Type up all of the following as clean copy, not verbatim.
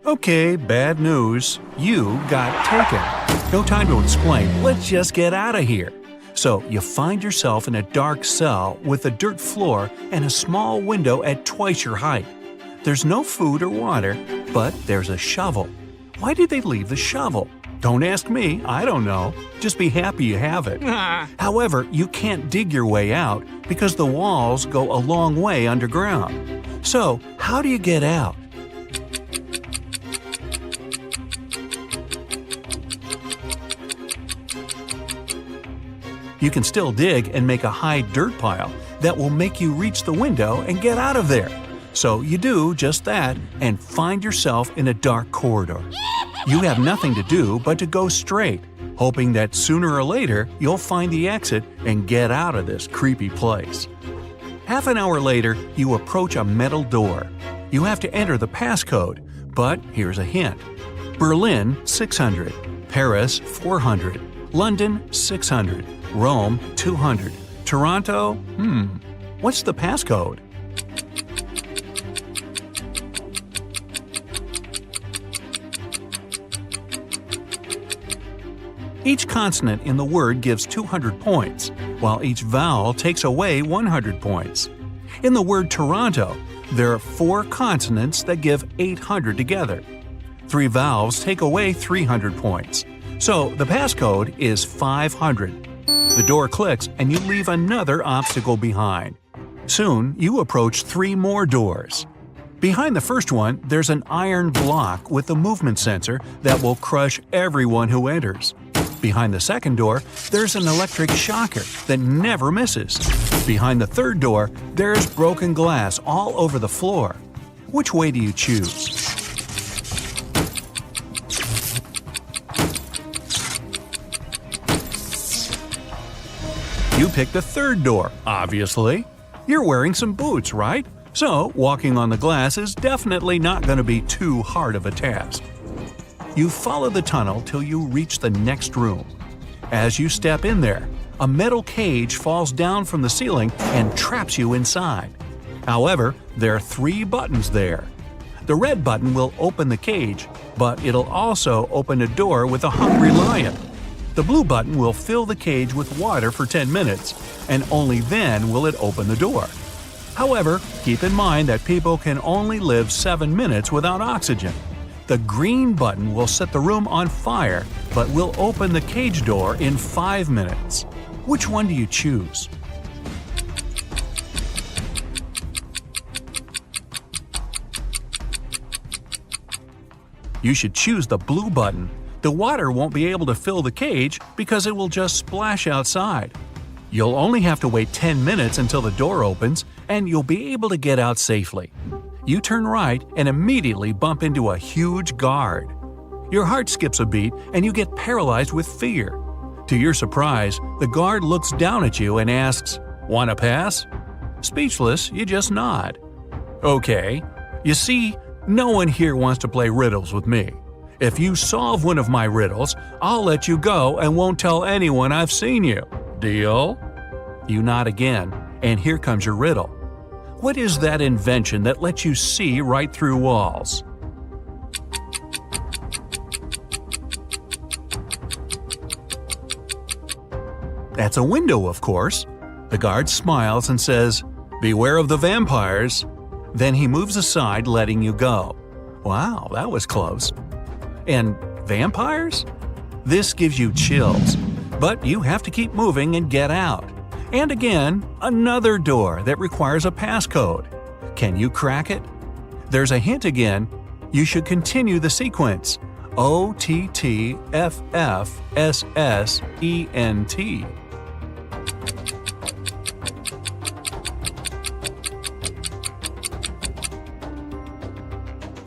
Okay, bad news. You got taken. No time to explain. Let's just get out of here. So you find yourself in a dark cell with a dirt floor and a small window at twice your height. There's no food or water, but there's a shovel. Why did they leave the shovel? Don't ask me, I don't know. Just be happy you have it. However, you can't dig your way out because the walls go a long way underground. So, how do you get out? You can still dig and make a high dirt pile that will make you reach the window and get out of there. So you do just that and find yourself in a dark corridor. You have nothing to do but to go straight, hoping that sooner or later you'll find the exit and get out of this creepy place. Half an hour later, you approach a metal door. You have to enter the passcode, but here's a hint. Berlin, 600. Paris, 400. London, 600. Rome, 200. Toronto, what's the passcode? Each consonant in the word gives 200 points, while each vowel takes away 100 points. In the word Toronto, there are 4 consonants that give 800 together. 3 vowels take away 300 points. So the passcode is 500. The door clicks and you leave another obstacle behind. Soon, you approach 3 more doors. Behind the first one, there's an iron block with a movement sensor that will crush everyone who enters. Behind the second door, there's an electric shocker that never misses. Behind the third door, there's broken glass all over the floor. Which way do you choose? You pick the third door, obviously. You're wearing some boots, right? So, walking on the glass is definitely not going to be too hard of a task. You follow the tunnel till you reach the next room. As you step in there, a metal cage falls down from the ceiling and traps you inside. However, there are 3 buttons there. The red button will open the cage, but it'll also open a door with a hungry lion. The blue button will fill the cage with water for 10 minutes, and only then will it open the door. However, keep in mind that people can only live 7 minutes without oxygen. The green button will set the room on fire, but will open the cage door in 5 minutes. Which one do you choose? You should choose the blue button. The water won't be able to fill the cage because it will just splash outside. You'll only have to wait 10 minutes until the door opens, and you'll be able to get out safely. You turn right and immediately bump into a huge guard. Your heart skips a beat and you get paralyzed with fear. To your surprise, the guard looks down at you and asks, "Want a pass?" Speechless, you just nod. Okay. You see, no one here wants to play riddles with me. If you solve one of my riddles, I'll let you go and won't tell anyone I've seen you. Deal? You nod again, and here comes your riddle. What is that invention that lets you see right through walls? That's a window, of course. The guard smiles and says, "Beware of the vampires." Then he moves aside, letting you go. Wow, that was close. And vampires? This gives you chills, but you have to keep moving and get out. And again, another door that requires a passcode. Can you crack it? There's a hint again. You should continue the sequence. OTTFFSSENT.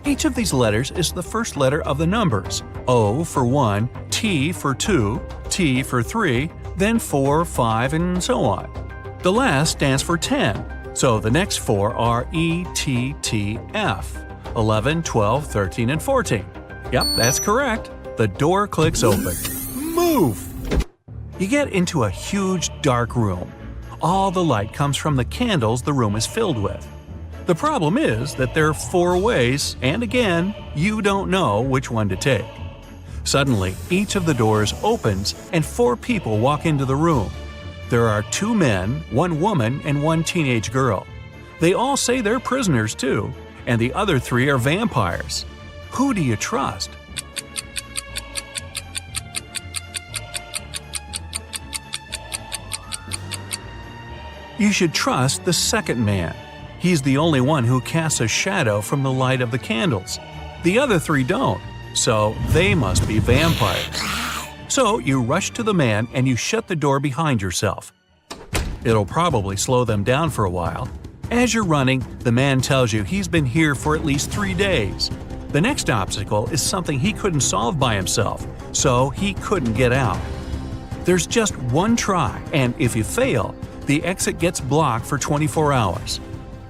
Each of these letters is the first letter of the numbers. O for 1, T for 2, T for 3, then 4, 5, and so on. The last stands for 10, so the next 4 are ETTF, 11, 12, 13, and 14. Yep, that's correct. The door clicks open. Move! You get into a huge dark room. All the light comes from the candles the room is filled with. The problem is that there are 4 ways, and again, you don't know which one to take. Suddenly, each of the doors opens and 4 people walk into the room. There are 2 men, 1 woman, and 1 teenage girl. They all say they're prisoners too, and the other 3 are vampires. Who do you trust? You should trust the second man. He's the only one who casts a shadow from the light of the candles. The other 3 don't, so they must be vampires. So you rush to the man and you shut the door behind yourself. It'll probably slow them down for a while. As you're running, the man tells you he's been here for at least 3 days. The next obstacle is something he couldn't solve by himself, so he couldn't get out. There's just one try, and if you fail, the exit gets blocked for 24 hours.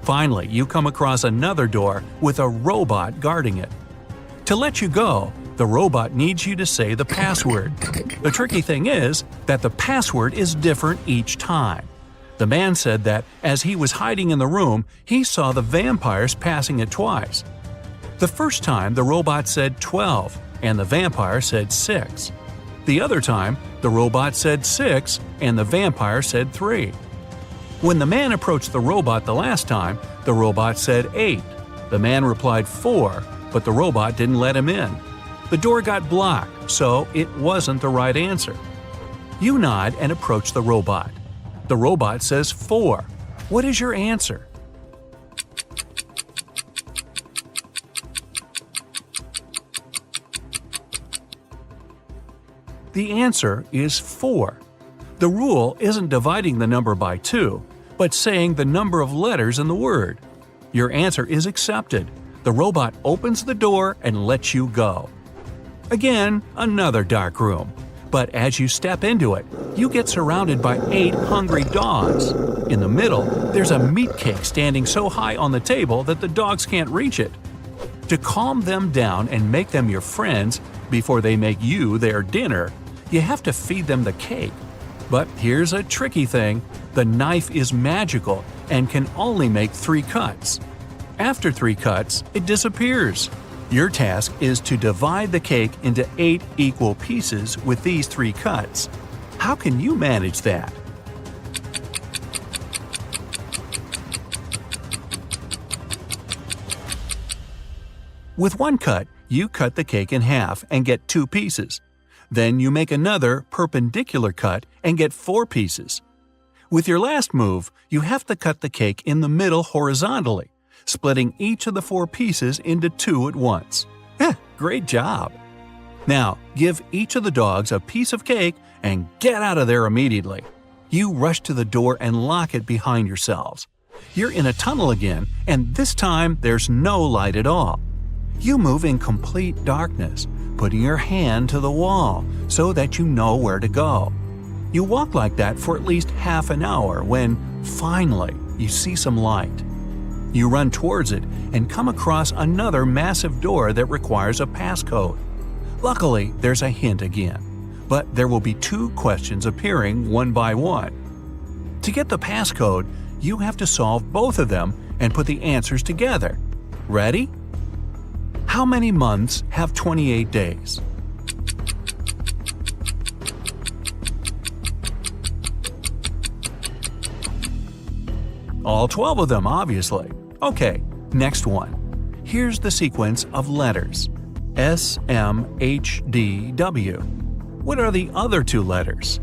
Finally, you come across another door with a robot guarding it. To let you go, the robot needs you to say the password. The tricky thing is that the password is different each time. The man said that as he was hiding in the room, he saw the vampires passing it twice. The first time, the robot said 12, and the vampire said 6. The other time, the robot said 6, and the vampire said 3. When the man approached the robot the last time, the robot said 8. The man replied 4, but the robot didn't let him in. The door got blocked, so it wasn't the right answer. You nod and approach the robot. The robot says 4. What is your answer? The answer is 4. The rule isn't dividing the number by 2, but saying the number of letters in the word. Your answer is accepted. The robot opens the door and lets you go. Again, another dark room. But as you step into it, you get surrounded by 8 hungry dogs. In the middle, there's a meat cake standing so high on the table that the dogs can't reach it. To calm them down and make them your friends before they make you their dinner, you have to feed them the cake. But here's a tricky thing. The knife is magical and can only make 3 cuts. After 3 cuts, it disappears. Your task is to divide the cake into 8 equal pieces with these 3 cuts. How can you manage that? With 1 cut, you cut the cake in half and get 2 pieces. Then you make another perpendicular cut and get 4 pieces. With your last move, you have to cut the cake in the middle horizontally, splitting each of the 4 pieces into 2 at once. Great job! Now, give each of the dogs a piece of cake and get out of there immediately. You rush to the door and lock it behind yourselves. You're in a tunnel again, and this time there's no light at all. You move in complete darkness, putting your hand to the wall so that you know where to go. You walk like that for at least half an hour when, finally, you see some light. You run towards it and come across another massive door that requires a passcode. Luckily, there's a hint again, but there will be 2 questions appearing one by one. To get the passcode, you have to solve both of them and put the answers together. Ready? How many months have 28 days? All 12 of them, obviously. Okay, next one. Here's the sequence of letters. S, M, H, D, W. What are the other 2 letters?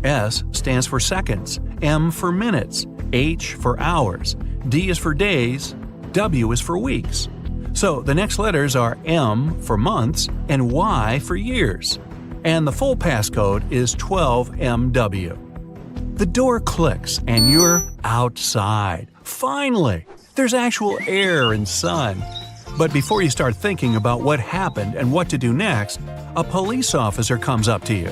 S stands for seconds, M for minutes, H for hours, D is for days, W is for weeks. So the next letters are M for months and Y for years. And the full passcode is 12MW. The door clicks and you're outside. Finally! There's actual air and sun. But before you start thinking about what happened and what to do next, a police officer comes up to you.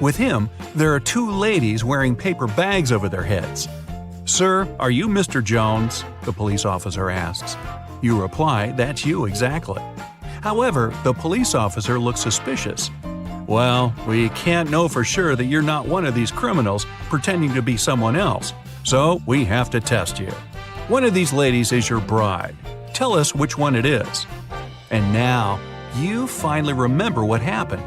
With him, there are 2 ladies wearing paper bags over their heads. "Sir, are you Mr. Jones?" the police officer asks. You reply, "That's you exactly." However, the police officer looks suspicious. Well, we can't know for sure that you're not one of these criminals pretending to be someone else, so we have to test you. One of these ladies is your bride. Tell us which one it is. And now, you finally remember what happened.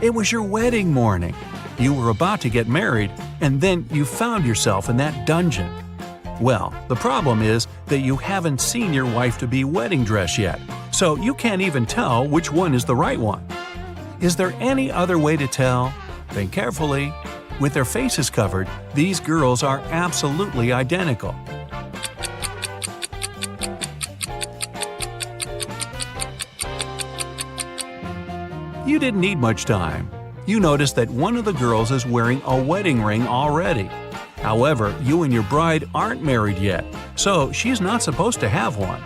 It was your wedding morning. You were about to get married, and then you found yourself in that dungeon. Well, the problem is that you haven't seen your wife-to-be wedding dress yet, so you can't even tell which one is the right one. Is there any other way to tell? Think carefully. With their faces covered, these girls are absolutely identical. You didn't need much time. You noticed that one of the girls is wearing a wedding ring already. However, you and your bride aren't married yet, so she's not supposed to have one.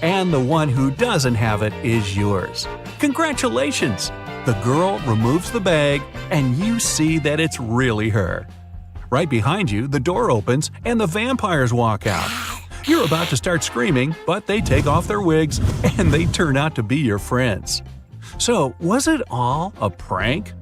And the one who doesn't have it is yours. Congratulations! The girl removes the bag, and you see that it's really her. Right behind you, the door opens and the vampires walk out. You're about to start screaming, but they take off their wigs and they turn out to be your friends. So, was it all a prank?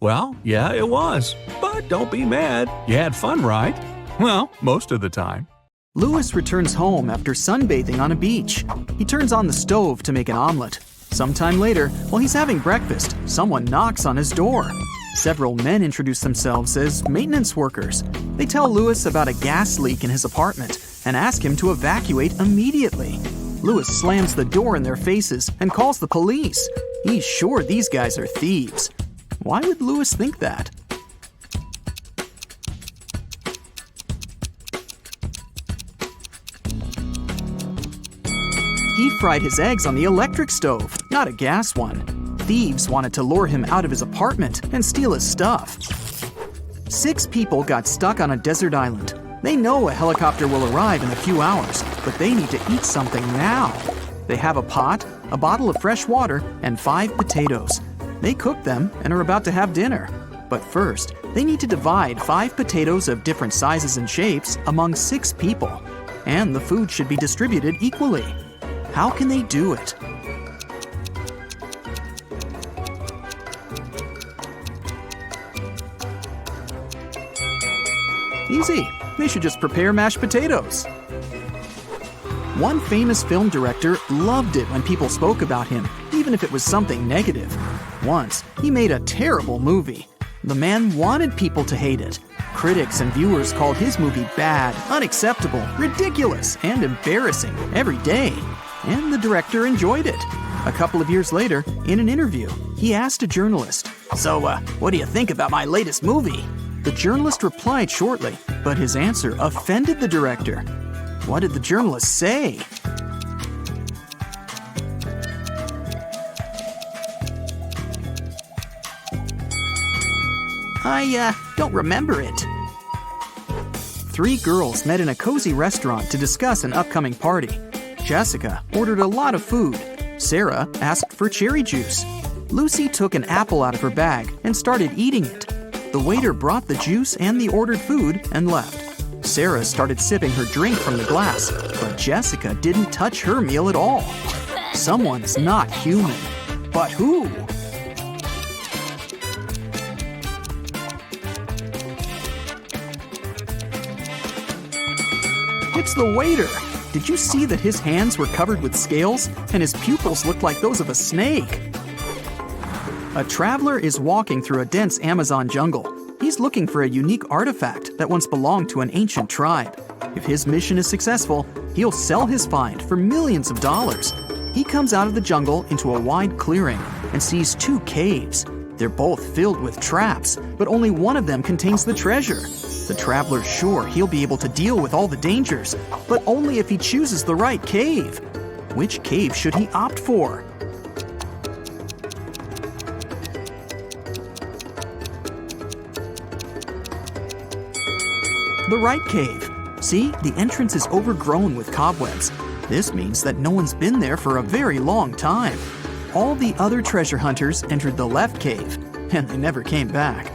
Well, yeah, it was. But don't be mad. You had fun, right? Well, most of the time. Louis returns home after sunbathing on a beach. He turns on the stove to make an omelet. Sometime later, while he's having breakfast, someone knocks on his door. Several men introduce themselves as maintenance workers. They tell Louis about a gas leak in his apartment and ask him to evacuate immediately. Louis slams the door in their faces and calls the police. He's sure these guys are thieves. Why would Louis think that? He fried his eggs on the electric stove, not a gas one. Thieves wanted to lure him out of his apartment and steal his stuff. 6 people got stuck on a desert island. They know a helicopter will arrive in a few hours, but they need to eat something now. They have a pot, a bottle of fresh water, and 5 potatoes. They cook them and are about to have dinner. But first, they need to divide 5 potatoes of different sizes and shapes among 6 people. And the food should be distributed equally. How can they do it? Easy. They should just prepare mashed potatoes. One famous film director loved it when people spoke about him, even if it was something negative. Once, he made a terrible movie. The man wanted people to hate it. Critics and viewers called his movie bad, unacceptable, ridiculous, and embarrassing every day. And the director enjoyed it. A couple of years later, in an interview, he asked a journalist, "So, what do you think about my latest movie?" The journalist replied shortly, but his answer offended the director. What did the journalist say? I don't remember it. 3 girls met in a cozy restaurant to discuss an upcoming party. Jessica ordered a lot of food. Sarah asked for cherry juice. Lucy took an apple out of her bag and started eating it. The waiter brought the juice and the ordered food and left. Sarah started sipping her drink from the glass, but Jessica didn't touch her meal at all. Someone's not human. But who? It's the waiter. Did you see that his hands were covered with scales and his pupils looked like those of a snake? A traveler is walking through a dense Amazon jungle. He's looking for a unique artifact that once belonged to an ancient tribe. If his mission is successful, he'll sell his find for millions of dollars. He comes out of the jungle into a wide clearing and sees 2 caves. They're both filled with traps, but only one of them contains the treasure. The traveler's sure he'll be able to deal with all the dangers, but only if he chooses the right cave. Which cave should he opt for? The right cave. See, the entrance is overgrown with cobwebs. This means that no one's been there for a very long time. All the other treasure hunters entered the left cave, and they never came back.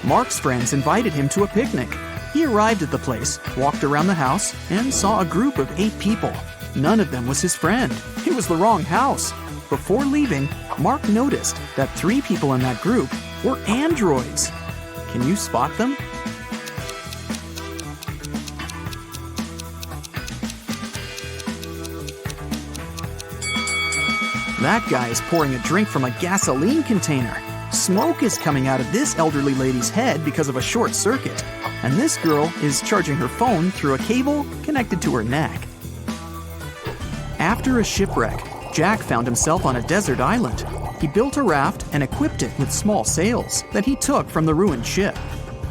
Mark's friends invited him to a picnic. He arrived at the place, walked around the house, and saw a group of 8 people. None of them was his friend. It was the wrong house. Before leaving, Mark noticed that 3 people in that group were androids. Can you spot them? That guy is pouring a drink from a gasoline container. Smoke is coming out of this elderly lady's head because of a short circuit. And this girl is charging her phone through a cable connected to her neck. After a shipwreck, Jack found himself on a desert island. He built a raft and equipped it with small sails that he took from the ruined ship.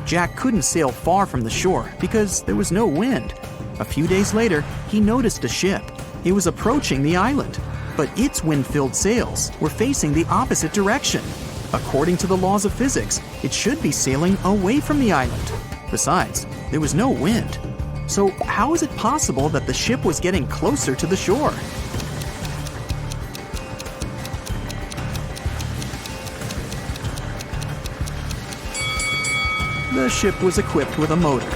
Jack couldn't sail far from the shore because there was no wind. A few days later, he noticed a ship. It was approaching the island, but its wind-filled sails were facing the opposite direction. According to the laws of physics, it should be sailing away from the island. Besides, there was no wind. So how is it possible that the ship was getting closer to the shore? The ship was equipped with a motor.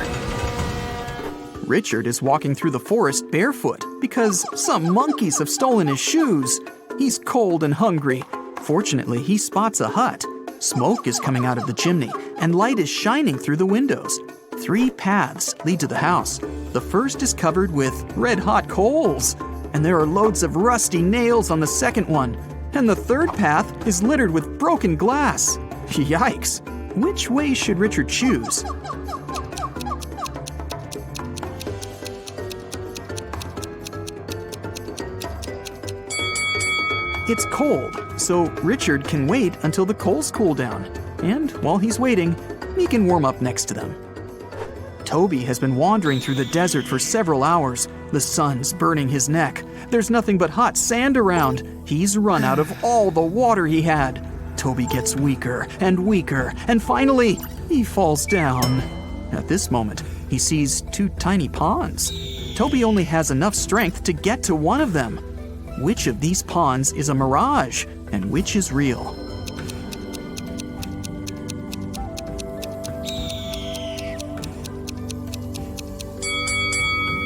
Richard is walking through the forest barefoot because some monkeys have stolen his shoes. He's cold and hungry. Fortunately, he spots a hut. Smoke is coming out of the chimney, and light is shining through the windows. 3 paths lead to the house. The first is covered with red-hot coals, and there are loads of rusty nails on the second one. And the third path is littered with broken glass. Yikes! Which way should Richard choose? It's cold, so Richard can wait until the coals cool down. And while he's waiting, he can warm up next to them. Toby has been wandering through the desert for several hours. The sun's burning his neck. There's nothing but hot sand around. He's run out of all the water he had. Toby gets weaker and weaker, and finally, he falls down. At this moment, he sees 2 tiny ponds. Toby only has enough strength to get to one of them. Which of these ponds is a mirage, and which is real?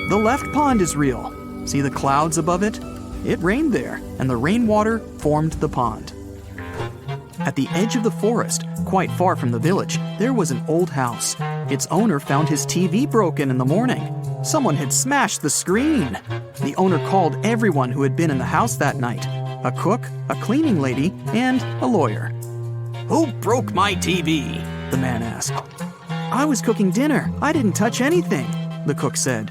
The left pond is real. See the clouds above it? It rained there, and the rainwater formed the pond. At the edge of the forest, quite far from the village, there was an old house. Its owner found his TV broken in the morning. Someone had smashed the screen. The owner called everyone who had been in the house that night: a cook, a cleaning lady, and a lawyer. "Who broke my TV?" the man asked. "I was cooking dinner. I didn't touch anything," the cook said.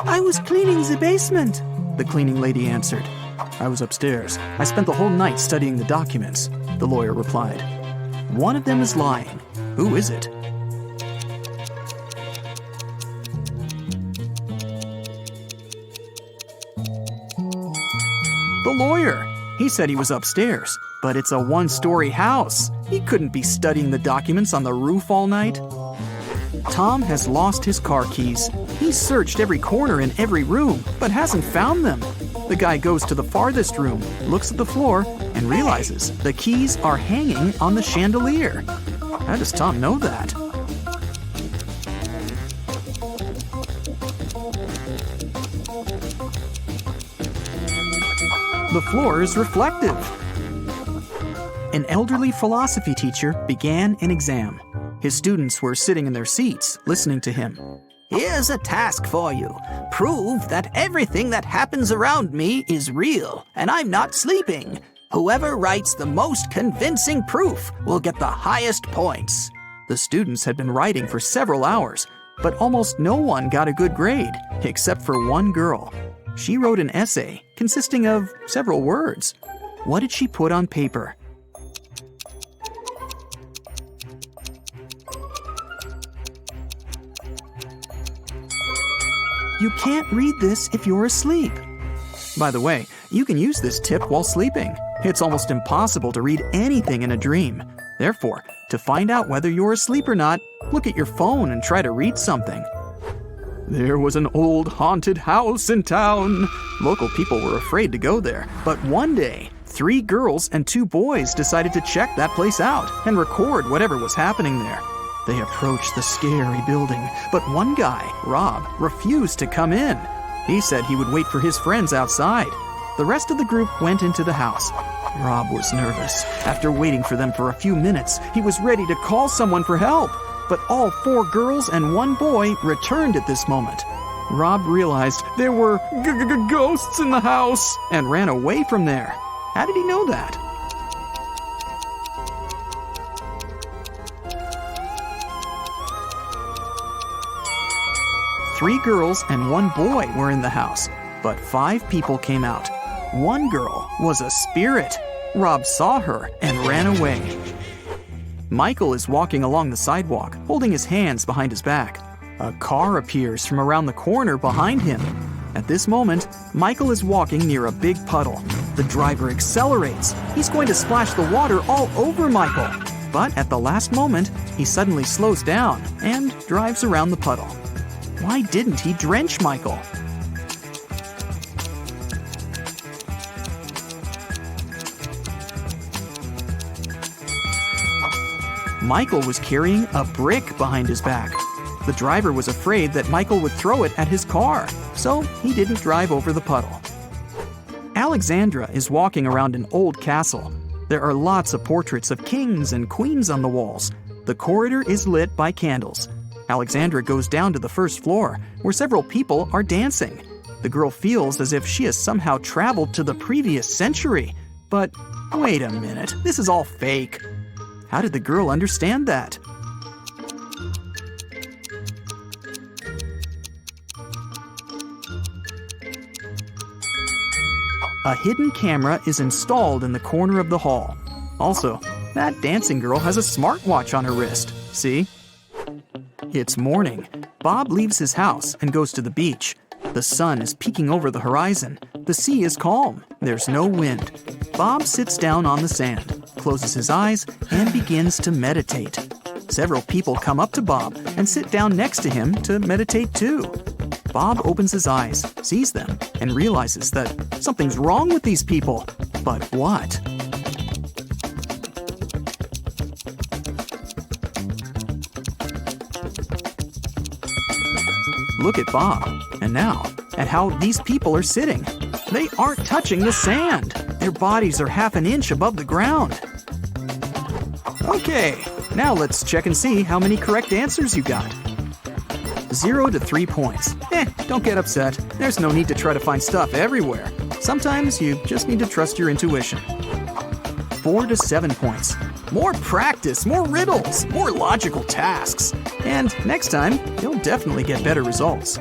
"I was cleaning the basement," the cleaning lady answered. "I was upstairs. I spent the whole night studying the documents," the lawyer replied. One of them is lying. Who is it? The lawyer. He said he was upstairs, but it's a 1-story house. He couldn't be studying the documents on the roof all night. Tom has lost his car keys. He's searched every corner in every room, but hasn't found them. The guy goes to the farthest room, looks at the floor, and realizes the keys are hanging on the chandelier. How does Tom know that? The floor is reflective. An elderly philosophy teacher began an exam. His students were sitting in their seats, listening to him. "Here's a task for you. Prove that everything that happens around me is real, and I'm not sleeping. Whoever writes the most convincing proof will get the highest points." The students had been writing for several hours, but almost no one got a good grade, except for one girl. She wrote an essay consisting of several words. What did she put on paper? You can't read this if you're asleep. By the way, you can use this tip while sleeping. It's almost impossible to read anything in a dream. Therefore, to find out whether you're asleep or not, look at your phone and try to read something. There was an old haunted house in town. Local people were afraid to go there, but one day, 3 girls and 2 boys decided to check that place out and record whatever was happening there. They approached the scary building, but one guy, Rob, refused to come in. He said he would wait for his friends outside. The rest of the group went into the house. Rob was nervous. After waiting for them for a few minutes, he was ready to call someone for help. But all 4 girls and 1 boy returned at this moment. Rob realized there were ghosts in the house and ran away from there. How did he know that? Three girls and 1 boy were in the house, but 5 people came out. 1 girl was a spirit. Rob saw her and ran away. Michael is walking along the sidewalk, holding his hands behind his back. A car appears from around the corner behind him. At this moment, Michael is walking near a big puddle. The driver accelerates. He's going to splash the water all over Michael. But at the last moment, he suddenly slows down and drives around the puddle. Why didn't he drench Michael? Michael was carrying a brick behind his back. The driver was afraid that Michael would throw it at his car, so he didn't drive over the puddle. Alexandra is walking around an old castle. There are lots of portraits of kings and queens on the walls. The corridor is lit by candles. Alexandra goes down to the first floor, where several people are dancing. The girl feels as if she has somehow traveled to the previous century. But wait a minute, this is all fake. How did the girl understand that? A hidden camera is installed in the corner of the hall. Also, that dancing girl has a smartwatch on her wrist. See? It's morning. Bob leaves his house and goes to the beach. The sun is peeking over the horizon. The sea is calm. There's no wind. Bob sits down on the sand, closes his eyes, and begins to meditate. Several people come up to Bob and sit down next to him to meditate too. Bob opens his eyes, sees them, and realizes that something's wrong with these people. But what? Look at Bob, and now at how these people are sitting. They aren't touching the sand. Their bodies are half an inch above the ground. Okay, now let's check and see how many correct answers you got. 0 to 3 points. Don't get upset. There's no need to try to find stuff everywhere. Sometimes you just need to trust your intuition. 4 to 7 points. More practice, more riddles, more logical tasks. And next time, you'll definitely get better results.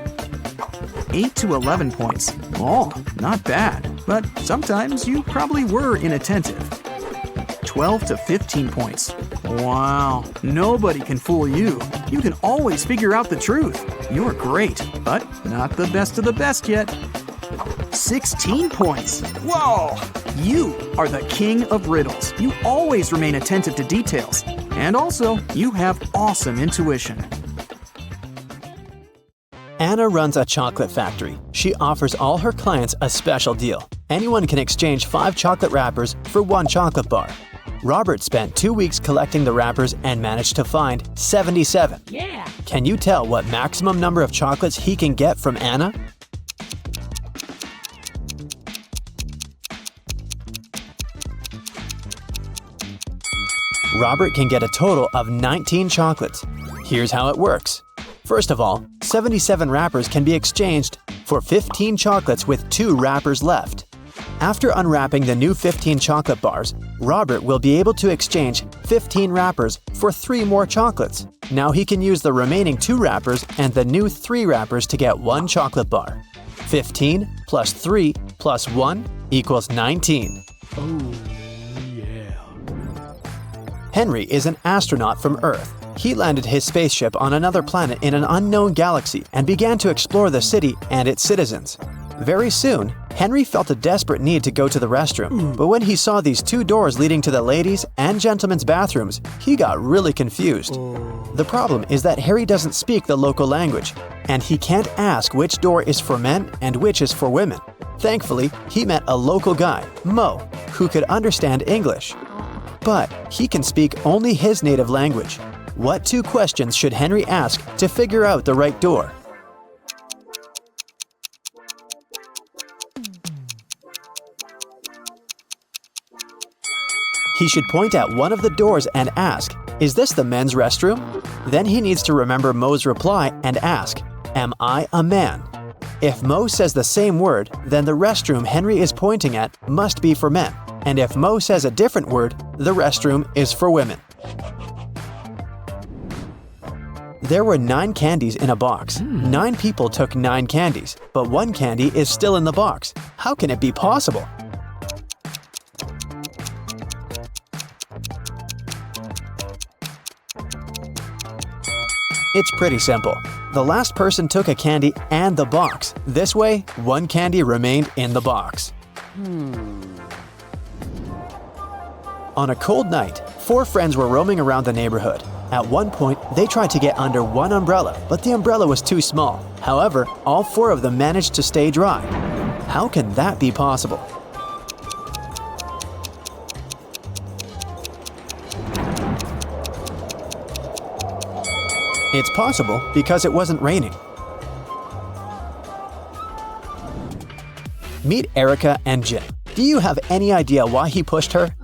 8 to 11 points. Oh, not bad, but sometimes you probably were inattentive. 12 to 15 points. Wow, nobody can fool you. You can always figure out the truth. You're great, but not the best of the best yet. 16 points. Whoa! You are the king of riddles. You always remain attentive to details. And also, you have awesome intuition. Anna runs a chocolate factory. She offers all her clients a special deal. Anyone can exchange 5 chocolate wrappers for 1 chocolate bar. Robert spent 2 weeks collecting the wrappers and managed to find 77. Yeah! Can you tell what maximum number of chocolates he can get from Anna? Robert can get a total of 19 chocolates. Here's how it works. First of all, 77 wrappers can be exchanged for 15 chocolates with 2 wrappers left. After unwrapping the new 15 chocolate bars, Robert will be able to exchange 15 wrappers for 3 more chocolates. Now he can use the remaining 2 wrappers and the new 3 wrappers to get 1 chocolate bar. 15 plus 3 plus 1 equals 19. Oh, yeah. Henry is an astronaut from Earth. He landed his spaceship on another planet in an unknown galaxy and began to explore the city and its citizens. Very soon, Henry felt a desperate need to go to the restroom, but when he saw these 2 doors leading to the ladies' and gentlemen's bathrooms, he got really confused. The problem is that Harry doesn't speak the local language, and he can't ask which door is for men and which is for women. Thankfully, he met a local guy, Mo, who could understand English. But he can speak only his native language. What 2 questions should Henry ask to figure out the right door? He should point at one of the doors and ask, "Is this the men's restroom?" Then he needs to remember Mo's reply and ask, "Am I a man?" If Mo says the same word, then the restroom Henry is pointing at must be for men. And if Mo says a different word, the restroom is for women. There were 9 candies in a box. 9 people took 9 candies, but 1 candy is still in the box. How can it be possible? It's pretty simple. The last person took a candy and the box. This way, 1 candy remained in the box. On a cold night, 4 friends were roaming around the neighborhood. At one point, they tried to get under one umbrella, but the umbrella was too small. However, all 4 of them managed to stay dry. How can that be possible? It's possible because it wasn't raining. Meet Erica and Jim. Do you have any idea why he pushed her?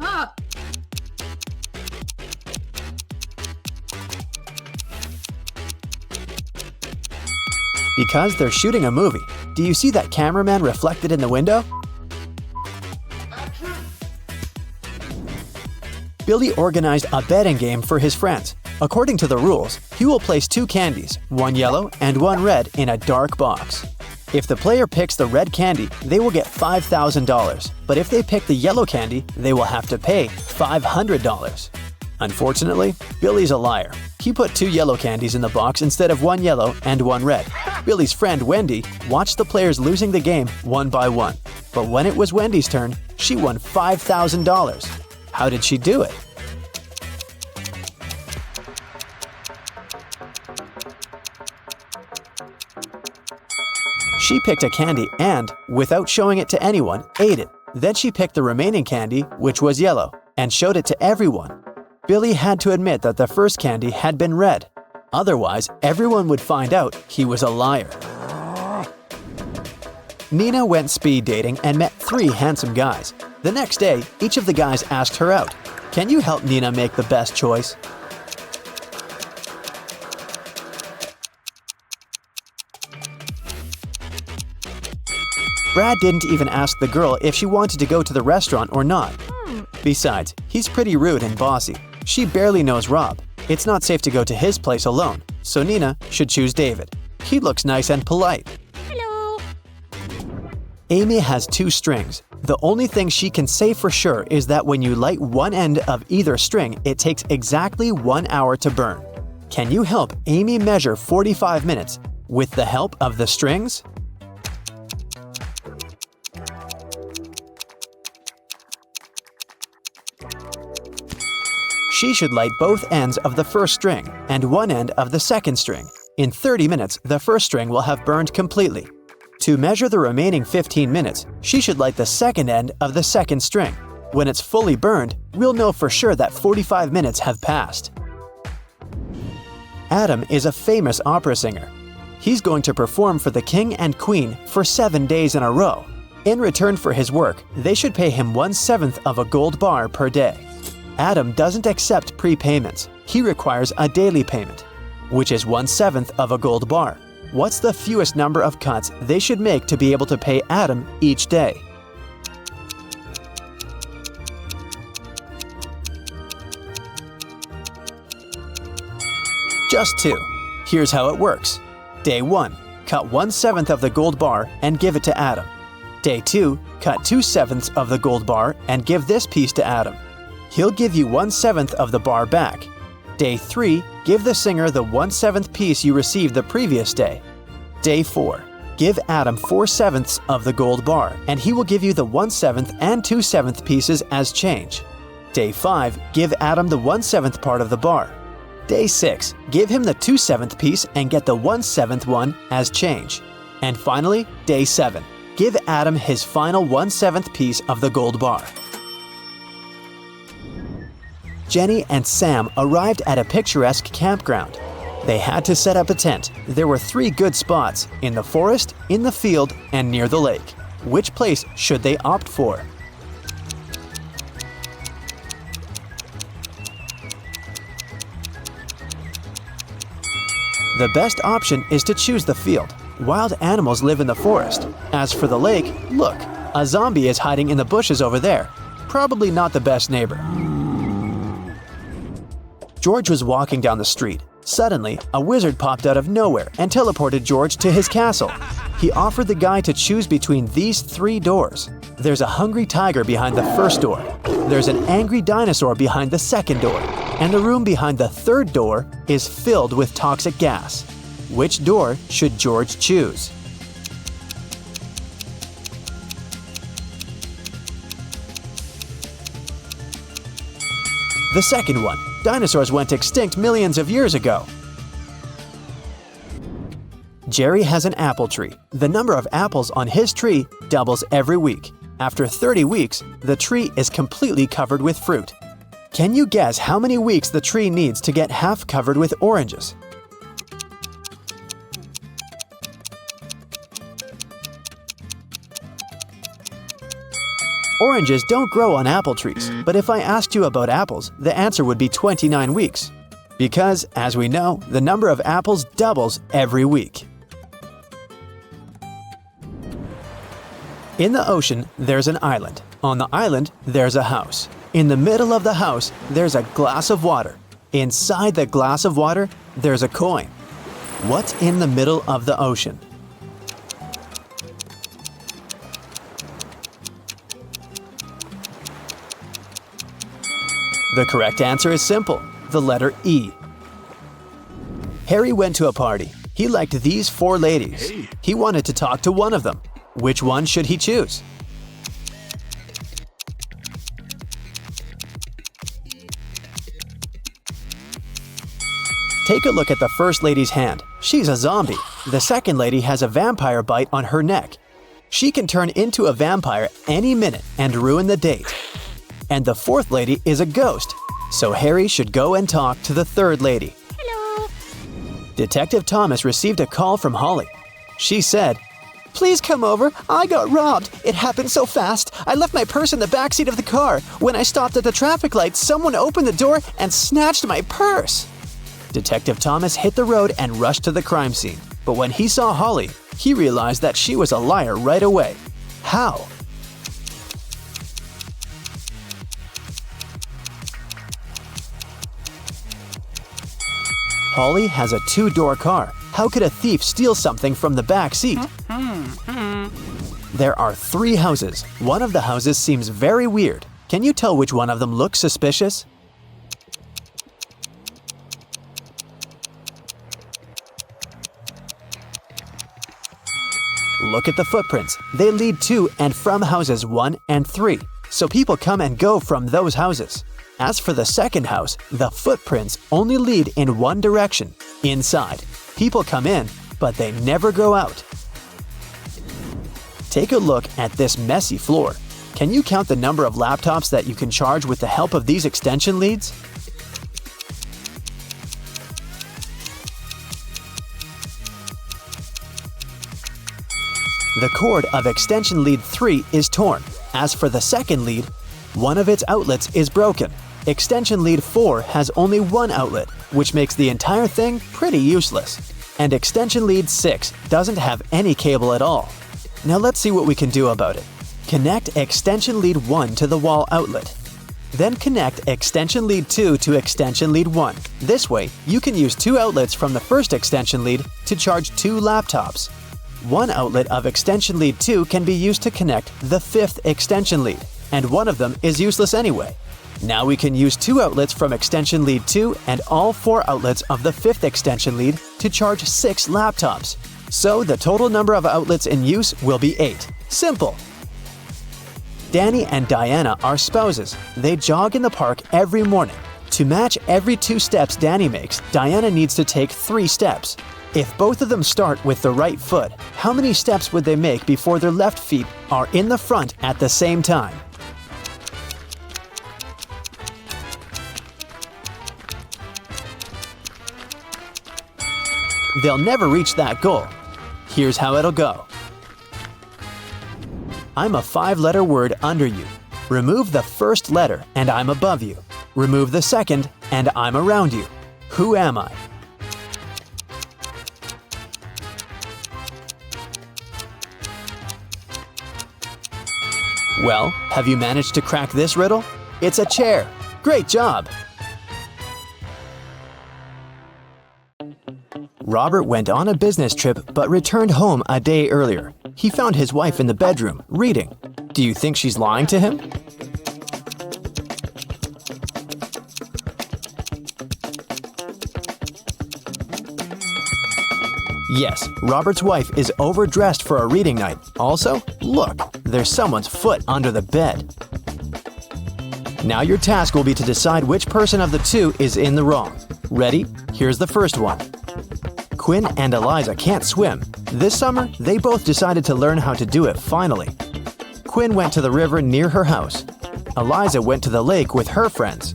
Because they're shooting a movie. Do you see that cameraman reflected in the window? Billy organized a betting game for his friends. According to the rules, he will place 2 candies, 1 yellow and 1 red, in a dark box. If the player picks the red candy, they will get $5,000. But if they pick the yellow candy, they will have to pay $500. Unfortunately, Billy's a liar. He put 2 yellow candies in the box instead of 1 yellow and 1 red. Billy's friend Wendy watched the players losing the game one by one. But when it was Wendy's turn, she won $5,000. How did she do it? She picked a candy and, without showing it to anyone, ate it. Then she picked the remaining candy, which was yellow, and showed it to everyone. Billy had to admit that the first candy had been red. Otherwise, everyone would find out he was a liar. Nina went speed dating and met 3 handsome guys. The next day, each of the guys asked her out. Can you help Nina make the best choice? Brad didn't even ask the girl if she wanted to go to the restaurant or not. Besides, he's pretty rude and bossy. She barely knows Rob. It's not safe to go to his place alone, so Nina should choose David. He looks nice and polite. Hello. Amy has 2 strings. The only thing she can say for sure is that when you light one end of either string, it takes exactly 1 hour to burn. Can you help Amy measure 45 minutes with the help of the strings? She should light both ends of the first string and one end of the second string. In 30 minutes, the first string will have burned completely. To measure the remaining 15 minutes, she should light the second end of the second string. When it's fully burned, we'll know for sure that 45 minutes have passed. Adam is a famous opera singer. He's going to perform for the king and queen for 7 days in a row. In return for his work, they should pay him 1/7 of a gold bar per day. Adam doesn't accept prepayments. He requires a daily payment, which is 1/7 of a gold bar. What's the fewest number of cuts they should make to be able to pay Adam each day? Just 2. Here's how it works. Day 1, cut 1/7 of the gold bar and give it to Adam. Day 2, cut 2/7 of the gold bar and give this piece to Adam. He'll give you 1/7 of the bar back. Day 3, give the singer the 1/7 piece you received the previous day. Day 4, give Adam 4/7 of the gold bar, and he will give you the 1/7 and 2/7 pieces as change. Day 5, give Adam the 1/7 part of the bar. Day 6, give him the 2/7 piece and get the 1/7 one as change. And finally, Day 7, give Adam his final 1/7 piece of the gold bar. Jenny and Sam arrived at a picturesque campground. They had to set up a tent. There were 3 good spots: in the forest, in the field, and near the lake. Which place should they opt for? The best option is to choose the field. Wild animals live in the forest. As for the lake, look, a zombie is hiding in the bushes over there. Probably not the best neighbor. George was walking down the street. Suddenly, a wizard popped out of nowhere and teleported George to his castle. He offered the guy to choose between these 3 doors. There's a hungry tiger behind the first door. There's an angry dinosaur behind the second door. And the room behind the third door is filled with toxic gas. Which door should George choose? The second one. Dinosaurs went extinct millions of years ago. Jerry has an apple tree. The number of apples on his tree doubles every week. After 30 weeks, the tree is completely covered with fruit. Can you guess how many weeks the tree needs to get half covered with oranges? Oranges don't grow on apple trees, but if I asked you about apples, the answer would be 29 weeks. Because, as we know, the number of apples doubles every week. In the ocean, there's an island. On the island, there's a house. In the middle of the house, there's a glass of water. Inside the glass of water, there's a coin. What's in the middle of the ocean? The correct answer is simple, the letter E. Harry went to a party. He liked these 4 ladies. He wanted to talk to one of them. Which one should he choose? Take a look at the first lady's hand. She's a zombie. The second lady has a vampire bite on her neck. She can turn into a vampire any minute and ruin the date. And the fourth lady is a ghost, so Harry should go and talk to the third lady. Hello. Detective Thomas received a call from Holly. She said, "Please come over. I got robbed. It happened so fast. I left my purse in the backseat of the car. When I stopped at the traffic light, someone opened the door and snatched my purse." Detective Thomas hit the road and rushed to the crime scene. But when he saw Holly, he realized that she was a liar right away. How? Holly has a 2-door car. How could a thief steal something from the back seat? There are 3 houses. One of the houses seems very weird. Can you tell which one of them looks suspicious? Look at the footprints. They lead to and from houses 1 and 3, so people come and go from those houses. As for the second house, the footprints only lead in one direction, inside. People come in, but they never go out. Take a look at this messy floor. Can you count the number of laptops that you can charge with the help of these extension leads? The cord of extension lead 3 is torn. As for the second lead, one of its outlets is broken. Extension lead 4 has only one outlet, which makes the entire thing pretty useless. And extension lead 6 doesn't have any cable at all. Now let's see what we can do about it. Connect extension lead 1 to the wall outlet. Then connect extension lead 2 to extension lead 1. This way, you can use 2 outlets from the first extension lead to charge 2 laptops. One outlet of extension lead 2 can be used to connect the 5th extension lead, and one of them is useless anyway. Now we can use 2 outlets from extension lead 2 and all 4 outlets of the 5th extension lead to charge 6 laptops. So the total number of outlets in use will be 8. Simple! Danny and Diana are spouses. They jog in the park every morning. To match every 2 steps Danny makes, Diana needs to take 3 steps. If both of them start with the right foot, how many steps would they make before their left feet are in the front at the same time? They'll never reach that goal. Here's how it'll go. I'm a 5-letter word under you. Remove the first letter and I'm above you. Remove the second and I'm around you. Who am I? Well, have you managed to crack this riddle? It's a chair. Great job! Robert went on a business trip but returned home a day earlier. He found his wife in the bedroom, reading. Do you think she's lying to him? Yes, Robert's wife is overdressed for a reading night. Also, look, there's someone's foot under the bed. Now your task will be to decide which person of the two is in the wrong. Ready? Here's the first one. Quinn and Eliza can't swim. This summer, they both decided to learn how to do it finally. Quinn went to the river near her house. Eliza went to the lake with her friends.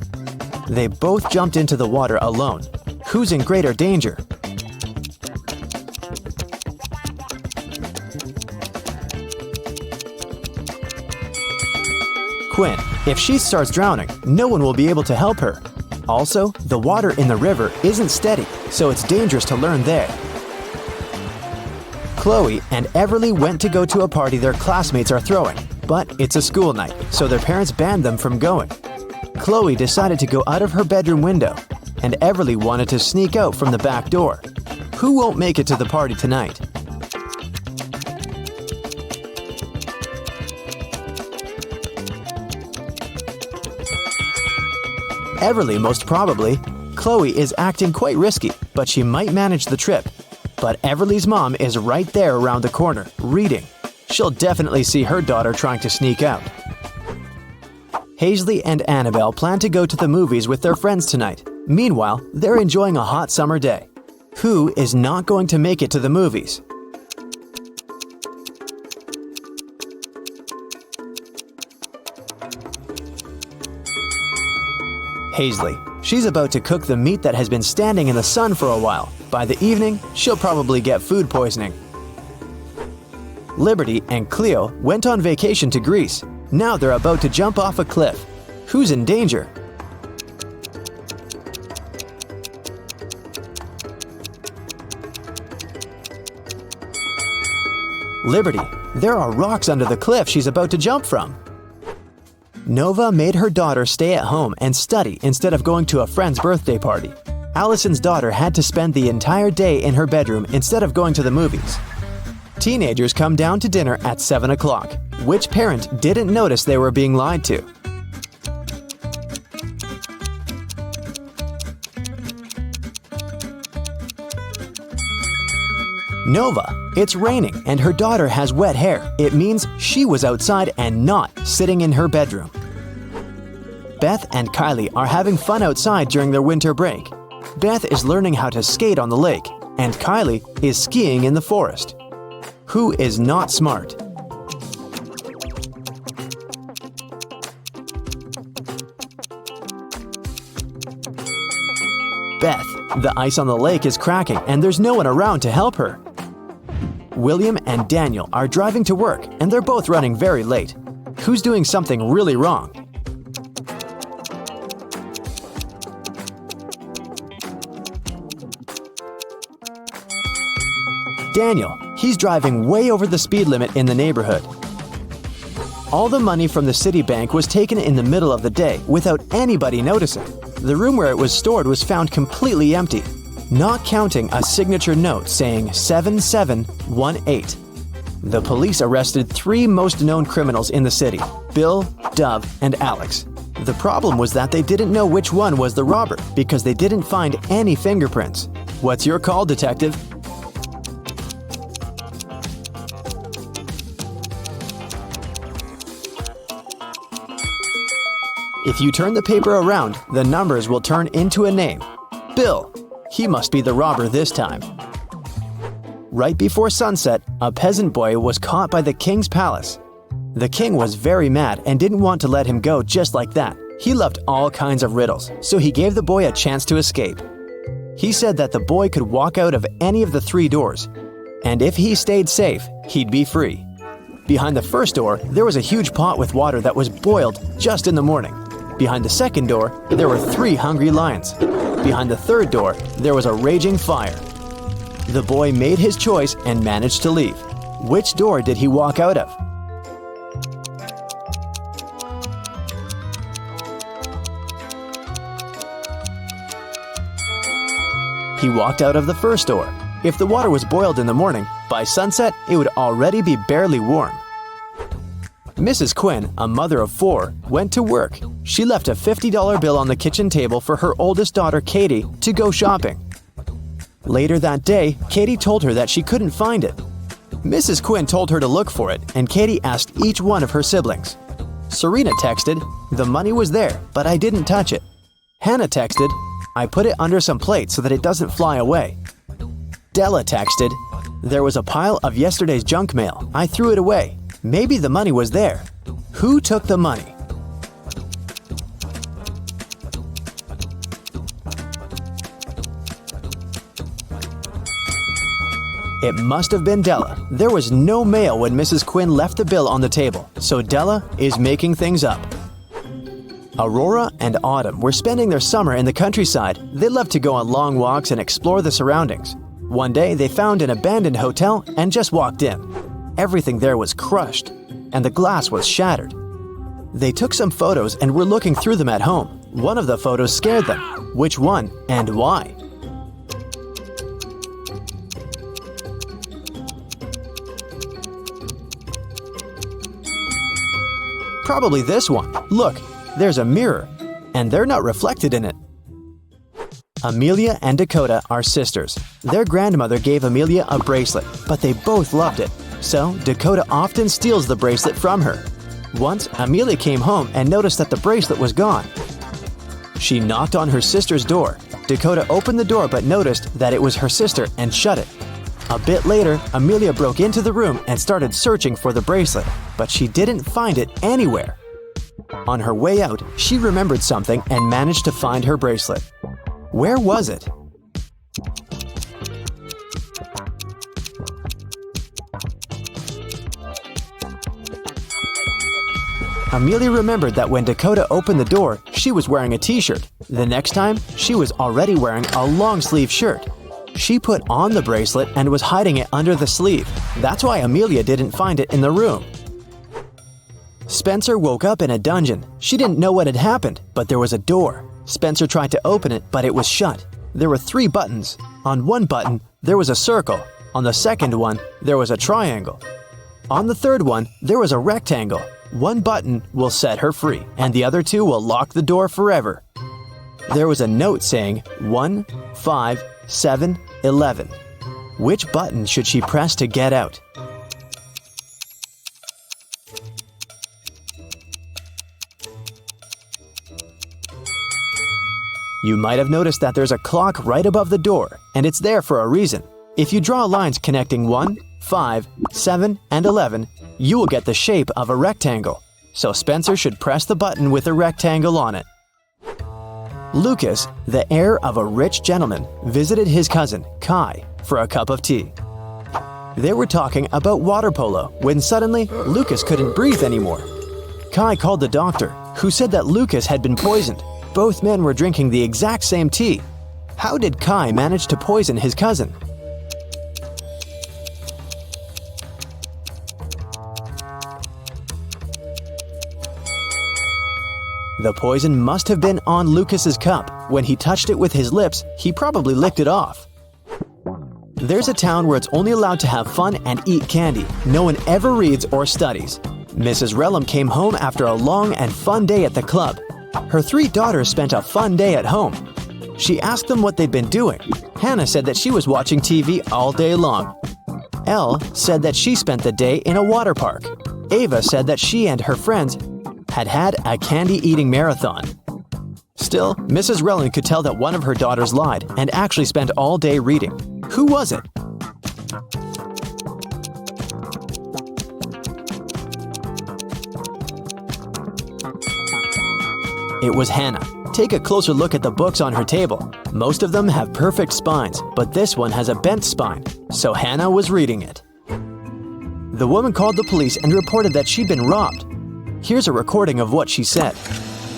They both jumped into the water alone. Who's in greater danger? Quinn. If she starts drowning, no one will be able to help her. Also, the water in the river isn't steady, so it's dangerous to learn there. Chloe and Everly went to go to a party their classmates are throwing, but it's a school night, so their parents banned them from going. Chloe decided to go out of her bedroom window, and Everly wanted to sneak out from the back door. Who won't make it to the party tonight? Everly, most probably. Chloe is acting quite risky, but she might manage the trip. But Everly's mom is right there around the corner, reading. She'll definitely see her daughter trying to sneak out. Hazley and Annabelle plan to go to the movies with their friends tonight. Meanwhile, they're enjoying a hot summer day. Who is not going to make it to the movies? Hazley. She's about to cook the meat that has been standing in the sun for a while. By the evening, she'll probably get food poisoning. Liberty and Cleo went on vacation to Greece. Now they're about to jump off a cliff. Who's in danger? Liberty. There are rocks under the cliff she's about to jump from. Nova made her daughter stay at home and study instead of going to a friend's birthday party. Allison's daughter had to spend the entire day in her bedroom instead of going to the movies. Teenagers come down to dinner at 7 o'clock. Which parent didn't notice they were being lied to? Nova. It's raining and her daughter has wet hair. It means she was outside and not sitting in her bedroom. Beth and Kylie are having fun outside during their winter break. Beth is learning how to skate on the lake, and Kylie is skiing in the forest. Who is not smart? Beth. The ice on the lake is cracking and there's no one around to help her. William and Daniel are driving to work and they're both running very late. Who's doing something really wrong? Daniel. He's driving way over the speed limit in the neighborhood. All the money from the city bank was taken in the middle of the day without anybody noticing. The room where it was stored was found completely empty, not counting a signature note saying 7718. The police arrested 3 most known criminals in the city, Bill, Dove, and Alex. The problem was that they didn't know which one was the robber because they didn't find any fingerprints. What's your call, detective? If you turn the paper around, the numbers will turn into a name. Bill. He must be the robber this time. Right before sunset, a peasant boy was caught by the king's palace. The king was very mad and didn't want to let him go just like that. He loved all kinds of riddles, so he gave the boy a chance to escape. He said that the boy could walk out of any of the 3 doors, and if he stayed safe, he'd be free. Behind the first door, there was a huge pot with water that was boiled just in the morning. Behind the second door, there were 3 hungry lions. Behind the third door, there was a raging fire. The boy made his choice and managed to leave. Which door did he walk out of? He walked out of the first door. If the water was boiled in the morning, by sunset it would already be barely warm. Mrs. Quinn, a mother of 4, went to work. She left a $50 bill on the kitchen table for her oldest daughter, Katie, to go shopping. Later that day, Katie told her that she couldn't find it. Mrs. Quinn told her to look for it, and Katie asked each one of her siblings. Serena texted, "The money was there, but I didn't touch it." Hannah texted, "I put it under some plates so that it doesn't fly away." Della texted, "There was a pile of yesterday's junk mail. I threw it away. Maybe the money was there. Who took the money?" It must have been Della. There was no mail when Mrs. Quinn left the bill on the table, so Della is making things up. Aurora and Autumn were spending their summer in the countryside. They loved to go on long walks and explore the surroundings. One day, they found an abandoned hotel and just walked in. Everything there was crushed, and the glass was shattered. They took some photos and were looking through them at home. One of the photos scared them. Which one and why? Probably this one. Look, there's a mirror, and they're not reflected in it. Amelia and Dakota are sisters. Their grandmother gave Amelia a bracelet, but they both loved it. So Dakota often steals the bracelet from her. Once, Amelia came home and noticed that the bracelet was gone. She knocked on her sister's door. Dakota opened the door but noticed that it was her sister and shut it. A bit later, Amelia broke into the room and started searching for the bracelet, but she didn't find it anywhere. On her way out, she remembered something and managed to find her bracelet. Where was it? Amelia remembered that when Dakota opened the door, she was wearing a t-shirt. The next time, she was already wearing a long-sleeve shirt. She put on the bracelet and was hiding it under the sleeve. That's why Amelia didn't find it in the room. Spencer woke up in a dungeon. She didn't know what had happened, but there was a door. Spencer tried to open it, but it was shut. There were 3 buttons. On one button, there was a circle. On the second one, there was a triangle. On the third one, there was a rectangle. One button will set her free, and the other 2 will lock the door forever. There was a note saying 1, 5, 7, 11. Which button should she press to get out? You might have noticed that there's a clock right above the door, and it's there for a reason. If you draw lines connecting 1, 5, 7, and 11, you will get the shape of a rectangle. So Spencer should press the button with a rectangle on it. Lucas, the heir of a rich gentleman, visited his cousin, Kai, for a cup of tea. They were talking about water polo when suddenly Lucas couldn't breathe anymore. Kai called the doctor, who said that Lucas had been poisoned. Both men were drinking the exact same tea. How did Kai manage to poison his cousin? The poison must have been on Lucas's cup. When he touched it with his lips, he probably licked it off. There's a town where it's only allowed to have fun and eat candy. No one ever reads or studies. Mrs. Relham came home after a long and fun day at the club. Her 3 daughters spent a fun day at home. She asked them what they'd been doing. Hannah said that she was watching TV all day long. Elle said that she spent the day in a water park. Ava said that she and her friends had a candy-eating marathon. Still, Mrs. Relham could tell that one of her daughters lied and actually spent all day reading. Who was it? It was Hannah. Take a closer look at the books on her table. Most of them have perfect spines, but this one has a bent spine, so Hannah was reading it. The woman called the police and reported that she'd been robbed. Here's a recording of what she said.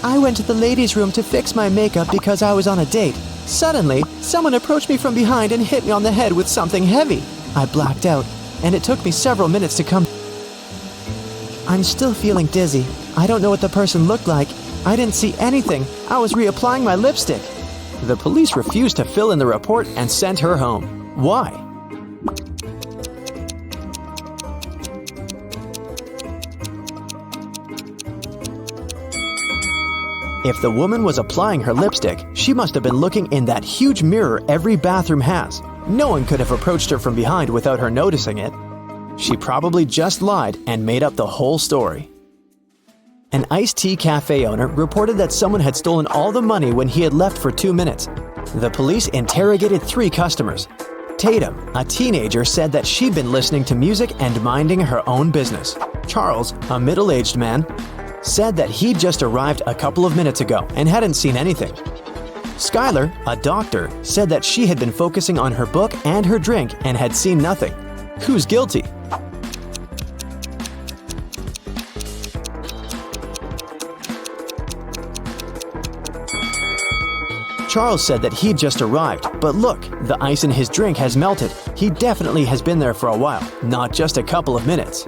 "I went to the ladies' room to fix my makeup because I was on a date. Suddenly, someone approached me from behind and hit me on the head with something heavy. I blacked out, and it took me several minutes to come. I'm still feeling dizzy. I don't know what the person looked like. I didn't see anything. I was reapplying my lipstick." The police refused to fill in the report and sent her home. Why? If the woman was applying her lipstick, she must have been looking in that huge mirror every bathroom has. No one could have approached her from behind without her noticing it. She probably just lied and made up the whole story. An iced tea cafe owner reported that someone had stolen all the money when he had left for 2 minutes. The police interrogated 3 customers. Tatum, a teenager, said that she'd been listening to music and minding her own business. Charles, a middle-aged man, said that he'd just arrived a couple of minutes ago and hadn't seen anything. Skylar, a doctor, said that she had been focusing on her book and her drink and had seen nothing. Who's guilty? Charles said that he'd just arrived, but look, the ice in his drink has melted. He definitely has been there for a while, not just a couple of minutes.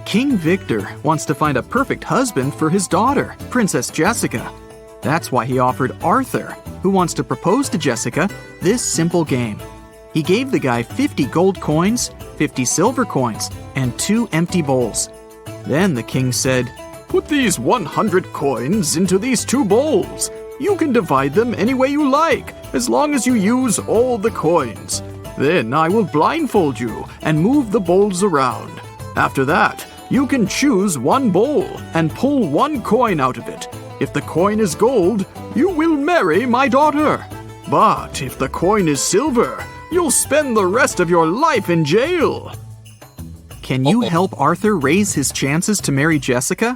King Victor wants to find a perfect husband for his daughter, Princess Jessica. That's why he offered Arthur, who wants to propose to Jessica, this simple game. He gave the guy 50 gold coins, 50 silver coins, and 2 empty bowls. Then the king said, "Put these 100 coins into these 2 bowls. You can divide them any way you like, as long as you use all the coins. Then I will blindfold you and move the bowls around. After that, you can choose 1 bowl and pull 1 coin out of it. If the coin is gold, you will marry my daughter. But if the coin is silver, you'll spend the rest of your life in jail." Can you help Arthur raise his chances to marry Jessica?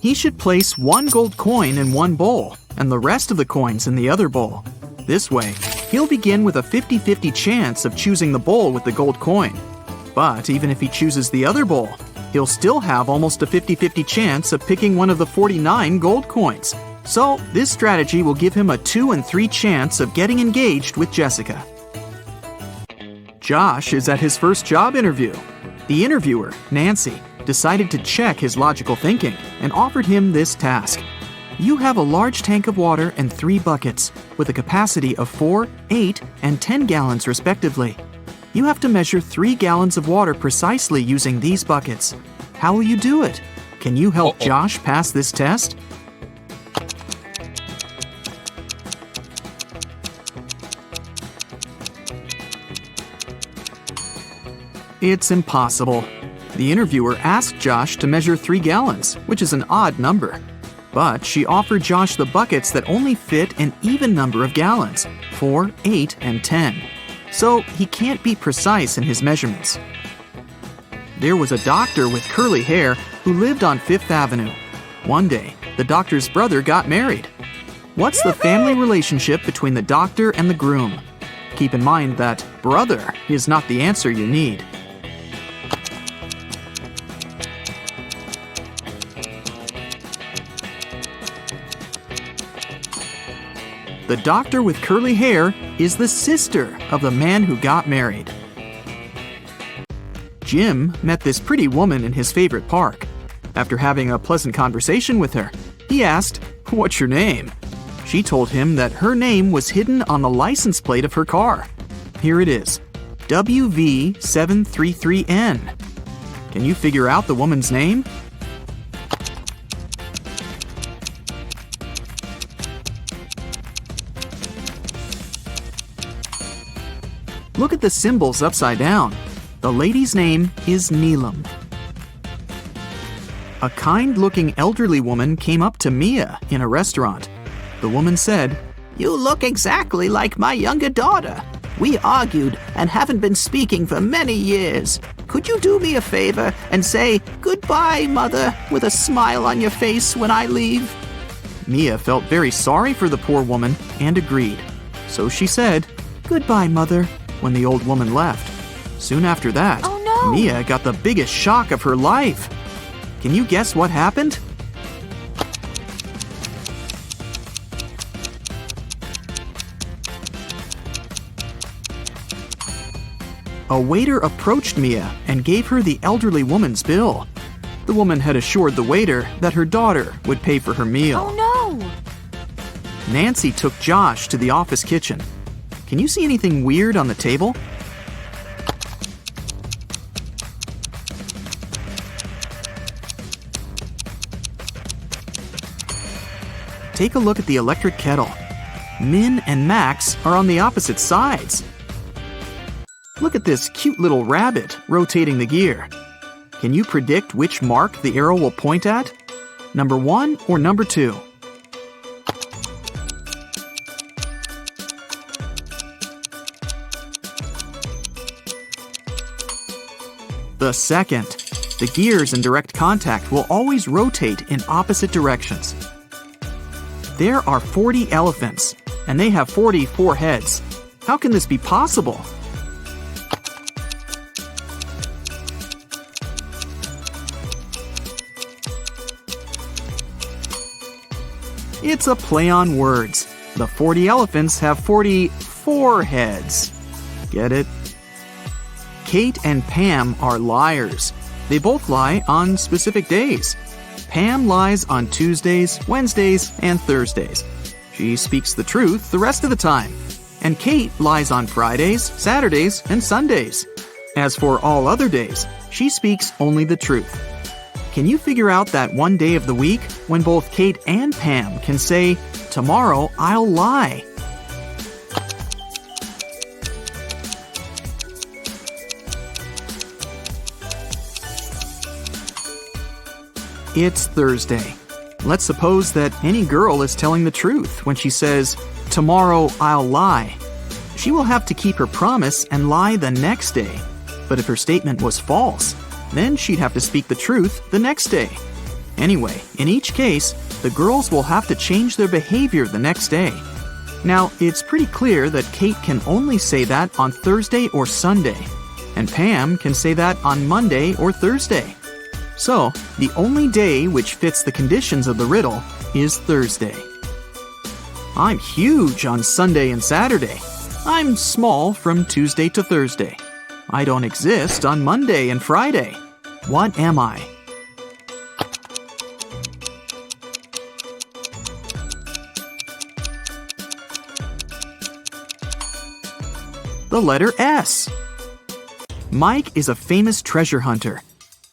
He should place 1 gold coin in 1 bowl and the rest of the coins in the other bowl. This way, he'll begin with a 50-50 chance of choosing the bowl with the gold coin. But even if he chooses the other bowl, he'll still have almost a 50-50 chance of picking one of the 49 gold coins. So this strategy will give him a 2 and 3 chance of getting engaged with Jessica. Josh is at his first job interview. The interviewer, Nancy, decided to check his logical thinking and offered him this task. You have a large tank of water and 3 buckets with a capacity of 4, 8, and 10 gallons respectively. You have to measure 3 gallons of water precisely using these buckets. How will you do it? Can you help Josh pass this test? It's impossible. The interviewer asked Josh to measure 3 gallons, which is an odd number. But she offered Josh the buckets that only fit an even number of gallons, 4, 8, and 10. So he can't be precise in his measurements. There was a doctor with curly hair who lived on 5th Avenue. One day, the doctor's brother got married. What's the family relationship between the doctor and the groom? Keep in mind that brother is not the answer you need. The doctor with curly hair is the sister of the man who got married. Jim met this pretty woman in his favorite park. After having a pleasant conversation with her, he asked, "What's your name?" She told him that her name was hidden on the license plate of her car. Here it is, WV733N. Can you figure out the woman's name? Look at the symbols upside down. The lady's name is Neelam. A kind-looking elderly woman came up to Mia in a restaurant. The woman said, "You look exactly like my younger daughter. We argued and haven't been speaking for many years. Could you do me a favor and say, 'Goodbye, Mother,' with a smile on your face when I leave?" Mia felt very sorry for the poor woman and agreed. So she said, "Goodbye, Mother," when the old woman left. Soon after that, Mia got the biggest shock of her life. Can you guess what happened? A waiter approached Mia and gave her the elderly woman's bill. The woman had assured the waiter that her daughter would pay for her meal. Oh no! Nancy took Josh to the office kitchen. Can you see anything weird on the table? Take a look at the electric kettle. Min and Max are on the opposite sides. Look at this cute little rabbit rotating the gear. Can you predict which mark the arrow will point at? Number 1 or number 2? The second. The gears in direct contact will always rotate in opposite directions. There are 40 elephants, and they have 44 heads. How can this be possible? It's a play on words. The 40 elephants have 44 heads. Get it? Kate and Pam are liars. They both lie on specific days. Pam lies on Tuesdays, Wednesdays, and Thursdays. She speaks the truth the rest of the time. And Kate lies on Fridays, Saturdays, and Sundays. As for all other days, she speaks only the truth. Can you figure out that one day of the week when both Kate and Pam can say, "Tomorrow I'll lie"? It's Thursday. Let's suppose that any girl is telling the truth when she says, "Tomorrow I'll lie." She will have to keep her promise and lie the next day. But if her statement was false, then she'd have to speak the truth the next day. Anyway, in each case, the girls will have to change their behavior the next day. Now, it's pretty clear that Kate can only say that on Thursday or Sunday, and Pam can say that on Monday or Thursday. So, the only day which fits the conditions of the riddle is Thursday. I'm huge on Sunday and Saturday. I'm small from Tuesday to Thursday. I don't exist on Monday and Friday. What am I? The letter S. Mike is a famous treasure hunter.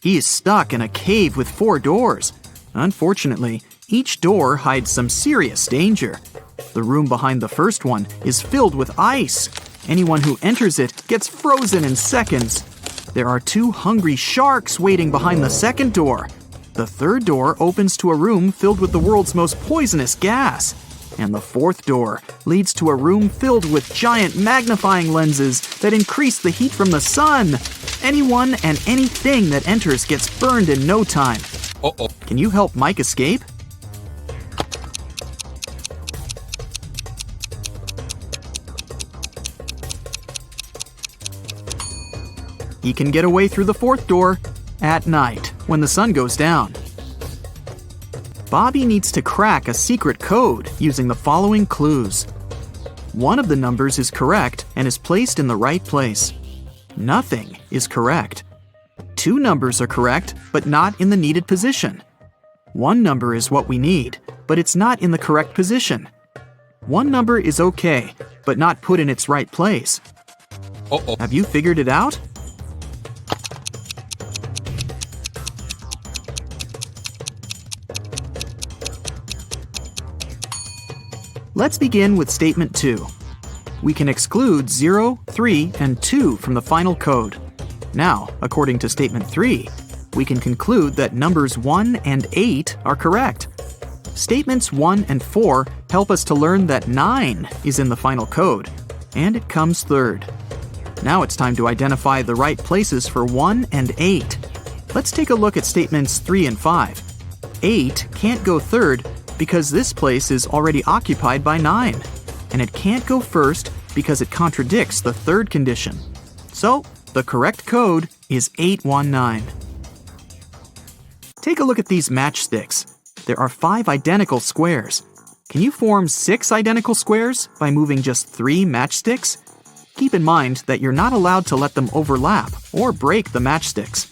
He is stuck in a cave with 4 doors. Unfortunately, each door hides some serious danger. The room behind the first one is filled with ice. Anyone who enters it gets frozen in seconds. There are 2 hungry sharks waiting behind the second door. The third door opens to a room filled with the world's most poisonous gas. And the fourth door leads to a room filled with giant magnifying lenses that increase the heat from the sun. Anyone and anything that enters gets burned in no time. Uh-oh. Can you help Mike escape? He can get away through the fourth door at night when the sun goes down. Bobby needs to crack a secret code using the following clues. One of the numbers is correct and is placed in the right place. Nothing is correct. 2 numbers are correct, but not in the needed position. 1 number is what we need, but it's not in the correct position. 1 number is okay, but not put in its right place. Uh-oh. Have you figured it out? Let's begin with statement 2. We can exclude 0, 3, and 2 from the final code. Now, according to statement 3, we can conclude that numbers 1 and 8 are correct. Statements 1 and 4 help us to learn that 9 is in the final code, and it comes third. Now it's time to identify the right places for 1 and 8. Let's take a look at statements 3 and 5. 8 can't go third because this place is already occupied by 9, and it can't go first because it contradicts the third condition. So, the correct code is 819. Take a look at these matchsticks. There are 5 identical squares. Can you form 6 identical squares by moving just 3 matchsticks? Keep in mind that you're not allowed to let them overlap or break the matchsticks.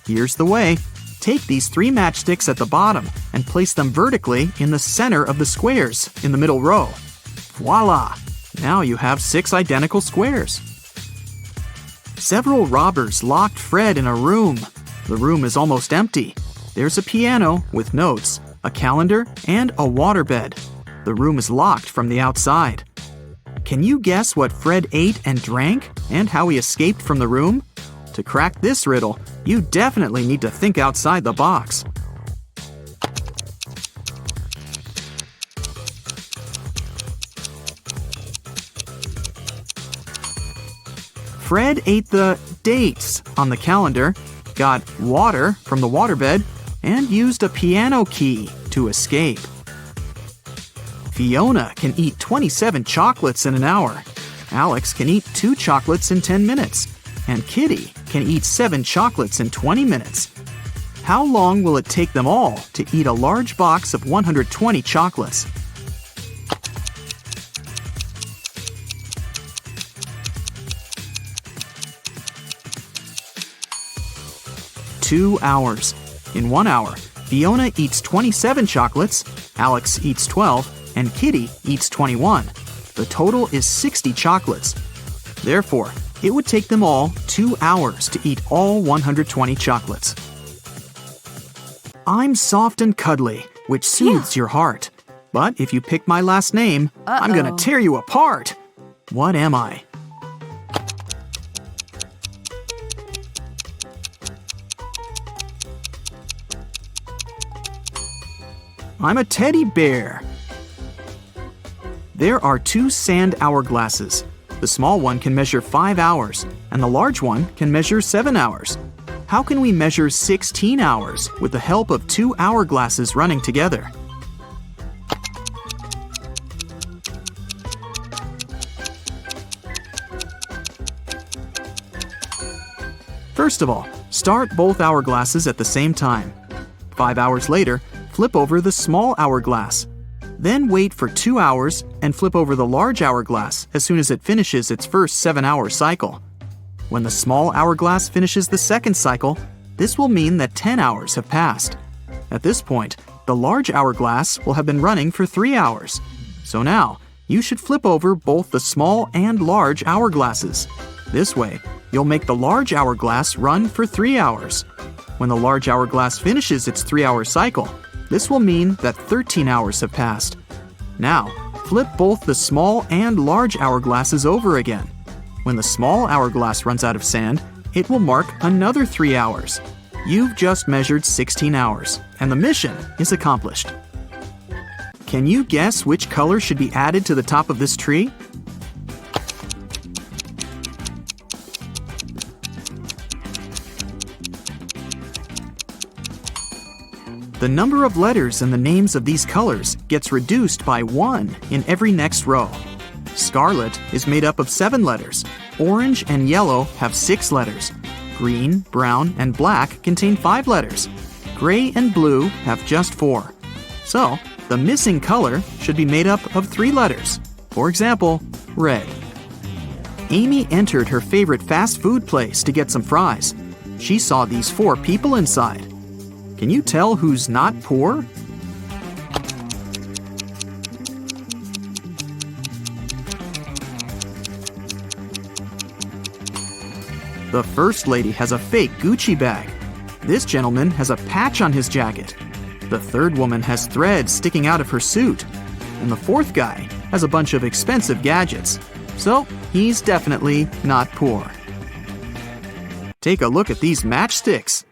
Here's the way. Take these 3 matchsticks at the bottom and place them vertically in the center of the squares in the middle row. Voila! Now you have 6 identical squares. Several robbers locked Fred in a room. The room is almost empty. There's a piano with notes, a calendar, and a waterbed. The room is locked from the outside. Can you guess what Fred ate and drank and how he escaped from the room? To crack this riddle, you definitely need to think outside the box. Fred ate the dates on the calendar, got water from the waterbed, and used a piano key to escape. Fiona can eat 27 chocolates in an hour. Alex can eat 2 chocolates in 10 minutes. And Kitty can eat 7 chocolates in 20 minutes. How long will it take them all to eat a large box of 120 chocolates? Two hours. In 1 hour, Fiona eats 27 chocolates, Alex eats 12, and Kitty eats 21. The total is 60 chocolates. Therefore, it would take them all 2 hours to eat all 120 chocolates. I'm soft and cuddly, which soothes your heart. But if you pick my last name, I'm gonna tear you apart. What am I? I'm a teddy bear. There are 2 sand hourglasses. The small one can measure 5 hours, and the large one can measure 7 hours. How can we measure 16 hours with the help of 2 hourglasses running together? First of all, start both hourglasses at the same time. 5 hours later, flip over the small hourglass. Then wait for 2 hours and flip over the large hourglass as soon as it finishes its first 7-hour cycle. When the small hourglass finishes the second cycle, this will mean that 10 hours have passed. At this point, the large hourglass will have been running for 3 hours. So now, you should flip over both the small and large hourglasses. This way, you'll make the large hourglass run for 3 hours. When the large hourglass finishes its 3-hour cycle, this will mean that 13 hours have passed. Now, flip both the small and large hourglasses over again. When the small hourglass runs out of sand, it will mark another 3 hours. You've just measured 16 hours, and the mission is accomplished. Can you guess which color should be added to the top of this tree? The number of letters in the names of these colors gets reduced by 1 in every next row. Scarlet is made up of 7 letters. Orange and yellow have 6 letters. Green, brown, and black contain 5 letters. Gray and blue have just 4. So, the missing color should be made up of 3 letters. For example, red. Amy entered her favorite fast food place to get some fries. She saw these 4 people inside. Can you tell who's not poor? The first lady has a fake Gucci bag. This gentleman has a patch on his jacket. The third woman has threads sticking out of her suit. And the fourth guy has a bunch of expensive gadgets. So, he's definitely not poor. Take a look at these matchsticks.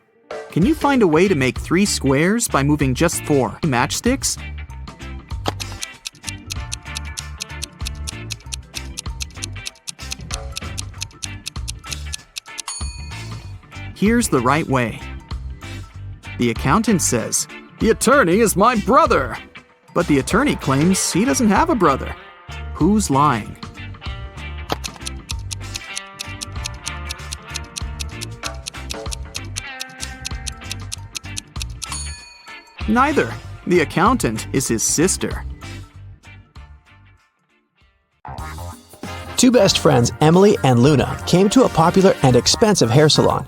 Can you find a way to make 3 squares by moving just 4 matchsticks? Here's the right way. The accountant says, "The attorney is my brother!" But the attorney claims he doesn't have a brother. Who's lying? Neither. The accountant is his sister. Two best friends, Emily and Luna, came to a popular and expensive hair salon.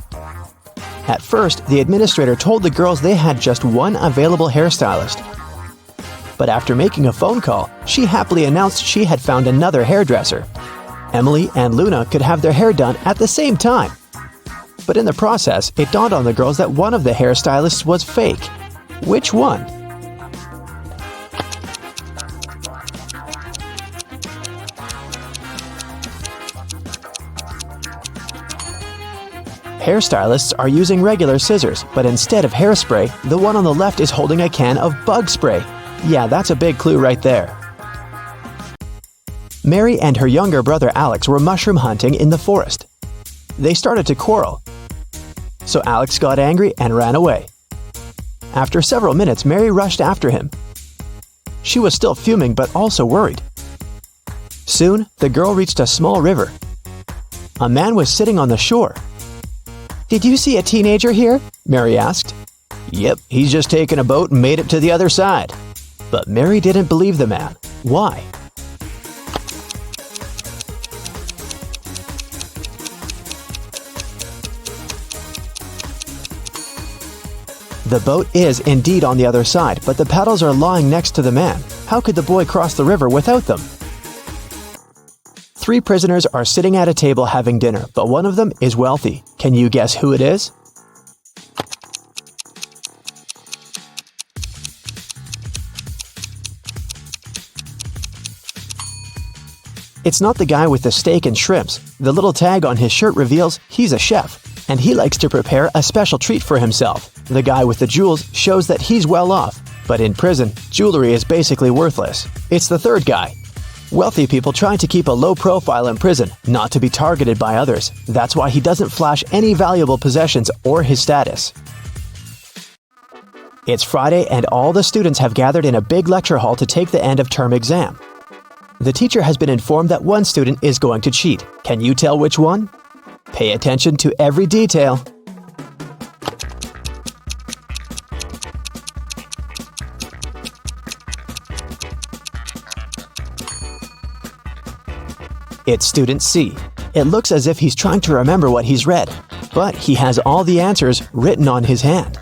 At first, the administrator told the girls they had just one available hairstylist. But after making a phone call, she happily announced she had found another hairdresser. Emily and Luna could have their hair done at the same time. But in the process, it dawned on the girls that one of the hairstylists was fake. Which one? Hairstylists are using regular scissors, but instead of hairspray, the one on the left is holding a can of bug spray. Yeah, that's a big clue right there. Mary and her younger brother Alex were mushroom hunting in the forest. They started to quarrel. So Alex got angry and ran away. After several minutes, Mary rushed after him. She was still fuming but also worried. Soon, the girl reached a small river. A man was sitting on the shore. "Did you see a teenager here?" Mary asked. "Yep, he's just taken a boat and made it to the other side." But Mary didn't believe the man. Why? The boat is indeed on the other side, but the petals are lying next to the man. How could the boy cross the river without them? Three prisoners are sitting at a table having dinner, but one of them is wealthy. Can you guess who it is? It's not the guy with the steak and shrimps. The little tag on his shirt reveals he's a chef, and he likes to prepare a special treat for himself. The guy with the jewels shows that he's well off, but in prison, jewelry is basically worthless. It's the third guy. Wealthy people try to keep a low profile in prison, not to be targeted by others. That's why he doesn't flash any valuable possessions or his status. It's Friday and all the students have gathered in a big lecture hall to take the end of term exam. The teacher has been informed that one student is going to cheat. Can you tell which one? Pay attention to every detail. It's student C. It looks as if he's trying to remember what he's read, but he has all the answers written on his hand.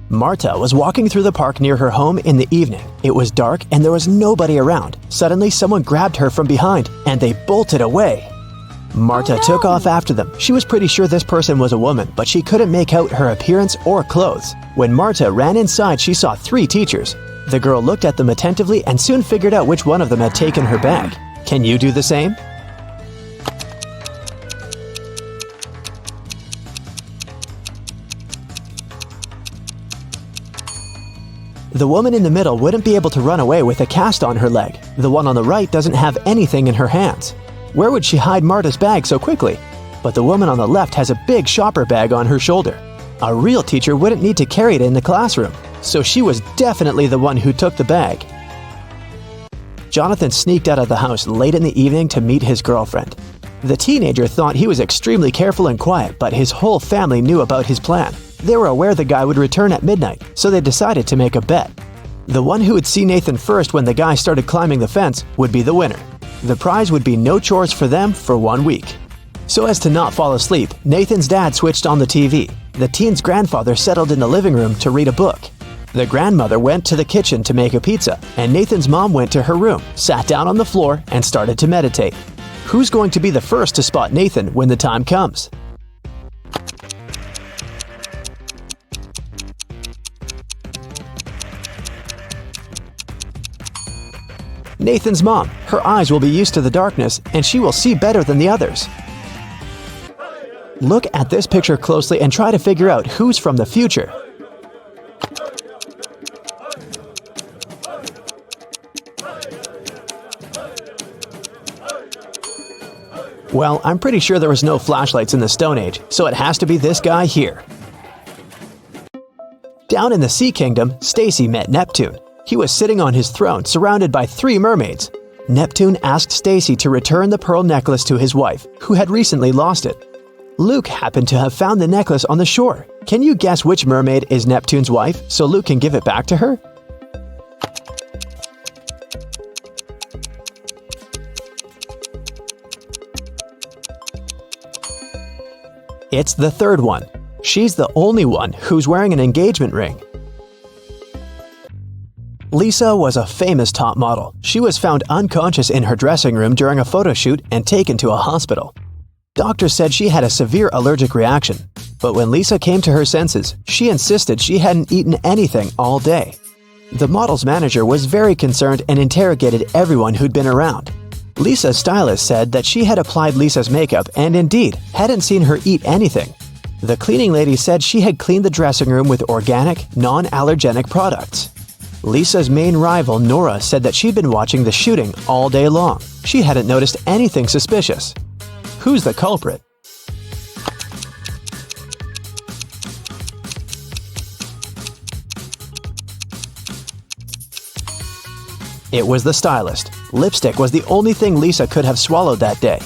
Marta was walking through the park near her home in the evening. It was dark and there was nobody around. Suddenly, someone grabbed her from behind and they bolted away. Marta took off after them. She was pretty sure this person was a woman, but she couldn't make out her appearance or clothes. When Marta ran inside, she saw 3 teachers. The girl looked at them attentively and soon figured out which one of them had taken her bag. Can you do the same? The woman in the middle wouldn't be able to run away with a cast on her leg. The one on the right doesn't have anything in her hands. Where would she hide Marta's bag so quickly? But the woman on the left has a big shopper bag on her shoulder. A real teacher wouldn't need to carry it in the classroom, so she was definitely the one who took the bag. Jonathan sneaked out of the house late in the evening to meet his girlfriend. The teenager thought he was extremely careful and quiet, but his whole family knew about his plan. They were aware the guy would return at midnight, so they decided to make a bet. The one who would see Nathan first when the guy started climbing the fence would be the winner. The prize would be no chores for them for 1 week. So as to not fall asleep, Nathan's dad switched on the TV. The teen's grandfather settled in the living room to read a book. The grandmother went to the kitchen to make a pizza, and Nathan's mom went to her room, sat down on the floor, and started to meditate. Who's going to be the first to spot Nathan when the time comes? Nathan's mom. Her eyes will be used to the darkness, and she will see better than the others. Look at this picture closely and try to figure out who's from the future. Well, I'm pretty sure there was no flashlights in the Stone Age, so it has to be this guy here. Down in the Sea Kingdom, Stacy met Neptune. He was sitting on his throne, surrounded by 3 mermaids. Neptune asked Stacy to return the pearl necklace to his wife, who had recently lost it. Luke happened to have found the necklace on the shore. Can you guess which mermaid is Neptune's wife so Luke can give it back to her? It's the third one. She's the only one who's wearing an engagement ring. Lisa was a famous top model. She was found unconscious in her dressing room during a photo shoot and taken to a hospital. Doctors said she had a severe allergic reaction, but when Lisa came to her senses, she insisted she hadn't eaten anything all day. The model's manager was very concerned and interrogated everyone who'd been around. Lisa's stylist said that she had applied Lisa's makeup and indeed hadn't seen her eat anything. The cleaning lady said she had cleaned the dressing room with organic, non-allergenic products. Lisa's main rival, Nora, said that she'd been watching the shooting all day long. She hadn't noticed anything suspicious. Who's the culprit? It was the stylist. Lipstick was the only thing Lisa could have swallowed that day.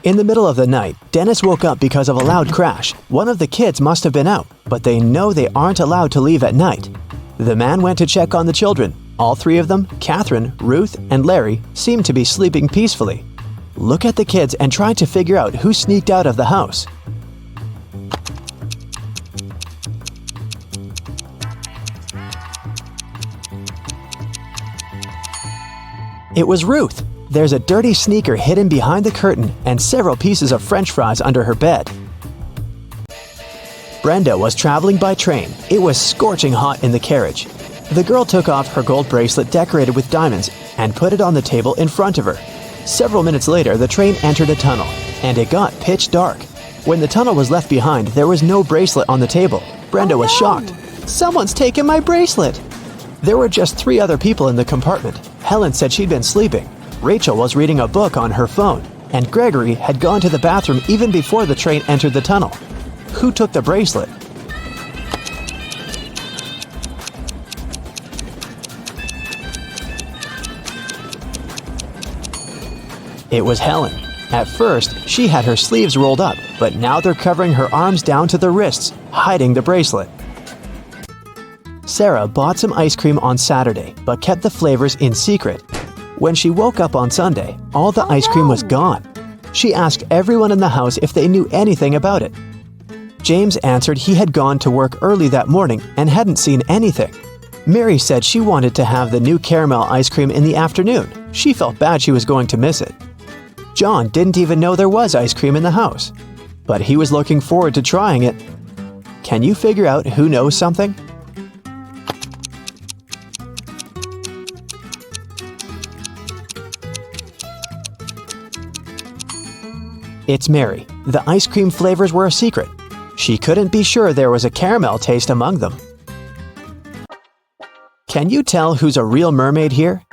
In the middle of the night, Dennis woke up because of a loud crash. One of the kids must have been out, but they know they aren't allowed to leave at night. The man went to check on the children. All three of them, Catherine, Ruth, and Larry, seemed to be sleeping peacefully. Look at the kids and try to figure out who sneaked out of the house. It was Ruth. There's a dirty sneaker hidden behind the curtain and several pieces of French fries under her bed. Brenda was traveling by train. It was scorching hot in the carriage. The girl took off her gold bracelet decorated with diamonds and put it on the table in front of her. Several minutes later, the train entered a tunnel, and it got pitch dark. When the tunnel was left behind, there was no bracelet on the table. Brenda was shocked. "Someone's taken my bracelet!" There were just 3 other people in the compartment. Helen said she'd been sleeping. Rachel was reading a book on her phone, and Gregory had gone to the bathroom even before the train entered the tunnel. Who took the bracelet? It was Helen. At first, she had her sleeves rolled up, but now they're covering her arms down to the wrists, hiding the bracelet. Sarah bought some ice cream on Saturday, but kept the flavors in secret. When she woke up on Sunday, all the ice cream was gone. She asked everyone in the house if they knew anything about it. James answered he had gone to work early that morning and hadn't seen anything. Mary said she wanted to have the new caramel ice cream in the afternoon. She felt bad she was going to miss it. John didn't even know there was ice cream in the house, but he was looking forward to trying it. Can you figure out who knows something? It's Mary. The ice cream flavors were a secret. She couldn't be sure there was a caramel taste among them. Can you tell who's a real mermaid here?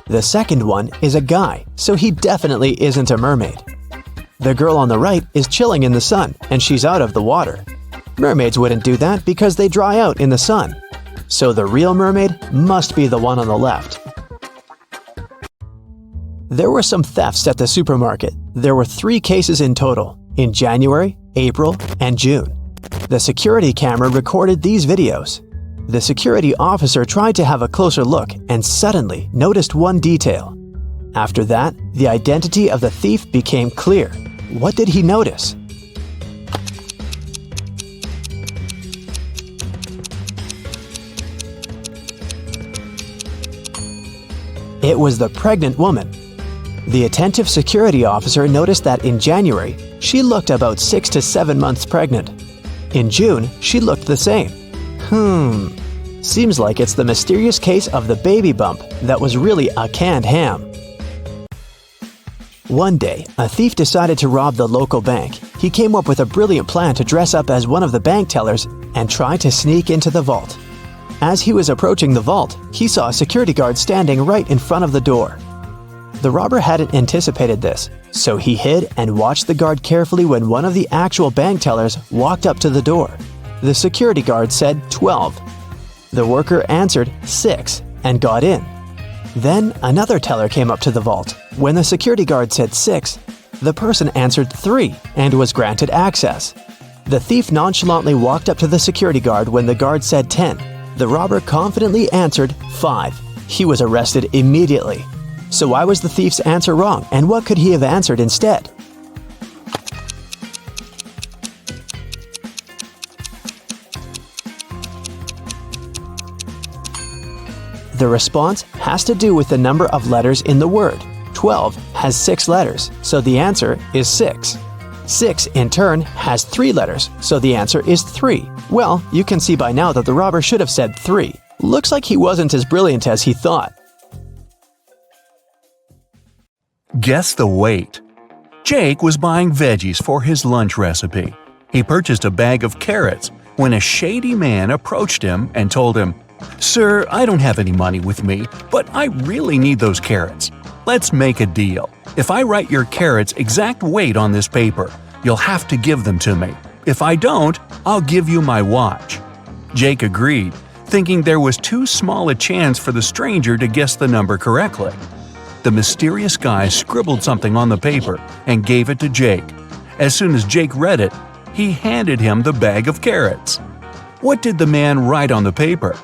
The second one is a guy, so he definitely isn't a mermaid. The girl on the right is chilling in the sun, and she's out of the water. Mermaids wouldn't do that because they dry out in the sun. So the real mermaid must be the one on the left. There were some thefts at the supermarket. There were 3 cases in total, in January, April, and June. The security camera recorded these videos. The security officer tried to have a closer look and suddenly noticed one detail. After that, the identity of the thief became clear. What did he notice? It was the pregnant woman. The attentive security officer noticed that in January, she looked about 6 to 7 months pregnant. In June, she looked the same. Seems like it's the mysterious case of the baby bump that was really a canned ham. One day, a thief decided to rob the local bank. He came up with a brilliant plan to dress up as one of the bank tellers and try to sneak into the vault. As he was approaching the vault, he saw a security guard standing right in front of the door. The robber hadn't anticipated this, so he hid and watched the guard carefully when one of the actual bank tellers walked up to the door. The security guard said 12. The worker answered 6 and got in. Then another teller came up to the vault. When the security guard said 6, the person answered 3 and was granted access. The thief nonchalantly walked up to the security guard when the guard said 10. The robber confidently answered 5. He was arrested immediately. So why was the thief's answer wrong, and what could he have answered instead? The response has to do with the number of letters in the word. 12 has 6 letters, so the answer is 6. 6, in turn, has 3 letters, so the answer is 3. Well, you can see by now that the robber should have said 3. Looks like he wasn't as brilliant as he thought. Guess the weight. Jake was buying veggies for his lunch recipe. He purchased a bag of carrots when a shady man approached him and told him, "Sir, I don't have any money with me, but I really need those carrots. Let's make a deal. If I write your carrots' exact weight on this paper, you'll have to give them to me. If I don't, I'll give you my watch." Jake agreed, thinking there was too small a chance for the stranger to guess the number correctly. The mysterious guy scribbled something on the paper and gave it to Jake. As soon as Jake read it, he handed him the bag of carrots. What did the man write on the paper?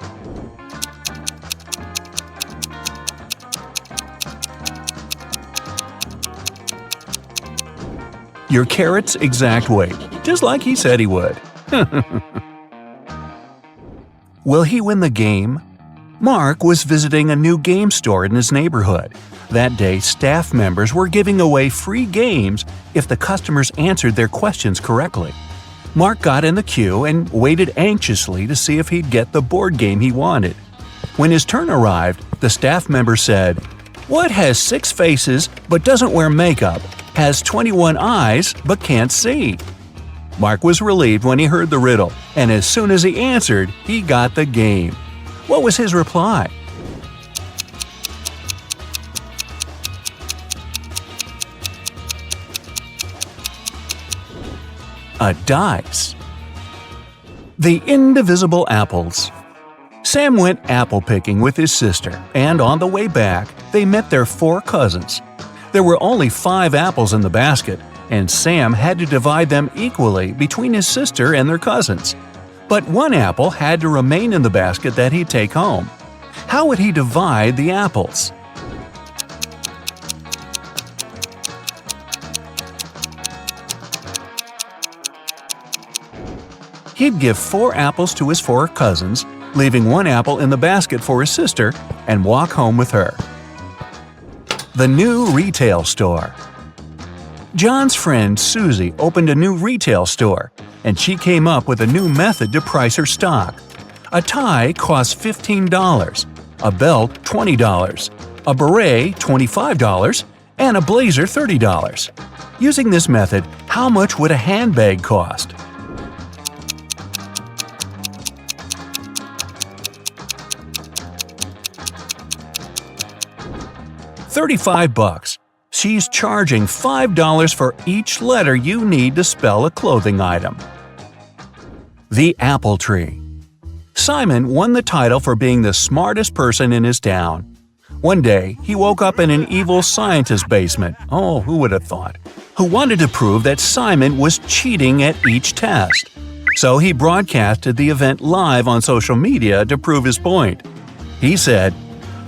Your carrot's exact weight, just like he said he would. Will he win the game? Mark was visiting a new game store in his neighborhood. That day, staff members were giving away free games if the customers answered their questions correctly. Mark got in the queue and waited anxiously to see if he'd get the board game he wanted. When his turn arrived, the staff member said, "What has 6 faces but doesn't wear makeup, has 21 eyes but can't see?" Mark was relieved when he heard the riddle, and as soon as he answered, he got the game. What was his reply? A dice. The indivisible apples. Sam went apple picking with his sister, and on the way back, they met their 4 cousins. There were only 5 apples in the basket, and Sam had to divide them equally between his sister and their cousins. But 1 apple had to remain in the basket that he'd take home. How would he divide the apples? He'd give 4 apples to his 4 cousins, leaving 1 apple in the basket for his sister, and walk home with her. The new retail store. John's friend Susie opened a new retail store, and she came up with a new method to price her stock. A tie cost $15, a belt $20, a beret $25, and a blazer $30. Using this method, how much would a handbag cost? $35. She's charging $5 for each letter you need to spell a clothing item. The apple tree. Simon won the title for being the smartest person in his town. One day, he woke up in an evil scientist's basement. Oh, who would have thought? Who wanted to prove that Simon was cheating at each test. So he broadcasted the event live on social media to prove his point. He said,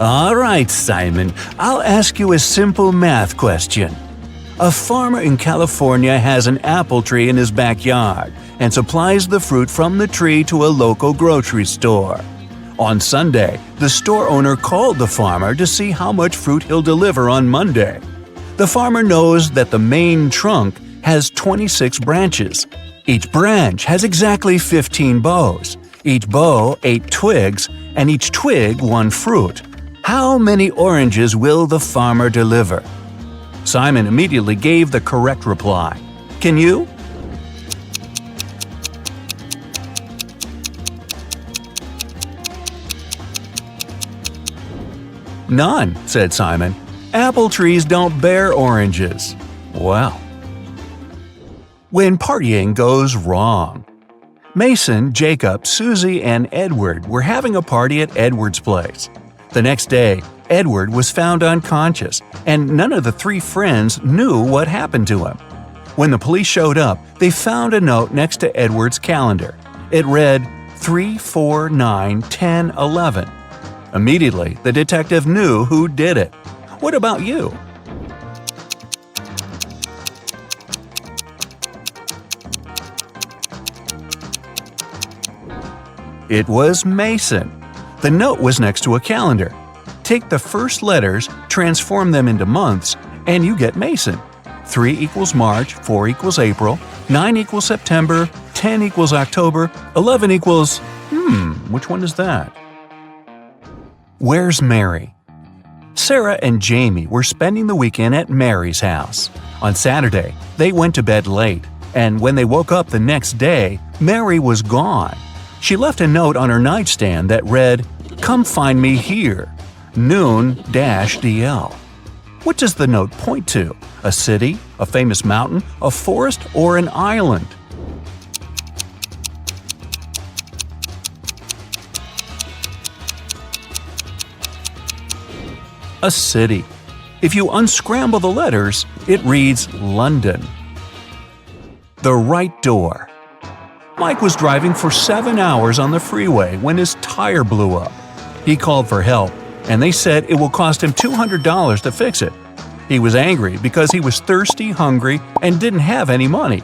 "All right, Simon, I'll ask you a simple math question. A farmer in California has an apple tree in his backyard and supplies the fruit from the tree to a local grocery store. On Sunday, the store owner called the farmer to see how much fruit he'll deliver on Monday. The farmer knows that the main trunk has 26 branches. Each branch has exactly 15 boughs, each bough 8 twigs, and each twig 1 fruit. How many oranges will the farmer deliver?" Simon immediately gave the correct reply. Can you? "None," said Simon. "Apple trees don't bear oranges." Well. When partying goes wrong. Mason, Jacob, Susie, and Edward were having a party at Edward's place. The next day, Edward was found unconscious, and none of the three friends knew what happened to him. When the police showed up, they found a note next to Edward's calendar. It read 3-4-9-10-11. Immediately, the detective knew who did it. What about you? It was Mason. The note was next to a calendar. Take the first letters, transform them into months, and you get Mason. 3 equals March, 4 equals April, 9 equals September, 10 equals October, 11 equals… which one is that? Where's Mary? Sarah and Jamie were spending the weekend at Mary's house. On Saturday, they went to bed late, and when they woke up the next day, Mary was gone. She left a note on her nightstand that read, "Come find me here, noon-DL." What does the note point to? A city, a famous mountain, a forest, or an island? A city. If you unscramble the letters, it reads London. The right door. Mike was driving for 7 hours on the freeway when his tire blew up. He called for help, and they said it will cost him $200 to fix it. He was angry because he was thirsty, hungry, and didn't have any money.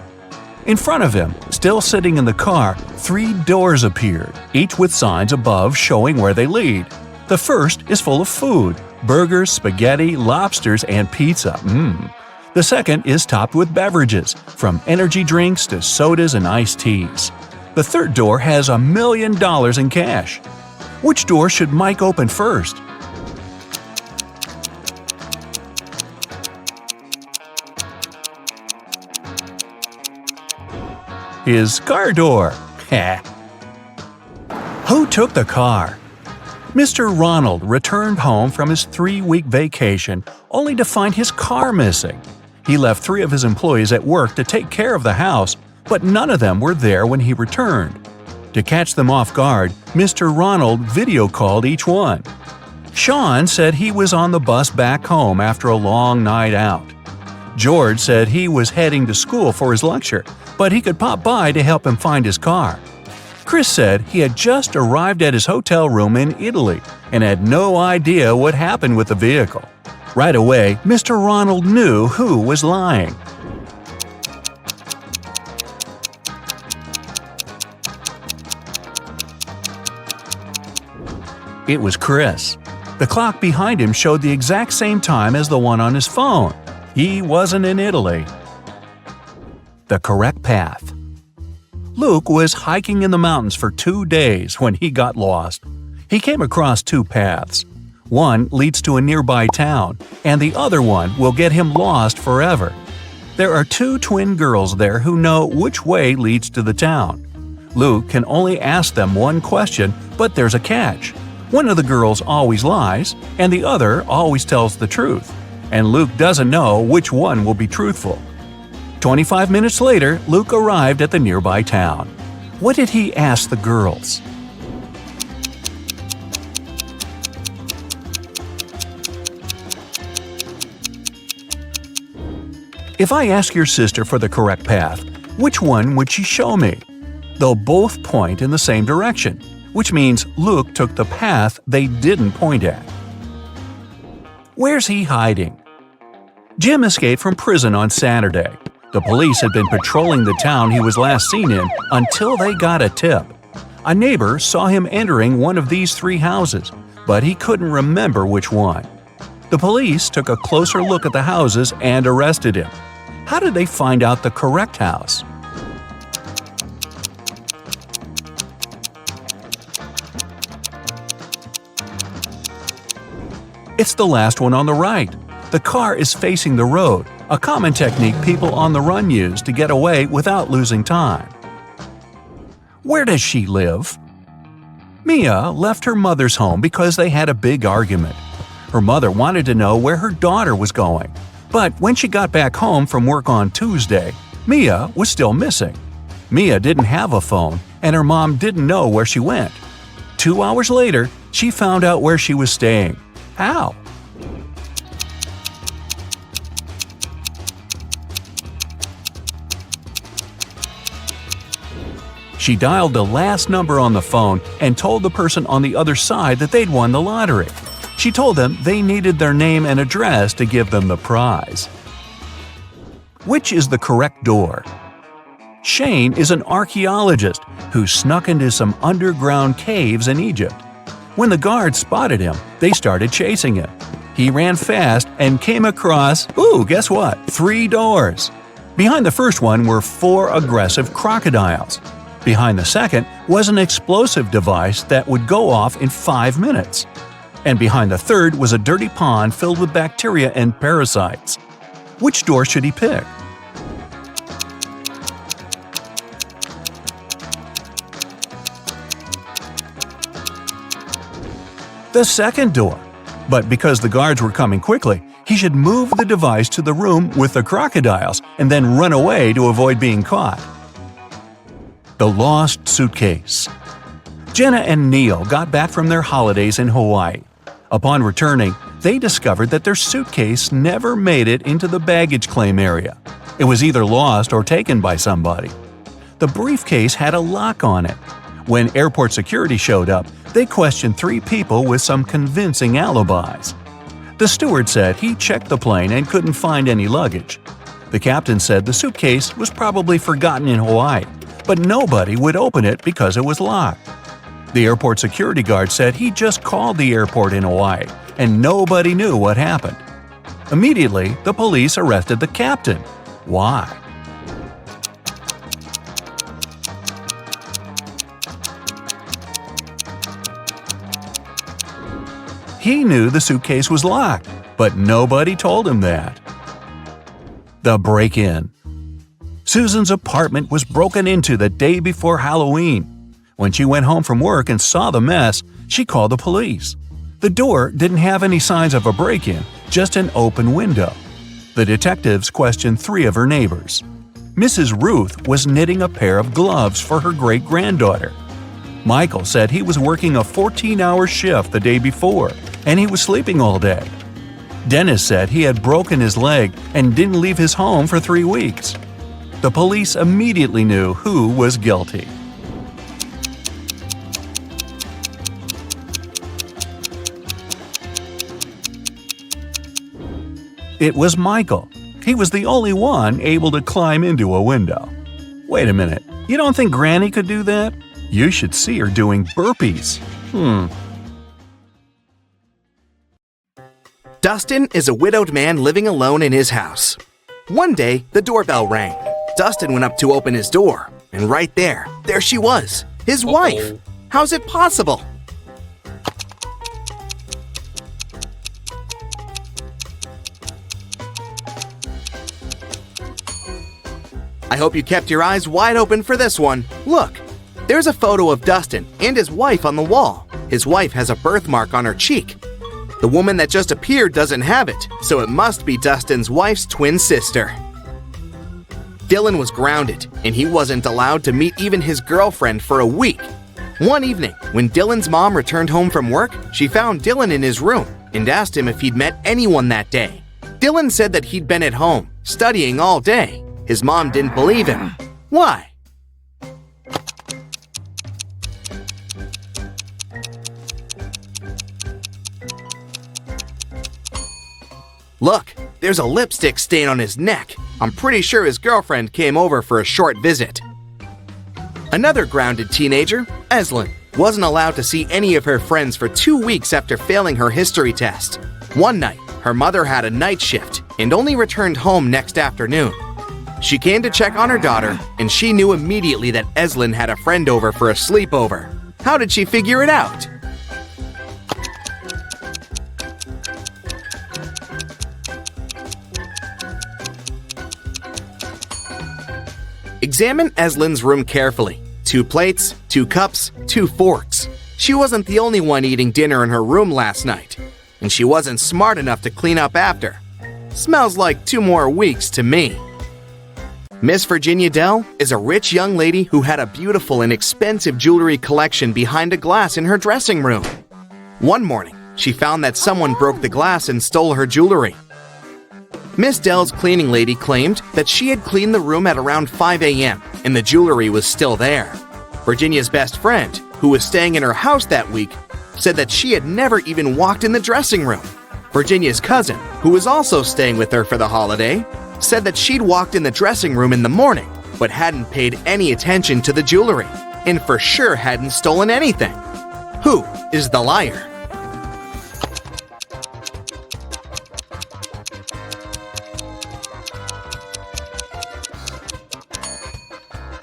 In front of him, still sitting in the car, 3 doors appeared, each with signs above showing where they lead. The first is full of food: burgers, spaghetti, lobsters, and pizza. The second is topped with beverages, from energy drinks to sodas and iced teas. The third door has $1 million in cash. Which door should Mike open first? His car door. Who took the car? Mr. Ronald returned home from his 3-week vacation only to find his car missing. He left 3 of his employees at work to take care of the house, but none of them were there when he returned. To catch them off guard, Mr. Ronald video called each one. Sean said he was on the bus back home after a long night out. George said he was heading to school for his lecture, but he could pop by to help him find his car. Chris said he had just arrived at his hotel room in Italy and had no idea what happened with the vehicle. Right away, Mr. Ronald knew who was lying. It was Chris. The clock behind him showed the exact same time as the one on his phone. He wasn't in Italy. The correct path. Luke was hiking in the mountains for 2 days when he got lost. He came across 2 paths. One leads to a nearby town, and the other one will get him lost forever. There are 2 twin girls there who know which way leads to the town. Luke can only ask them one question, but there's a catch. One of the girls always lies, and the other always tells the truth. And Luke doesn't know which one will be truthful. 25 minutes later, Luke arrived at the nearby town. What did he ask the girls? If I ask your sister for the correct path, which one would she show me? They'll both point in the same direction, which means Luke took the path they didn't point at. Where's he hiding? Jim escaped from prison on Saturday. The police had been patrolling the town he was last seen in until they got a tip. A neighbor saw him entering one of these 3 houses, but he couldn't remember which one. The police took a closer look at the houses and arrested him. How did they find out the correct house? It's the last one on the right. The car is facing the road, a common technique people on the run use to get away without losing time. Where does she live? Mia left her mother's home because they had a big argument. Her mother wanted to know where her daughter was going, but when she got back home from work on Tuesday, Mia was still missing. Mia didn't have a phone, and her mom didn't know where she went. 2 hours later, she found out where she was staying. How? She dialed the last number on the phone and told the person on the other side that they'd won the lottery. She told them they needed their name and address to give them the prize. Which is the correct door? Shane is an archaeologist who snuck into some underground caves in Egypt. When the guards spotted him, they started chasing him. He ran fast and came across, guess what? 3 doors. Behind the first one were 4 aggressive crocodiles. Behind the second was an explosive device that would go off in 5 minutes. And behind the third was a dirty pond filled with bacteria and parasites. Which door should he pick? The second door. But because the guards were coming quickly, he should move the device to the room with the crocodiles and then run away to avoid being caught. The Lost Suitcase. Jenna and Neil got back from their holidays in Hawaii. Upon returning, they discovered that their suitcase never made it into the baggage claim area. It was either lost or taken by somebody. The briefcase had a lock on it. When airport security showed up, they questioned 3 people with some convincing alibis. The steward said he checked the plane and couldn't find any luggage. The captain said the suitcase was probably forgotten in Hawaii, but nobody would open it because it was locked. The airport security guard said he just called the airport in Hawaii, and nobody knew what happened. Immediately, the police arrested the captain. Why? He knew the suitcase was locked, but nobody told him that. The break-in. Susan's apartment was broken into the day before Halloween. When she went home from work and saw the mess, she called the police. The door didn't have any signs of a break-in, just an open window. The detectives questioned 3 of her neighbors. Mrs. Ruth was knitting a pair of gloves for her great-granddaughter. Michael said he was working a 14-hour shift the day before, and he was sleeping all day. Dennis said he had broken his leg and didn't leave his home for 3 weeks. The police immediately knew who was guilty. It was Michael. He was the only one able to climb into a window. Wait a minute, you don't think Granny could do that? You should see her doing burpees. Dustin is a widowed man living alone in his house. One day, the doorbell rang. Dustin went up to open his door, and right there she was, his wife. How's it possible? I hope you kept your eyes wide open for this one. Look, there's a photo of Dustin and his wife on the wall. His wife has a birthmark on her cheek. The woman that just appeared doesn't have it, so it must be Dustin's wife's twin sister. Dylan was grounded, and he wasn't allowed to meet even his girlfriend for a week. One evening, when Dylan's mom returned home from work, she found Dylan in his room and asked him if he'd met anyone that day. Dylan said that he'd been at home, studying all day. His mom didn't believe him. Why? Look, there's a lipstick stain on his neck. I'm pretty sure his girlfriend came over for a short visit. Another grounded teenager, Eslyn, wasn't allowed to see any of her friends for 2 weeks after failing her history test. One night, her mother had a night shift and only returned home next afternoon. She came to check on her daughter, and she knew immediately that Eslyn had a friend over for a sleepover. How did she figure it out? Examine Eslyn's room carefully. 2 plates, 2 cups, 2 forks. She wasn't the only one eating dinner in her room last night, and she wasn't smart enough to clean up after. Smells like 2 more weeks to me. Miss Virginia Dell is a rich young lady who had a beautiful and expensive jewelry collection behind a glass in her dressing room. One morning, she found that someone broke the glass and stole her jewelry. Miss Dell's cleaning lady claimed that she had cleaned the room at around 5 a.m. and the jewelry was still there. Virginia's best friend, who was staying in her house that week, said that she had never even walked in the dressing room. Virginia's cousin, who was also staying with her for the holiday, said that she'd walked in the dressing room in the morning, but hadn't paid any attention to the jewelry, and for sure hadn't stolen anything. Who is the liar?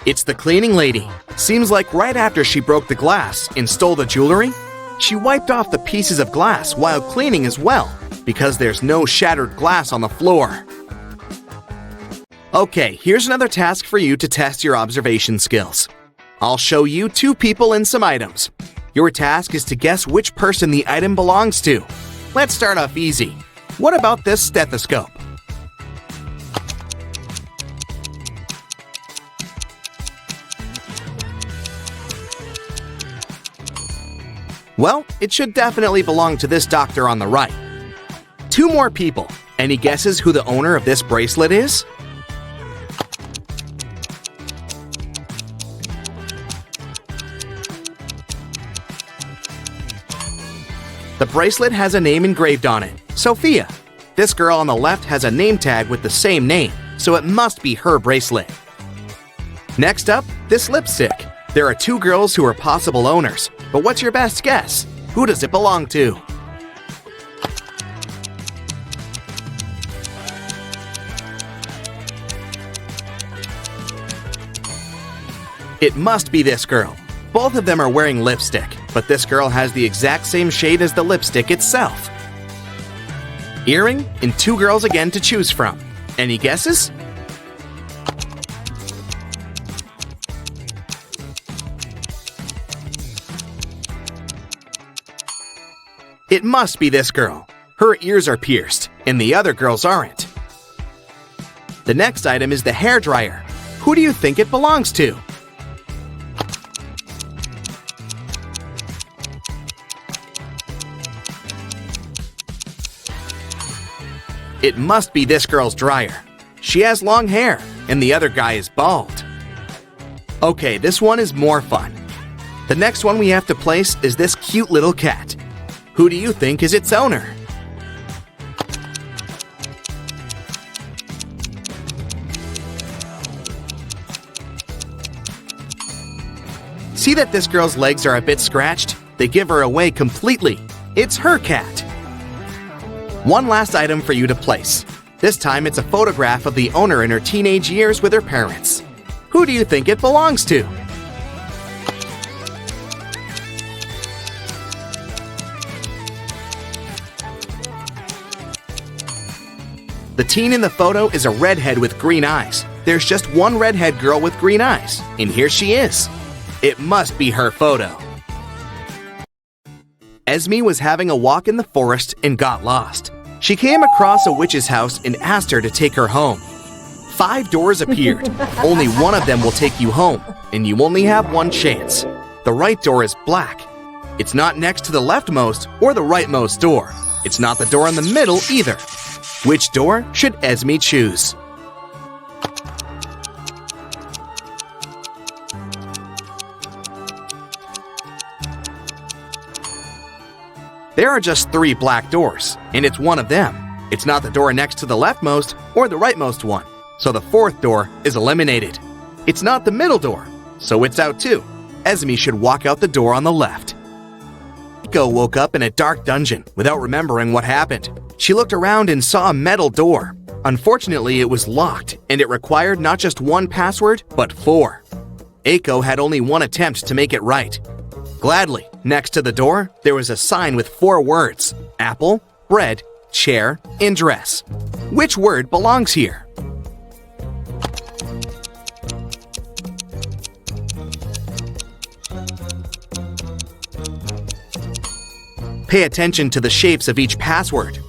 It's the cleaning lady. Seems like right after she broke the glass and stole the jewelry, she wiped off the pieces of glass while cleaning as well, because there's no shattered glass on the floor. Okay, here's another task for you to test your observation skills. I'll show you two people and some items. Your task is to guess which person the item belongs to. Let's start off easy. What about this stethoscope? Well, it should definitely belong to this doctor on the right. Two more people. Any guesses who the owner of this bracelet is? The bracelet has a name engraved on it, Sophia. This girl on the left has a name tag with the same name, so it must be her bracelet. Next up, this lipstick. There are two girls who are possible owners, but what's your best guess? Who does it belong to? It must be this girl. Both of them are wearing lipstick, but this girl has the exact same shade as the lipstick itself. Earring and two girls again to choose from. Any guesses? It must be this girl. Her ears are pierced, and the other girls aren't. The next item is the hairdryer. Who do you think it belongs to? It must be this girl's dryer. She has long hair, and the other guy is bald. Okay, this one is more fun. The next one we have to place is this cute little cat. Who do you think is its owner? See that this girl's legs are a bit scratched? They give her away completely. It's her cat. One last item for you to place. This time it's a photograph of the owner in her teenage years with her parents. Who do you think it belongs to? The teen in the photo is a redhead with green eyes. There's just one redhead girl with green eyes, and here she is. It must be her photo. Esme was having a walk in the forest and got lost. She came across a witch's house and asked her to take her home. 5 doors appeared. Only one of them will take you home, and you only have one chance. The right door is black. It's not next to the leftmost or the rightmost door. It's not the door in the middle either. Which door should Esme choose? There are just 3 black doors, and it's one of them. It's not the door next to the leftmost or the rightmost one, so the 4th door is eliminated. It's not the middle door, so it's out too. Esme should walk out the door on the left. Eiko woke up in a dark dungeon without remembering what happened. She looked around and saw a metal door. Unfortunately, it was locked, and it required not just 1 password, but 4. Eiko had only 1 attempt to make it right. Gladly, next to the door, there was a sign with 4 words: apple, bread, chair, and dress. Which word belongs here? Pay attention to the shapes of each password.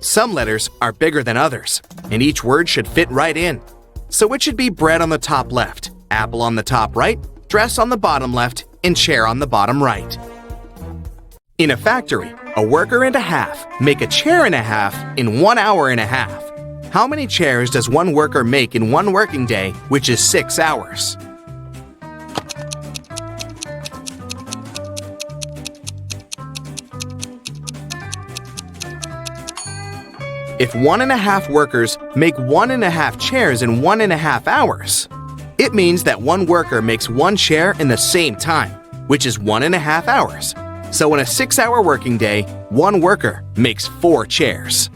Some letters are bigger than others, and each word should fit right in. so it should be bread on the top left, apple on the top right, dress on the bottom left, and chair on the bottom right. In a factory, a worker and a half make a chair and a half in 1 hour and a half. How many chairs does one worker make in one working day, which is 6 hours? If 1.5 workers make 1.5 chairs in 1.5 hours, it means that one worker makes one chair in the same time, which is 1.5 hours. So in a 6-hour working day, one worker makes 4 chairs.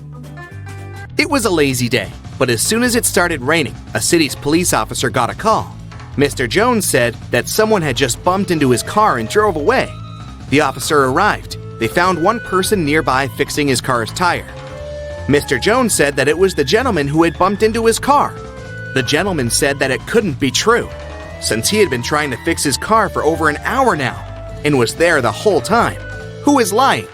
It was a lazy day, but as soon as it started raining, a city's police officer got a call. Mr. Jones said that someone had just bumped into his car and drove away. The officer arrived. They found one person nearby fixing his car's tire. Mr. Jones said that it was the gentleman who had bumped into his car. The gentleman said that it couldn't be true, since he had been trying to fix his car for over an hour now and was there the whole time. Who is lying?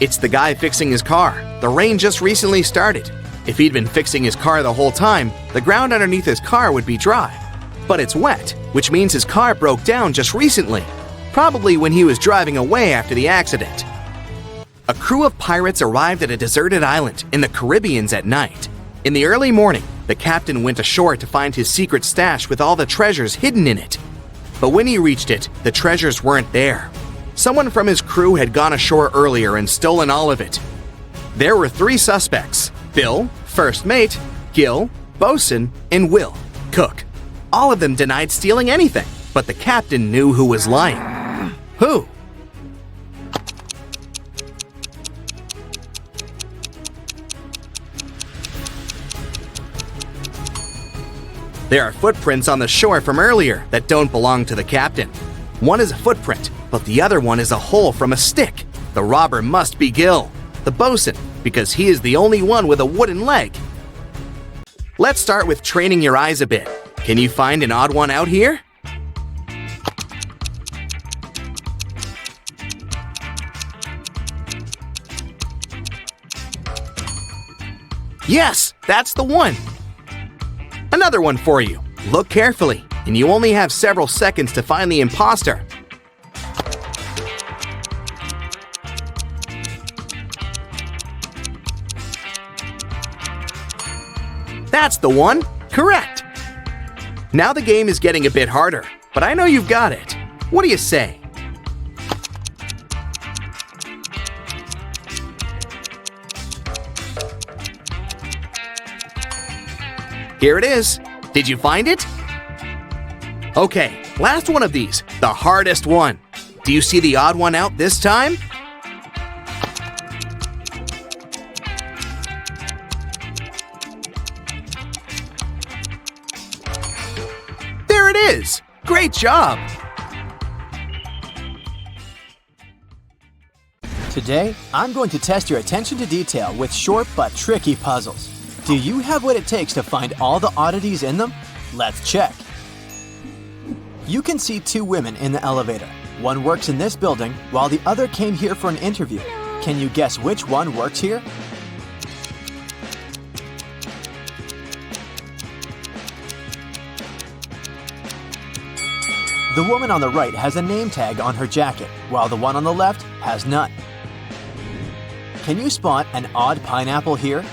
It's the guy fixing his car. The rain just recently started. If he'd been fixing his car the whole time, the ground underneath his car would be dry. But it's wet, which means his car broke down just recently, probably when he was driving away after the accident. A crew of pirates arrived at a deserted island in the Caribbean at night. In the early morning, the captain went ashore to find his secret stash with all the treasures hidden in it. But when he reached it, the treasures weren't there. Someone from his crew had gone ashore earlier and stolen all of it. There were 3 suspects: Bill, first mate, Gil, bosun, and Will, cook. All of them denied stealing anything, but the captain knew who was lying. Who? There are footprints on the shore from earlier that don't belong to the captain. One is a footprint, but the other one is a hole from a stick. The robber must be Gil, the bosun, because he is the only one with a wooden leg. Let's start with training your eyes a bit. Can you find an odd one out here? Yes, that's the one. Another one for you. Look carefully, and you only have several seconds to find the imposter. That's the one. Correct. Now the game is getting a bit harder, but I know you've got it. What do you say? Here it is. Did you find it? Okay, last one of these, the hardest one. Do you see the odd one out this time? There it is! Great job! Today, I'm going to test your attention to detail with short but tricky puzzles. Do you have what it takes to find all the oddities in them? Let's check. You can see 2 women in the elevator. One works in this building, while the other came here for an interview. Can you guess which one works here? The woman on the right has a name tag on her jacket, while the one on the left has none. Can you spot an odd pineapple here?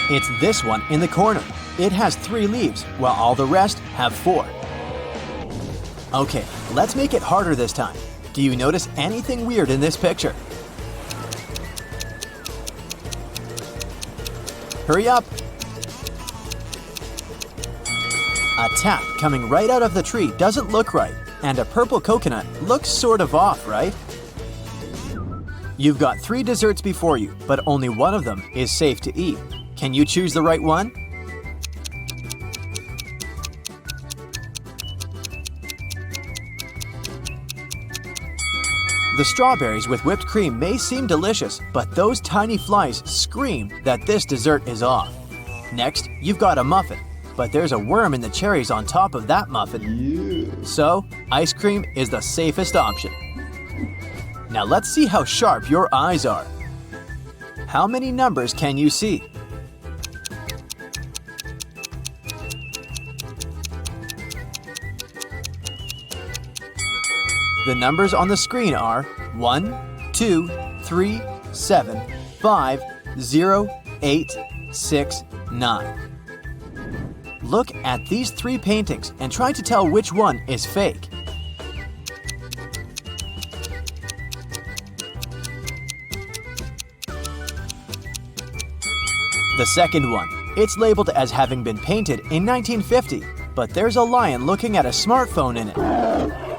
It's this one in the corner. It has 3 leaves, while all the rest have 4. Okay, let's make it harder this time. Do you notice anything weird in this picture? Hurry up! A tap coming right out of the tree doesn't look right, and a purple coconut looks sort of off, right? You've got 3 desserts before you, but only one of them is safe to eat. Can you choose the right one? The strawberries with whipped cream may seem delicious, but those tiny flies scream that this dessert is off. Next, you've got a muffin, but there's a worm in the cherries on top of that muffin. So, ice cream is the safest option. Now let's see how sharp your eyes are. How many numbers can you see? The numbers on the screen are 1, 2, 3, 7, 5, 0, 8, 6, 9. Look at these 3 paintings and try to tell which one is fake. The second one. It's labeled as having been painted in 1950, but there's a lion looking at a smartphone in it.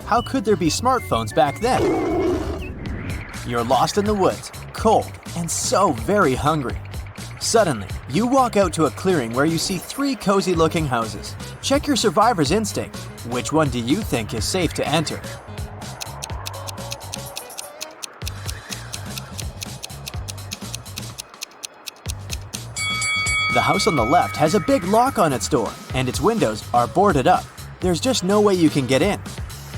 How could there be smartphones back then? You're lost in the woods, cold, and so very hungry. Suddenly, you walk out to a clearing where you see 3 cozy-looking houses. Check your survivor's instinct. Which one do you think is safe to enter? The house on the left has a big lock on its door, and its windows are boarded up. There's just no way you can get in.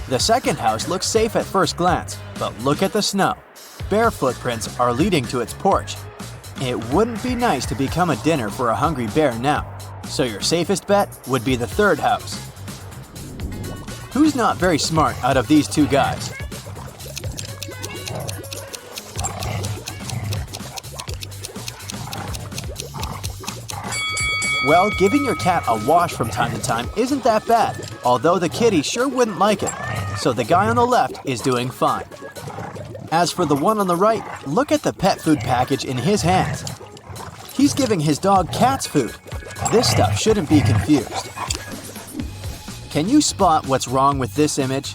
The second house looks safe at first glance, but look at the snow. Bare footprints are leading to its porch. It wouldn't be nice to become a dinner for a hungry bear now, so your safest bet would be the third house. Who's not very smart out of these 2 guys? Well, giving your cat a wash from time to time isn't that bad, although the kitty sure wouldn't like it, so the guy on the left is doing fine. As for the one on the right, look at the pet food package in his hands. He's giving his dog cat's food. This stuff shouldn't be confused. Can you spot what's wrong with this image?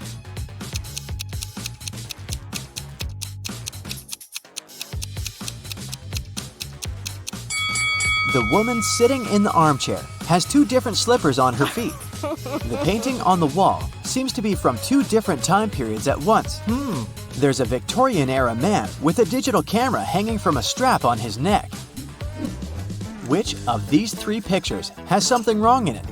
The woman sitting in the armchair has 2 different slippers on her feet. The painting on the wall seems to be from 2 different time periods at once. There's a Victorian-era man with a digital camera hanging from a strap on his neck. Which of these 3 pictures has something wrong in it?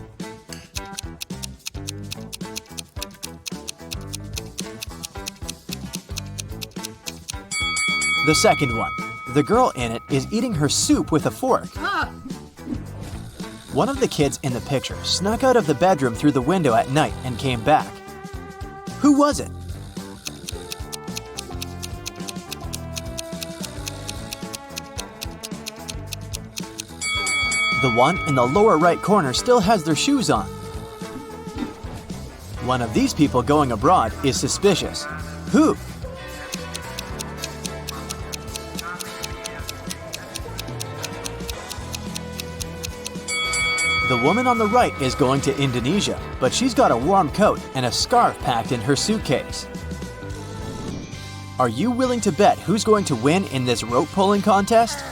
The second one. The girl in it is eating her soup with a fork. One of the kids in the picture snuck out of the bedroom through the window at night and came back. Who was it? The one in the lower right corner still has their shoes on. One of these people going abroad is suspicious. Who? The woman on the right is going to Indonesia, but she's got a warm coat and a scarf packed in her suitcase. Are you willing to bet who's going to win in this rope pulling contest?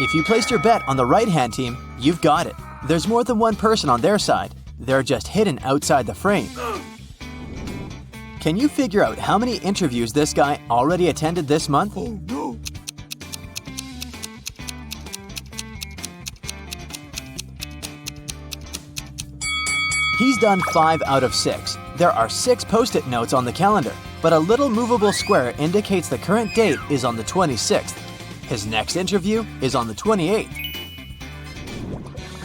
If you placed your bet on the right-hand team, you've got it. There's more than one person on their side. They're just hidden outside the frame. Can you figure out how many interviews this guy already attended this month? Oh, no. He's done 5 out of 6. There are 6 post-it notes on the calendar, but a little movable square indicates the current date is on the 26th. His next interview is on the 28th.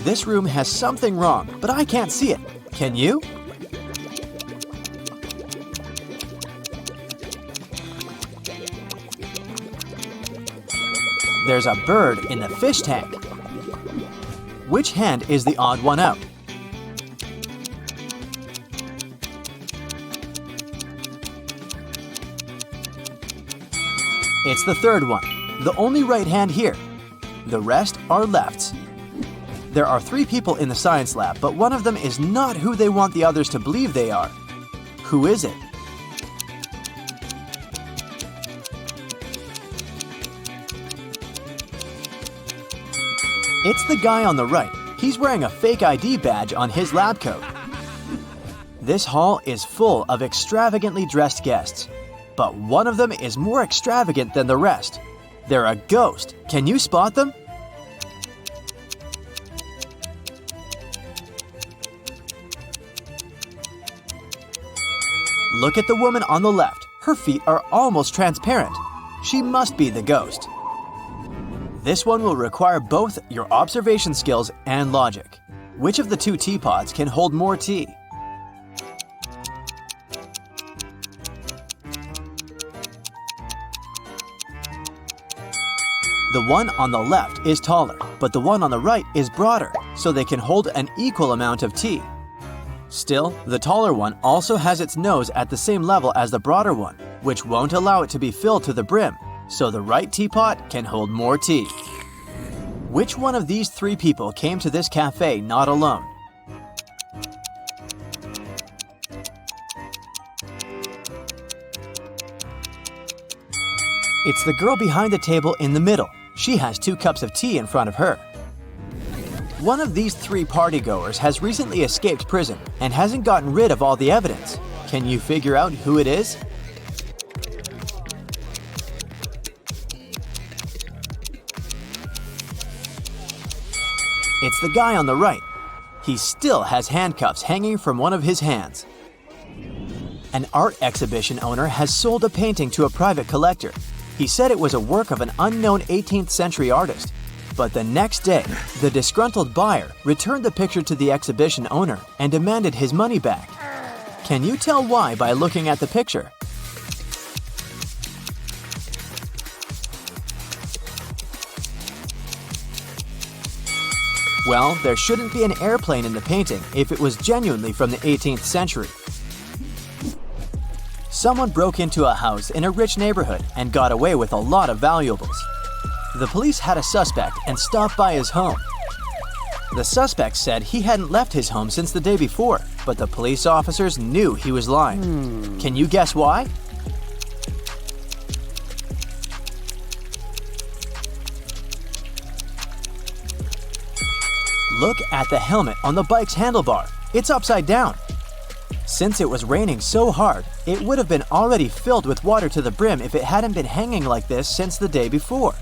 This room has something wrong, but I can't see it. Can you? There's a bird in the fish tank. Which hand is the odd one out? It's the third one, the only right hand here. The rest are lefts. There are 3 people in the science lab, but one of them is not who they want the others to believe they are. Who is it? It's the guy on the right. He's wearing a fake ID badge on his lab coat. This hall is full of extravagantly dressed guests. But one of them is more extravagant than the rest. They're a ghost. Can you spot them? Look at the woman on the left. Her feet are almost transparent. She must be the ghost. This one will require both your observation skills and logic. Which of the two teapots can hold more tea? The one on the left is taller, but the one on the right is broader, so they can hold an equal amount of tea. Still, the taller one also has its nose at the same level as the broader one, which won't allow it to be filled to the brim, so the right teapot can hold more tea. Which one of these three people came to this cafe not alone? It's the girl behind the table in the middle. She has 2 cups of tea in front of her. One of these 3 partygoers has recently escaped prison and hasn't gotten rid of all the evidence. Can you figure out who it is? It's the guy on the right. He still has handcuffs hanging from one of his hands. An art exhibition owner has sold a painting to a private collector. He said it was a work of an unknown 18th century artist. But the next day, the disgruntled buyer returned the picture to the exhibition owner and demanded his money back. Can you tell why by looking at the picture? Well, there shouldn't be an airplane in the painting if it was genuinely from the 18th century. Someone broke into a house in a rich neighborhood and got away with a lot of valuables. The police had a suspect and stopped by his home. The suspect said he hadn't left his home since the day before, but the police officers knew he was lying. Can you guess why? Look at the helmet on the bike's handlebar. It's upside down. Since it was raining so hard, it would have been already filled with water to the brim if it hadn't been hanging like this since the day before.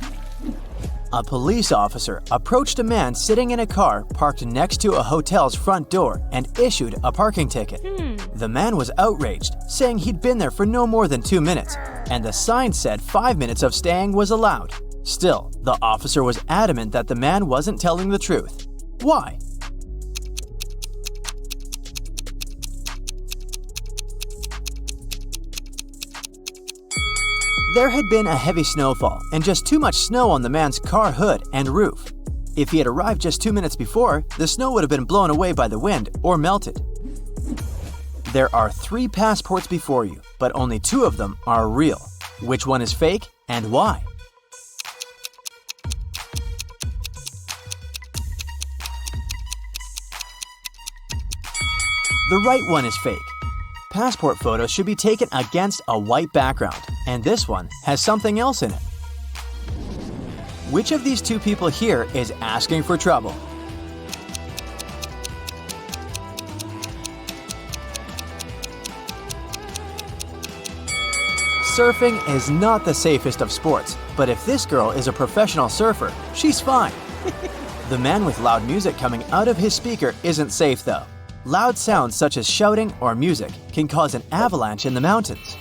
A police officer approached a man sitting in a car parked next to a hotel's front door and issued a parking ticket. The man was outraged, saying he'd been there for no more than 2 minutes, and the sign said 5 minutes of staying was allowed. Still, the officer was adamant that the man wasn't telling the truth. Why? There had been a heavy snowfall and just too much snow on the man's car hood and roof. If he had arrived just 2 minutes before, the snow would have been blown away by the wind or melted. There are 3 passports before you, but only 2 of them are real. Which one is fake and why? The right one is fake. Passport photos should be taken against a white background, and this one has something else in it. Which of these 2 people here is asking for trouble? Surfing is not the safest of sports, but if this girl is a professional surfer, she's fine. The man with loud music coming out of his speaker isn't safe though. Loud sounds such as shouting or music can cause an avalanche in the mountains.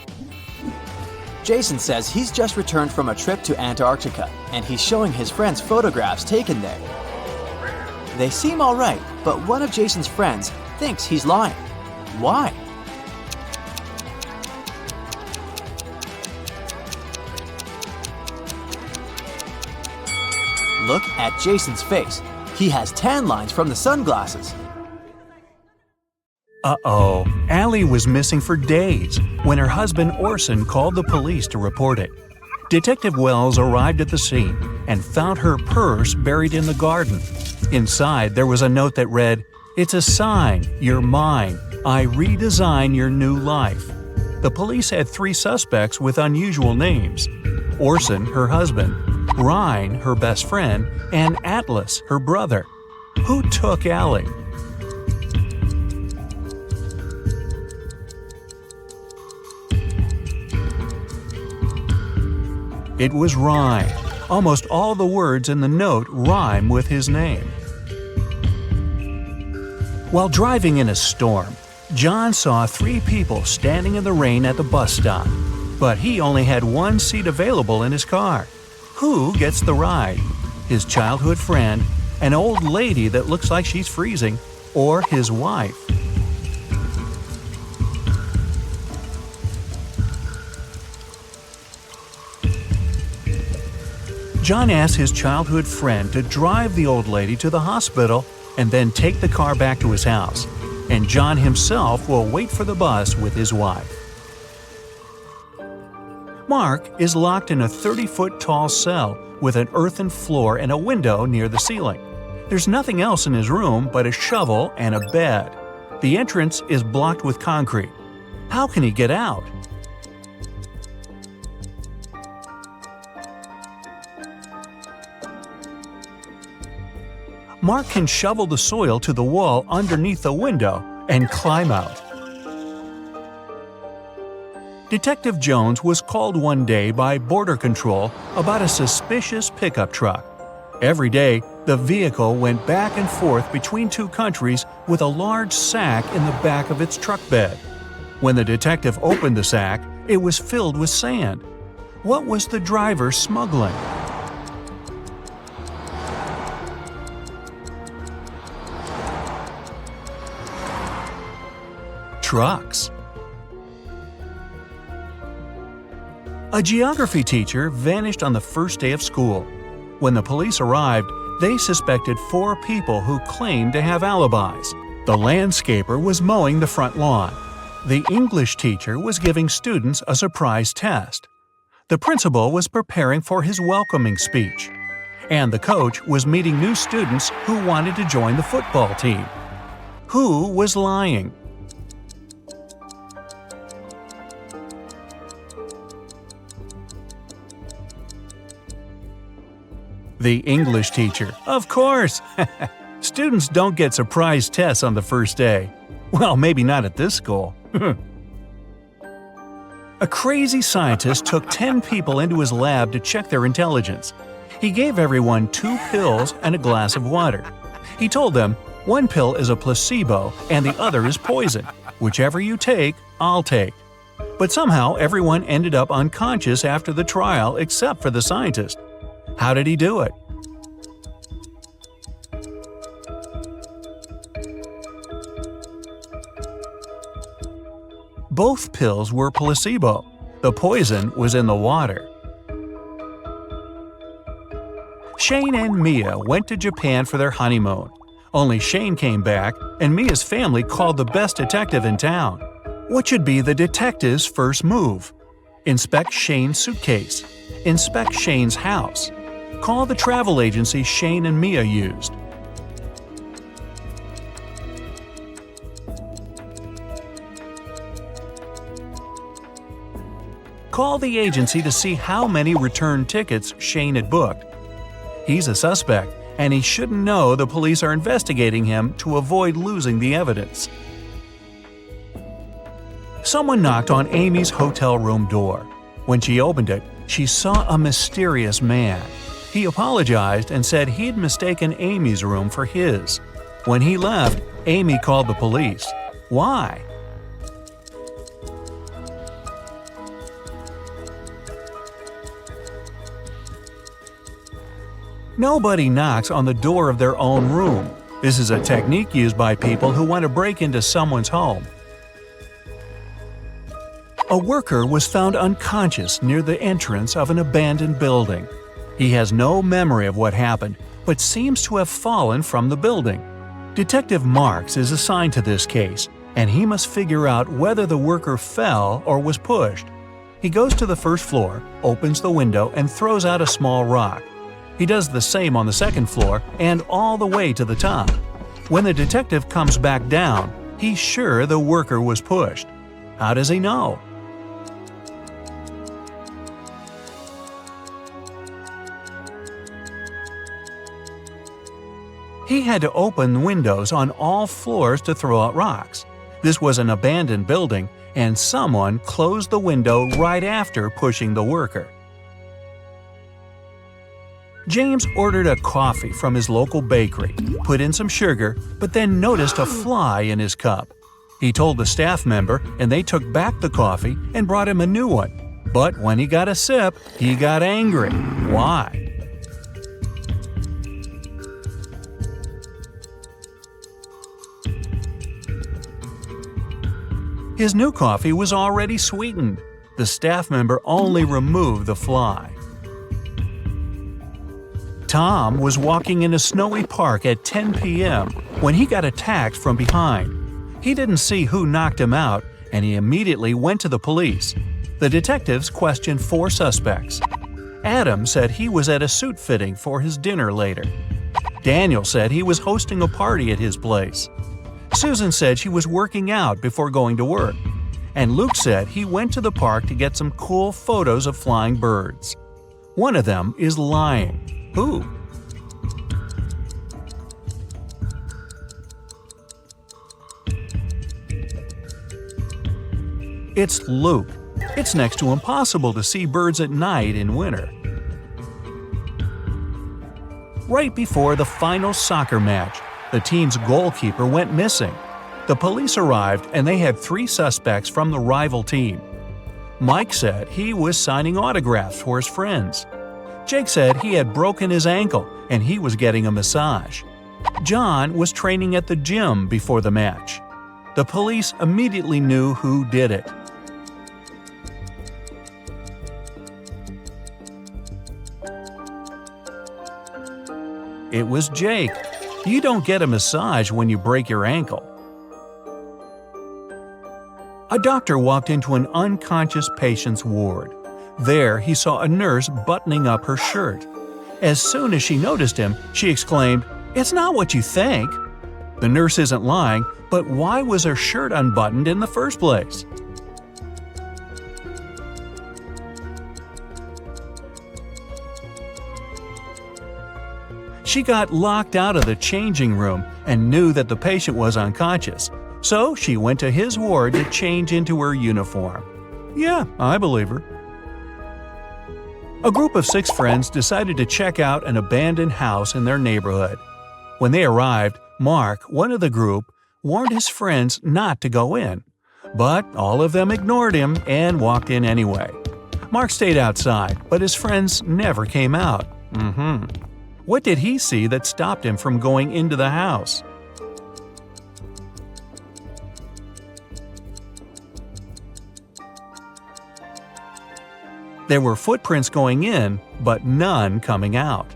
Jason says he's just returned from a trip to Antarctica and he's showing his friends photographs taken there. They seem alright, but one of Jason's friends thinks he's lying. Why? Look at Jason's face. He has tan lines from the sunglasses. Uh-oh, Allie was missing for days when her husband Orson called the police to report it. Detective Wells arrived at the scene and found her purse buried in the garden. Inside, there was a note that read, "It's a sign, you're mine. I redesign your new life." The police had 3 suspects with unusual names: Orson, her husband, Ryan, her best friend, and Atlas, her brother. Who took Allie? It was rhyme. Almost all the words in the note rhyme with his name. While driving in a storm, John saw 3 people standing in the rain at the bus stop. But he only had one seat available in his car. Who gets the ride? His childhood friend, an old lady that looks like she's freezing, or his wife? John asked his childhood friend to drive the old lady to the hospital and then take the car back to his house, and John himself will wait for the bus with his wife. Mark is locked in a 30-foot tall cell with an earthen floor and a window near the ceiling. There's nothing else in his room but a shovel and a bed. The entrance is blocked with concrete. How can he get out? Mark can shovel the soil to the wall underneath the window and climb out. Detective Jones was called one day by Border Control about a suspicious pickup truck. Every day, the vehicle went back and forth between 2 countries with a large sack in the back of its truck bed. When the detective opened the sack, it was filled with sand. What was the driver smuggling? Trucks. A geography teacher vanished on the first day of school. When the police arrived, they suspected 4 people who claimed to have alibis. The landscaper was mowing the front lawn. The English teacher was giving students a surprise test. The principal was preparing for his welcoming speech. And the coach was meeting new students who wanted to join the football team. Who was lying? The English teacher, of course! Students don't get surprise tests on the first day. Well, maybe not at this school. A crazy scientist took 10 people into his lab to check their intelligence. He gave everyone 2 pills and a glass of water. He told them, 1 pill is a placebo and the other is poison. Whichever you take, I'll take. But somehow everyone ended up unconscious after the trial except for the scientist. How did he do it? Both pills were placebo. The poison was in the water. Shane and Mia went to Japan for their honeymoon. Only Shane came back, and Mia's family called the best detective in town. What should be the detective's first move? Inspect Shane's suitcase. Inspect Shane's house. Call the travel agency Shane and Mia used. Call the agency to see how many return tickets Shane had booked. He's a suspect, and he shouldn't know the police are investigating him to avoid losing the evidence. Someone knocked on Amy's hotel room door. When she opened it, she saw a mysterious man. He apologized and said he'd mistaken Amy's room for his. When he left, Amy called the police. Why? Nobody knocks on the door of their own room. This is a technique used by people who want to break into someone's home. A worker was found unconscious near the entrance of an abandoned building. He has no memory of what happened, but seems to have fallen from the building. Detective Marks is assigned to this case, and he must figure out whether the worker fell or was pushed. He goes to the first floor, opens the window, and throws out a small rock. He does the same on the second floor and all the way to the top. When the detective comes back down, he's sure the worker was pushed. How does he know? He had to open windows on all floors to throw out rocks. This was an abandoned building, and someone closed the window right after pushing the worker. James ordered a coffee from his local bakery, put in some sugar, but then noticed a fly in his cup. He told the staff member, and they took back the coffee and brought him a new one. But when he got a sip, he got angry. Why? His new coffee was already sweetened. The staff member only removed the fly. Tom was walking in a snowy park at 10 p.m. when he got attacked from behind. He didn't see who knocked him out, and he immediately went to the police. The detectives questioned 4 suspects. Adam said he was at a suit fitting for his dinner later. Daniel said he was hosting a party at his place. Susan said she was working out before going to work. And Luke said he went to the park to get some cool photos of flying birds. One of them is lying. Who? It's Luke. It's next to impossible to see birds at night in winter. Right before the final soccer match, the team's goalkeeper went missing. The police arrived and they had 3 suspects from the rival team. Mike said he was signing autographs for his friends. Jake said he had broken his ankle and he was getting a massage. John was training at the gym before the match. The police immediately knew who did it. It was Jake. You don't get a massage when you break your ankle. A doctor walked into an unconscious patient's ward. There, he saw a nurse buttoning up her shirt. As soon as she noticed him, she exclaimed, "It's not what you think." The nurse isn't lying, but why was her shirt unbuttoned in the first place? She got locked out of the changing room and knew that the patient was unconscious, so she went to his ward to change into her uniform. Yeah, I believe her. A group of 6 friends decided to check out an abandoned house in their neighborhood. When they arrived, Mark, one of the group, warned his friends not to go in. But all of them ignored him and walked in anyway. Mark stayed outside, but his friends never came out. What did he see that stopped him from going into the house? There were footprints going in, but none coming out.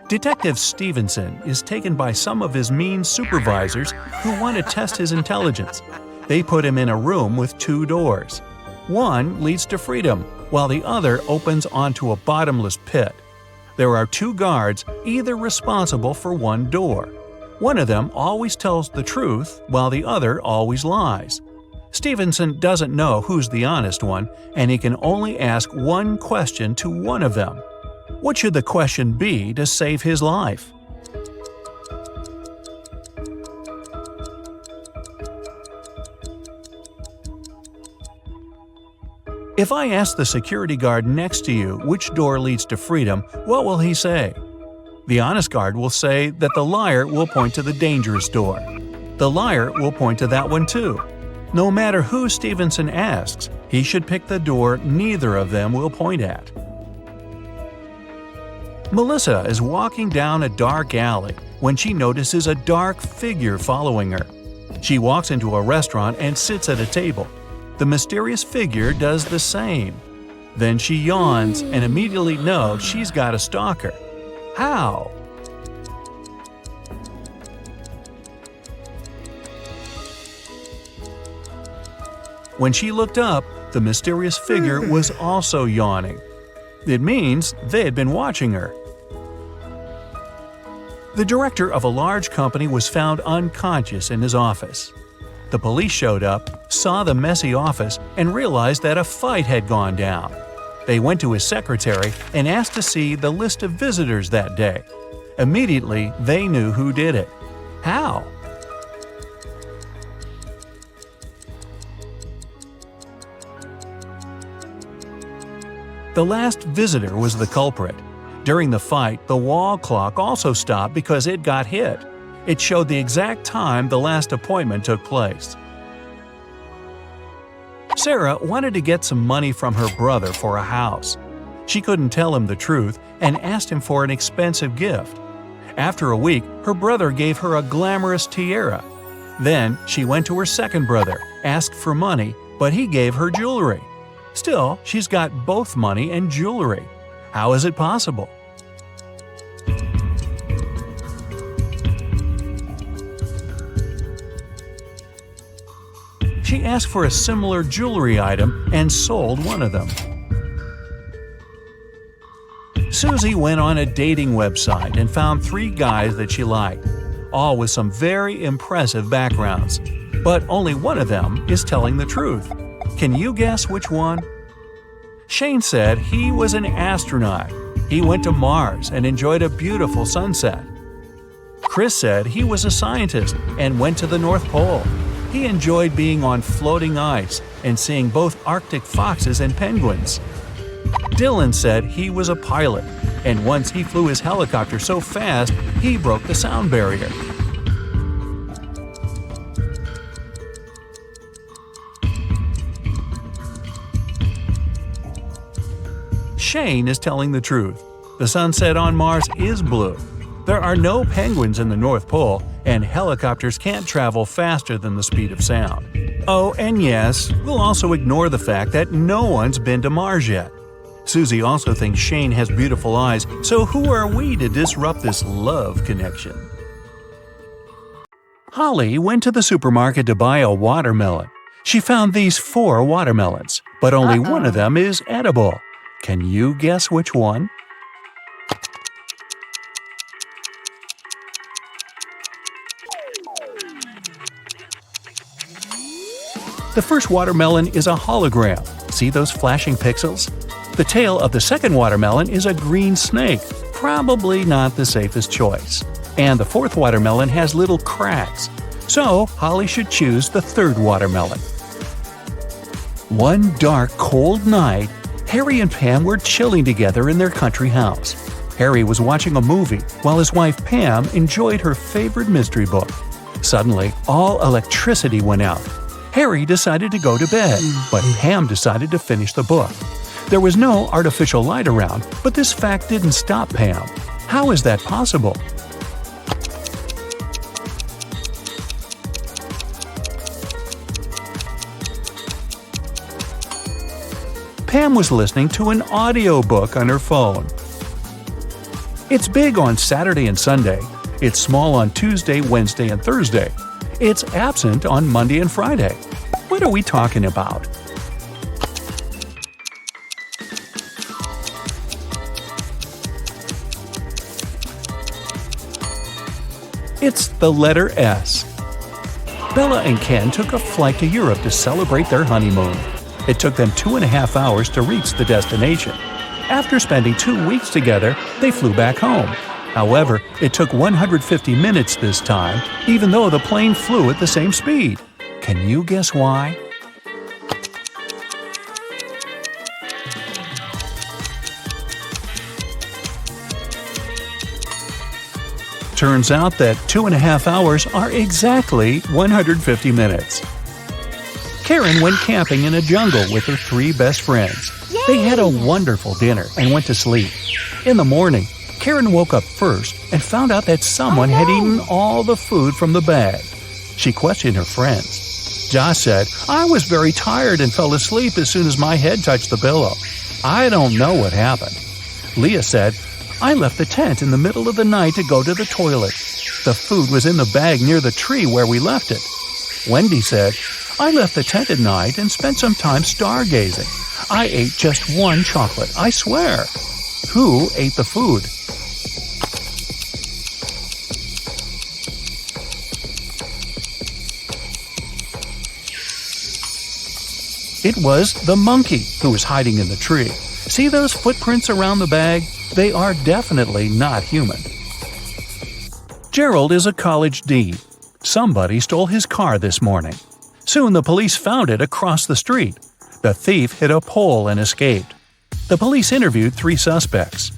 Detective Stevenson is taken by some of his mean supervisors who want to test his intelligence. They put him in a room with 2 doors. One leads to freedom, while the other opens onto a bottomless pit. There are 2 guards, either responsible for one door. One of them always tells the truth, while the other always lies. Stevenson doesn't know who's the honest one, and he can only ask one question to one of them. What should the question be to save his life? If I ask the security guard next to you which door leads to freedom, what will he say? The honest guard will say that the liar will point to the dangerous door. The liar will point to that one too. No matter who Stevenson asks, he should pick the door neither of them will point at. Melissa is walking down a dark alley when she notices a dark figure following her. She walks into a restaurant and sits at a table. The mysterious figure does the same. Then she yawns and immediately knows she's got a stalker. How? When she looked up, the mysterious figure was also yawning. It means they had been watching her. The director of a large company was found unconscious in his office. The police showed up, saw the messy office, and realized that a fight had gone down. They went to his secretary and asked to see the list of visitors that day. Immediately, they knew who did it. How? The last visitor was the culprit. During the fight, the wall clock also stopped because it got hit. It showed the exact time the last appointment took place. Sarah wanted to get some money from her brother for a house. She couldn't tell him the truth and asked him for an expensive gift. After a week, her brother gave her a glamorous tiara. Then she went to her second brother, asked for money, but he gave her jewelry. Still, she's got both money and jewelry. How is it possible? She asked for a similar jewelry item and sold one of them. Susie went on a dating website and found 3 guys that she liked, all with some very impressive backgrounds. But only one of them is telling the truth. Can you guess which one? Shane said he was an astronaut. He went to Mars and enjoyed a beautiful sunset. Chris said he was a scientist and went to the North Pole. He enjoyed being on floating ice and seeing both Arctic foxes and penguins. Dylan said he was a pilot, and once he flew his helicopter so fast he broke the sound barrier. Shane is telling the truth. The sunset on Mars is blue. There are no penguins in the North Pole, and helicopters can't travel faster than the speed of sound. Oh, and yes, we'll also ignore the fact that no one's been to Mars yet. Susie also thinks Shane has beautiful eyes, so who are we to disrupt this love connection? Holly went to the supermarket to buy a watermelon. She found these 4 watermelons, but only one of them is edible. Can you guess which one? The first watermelon is a hologram. See those flashing pixels? The tail of the second watermelon is a green snake, probably not the safest choice. And the fourth watermelon has little cracks. So Holly should choose the third watermelon. One dark, cold night, Harry and Pam were chilling together in their country house. Harry was watching a movie while his wife Pam enjoyed her favorite mystery book. Suddenly, all electricity went out. Harry decided to go to bed, but Pam decided to finish the book. There was no artificial light around, but this fact didn't stop Pam. How is that possible? Pam was listening to an audiobook on her phone. It's big on Saturday and Sunday. It's small on Tuesday, Wednesday, and Thursday. It's absent on Monday and Friday. What are we talking about? It's the letter S. Bella and Ken took a flight to Europe to celebrate their honeymoon. It took them 2.5 hours to reach the destination. After spending 2 weeks together, they flew back home. However, it took 150 minutes this time, even though the plane flew at the same speed. Can you guess why? Turns out that 2.5 hours are exactly 150 minutes. Karen went camping in a jungle with her 3 best friends. They had a wonderful dinner and went to sleep. In the morning, Karen woke up first and found out that someone had eaten all the food from the bag. She questioned her friends. Josh said, "I was very tired and fell asleep as soon as my head touched the pillow. I don't know what happened." Leah said, "I left the tent in the middle of the night to go to the toilet. The food was in the bag near the tree where we left it." Wendy said, "I left the tent at night and spent some time stargazing. I ate just 1 chocolate, I swear." Who ate the food? It was the monkey who was hiding in the tree. See those footprints around the bag? They are definitely not human. Gerald is a college dean. Somebody stole his car this morning. Soon the police found it across the street. The thief hit a pole and escaped. The police interviewed 3 suspects.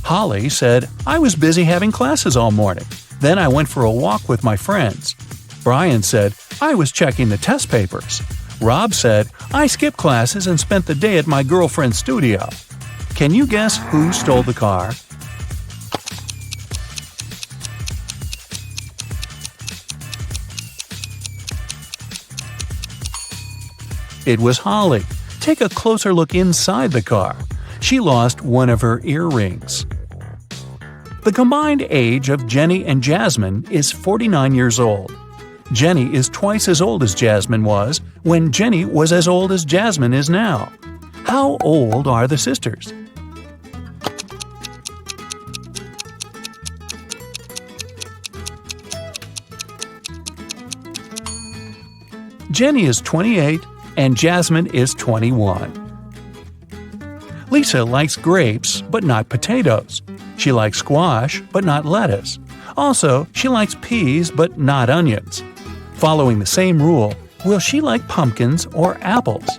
Holly said, "I was busy having classes all morning. Then I went for a walk with my friends." Brian said, "I was checking the test papers." Rob said, "I skipped classes and spent the day at my girlfriend's studio." Can you guess who stole the car? It was Holly. Take a closer look inside the car. She lost one of her earrings. The combined age of Jenny and Jasmine is 49 years old. Jenny is twice as old as Jasmine was when Jenny was as old as Jasmine is now. How old are the sisters? Jenny is 28 and Jasmine is 21. Lisa likes grapes but not potatoes. She likes squash but not lettuce. Also, she likes peas but not onions. Following the same rule, will she like pumpkins or apples?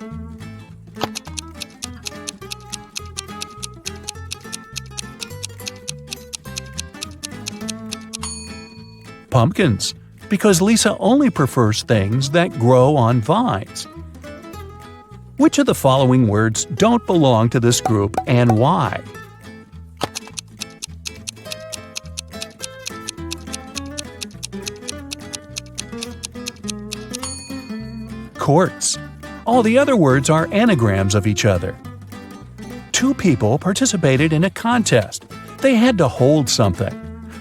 Pumpkins, because Lisa only prefers things that grow on vines. Which of the following words don't belong to this group and why? Courts. All the other words are anagrams of each other. 2 people participated in a contest. They had to hold something.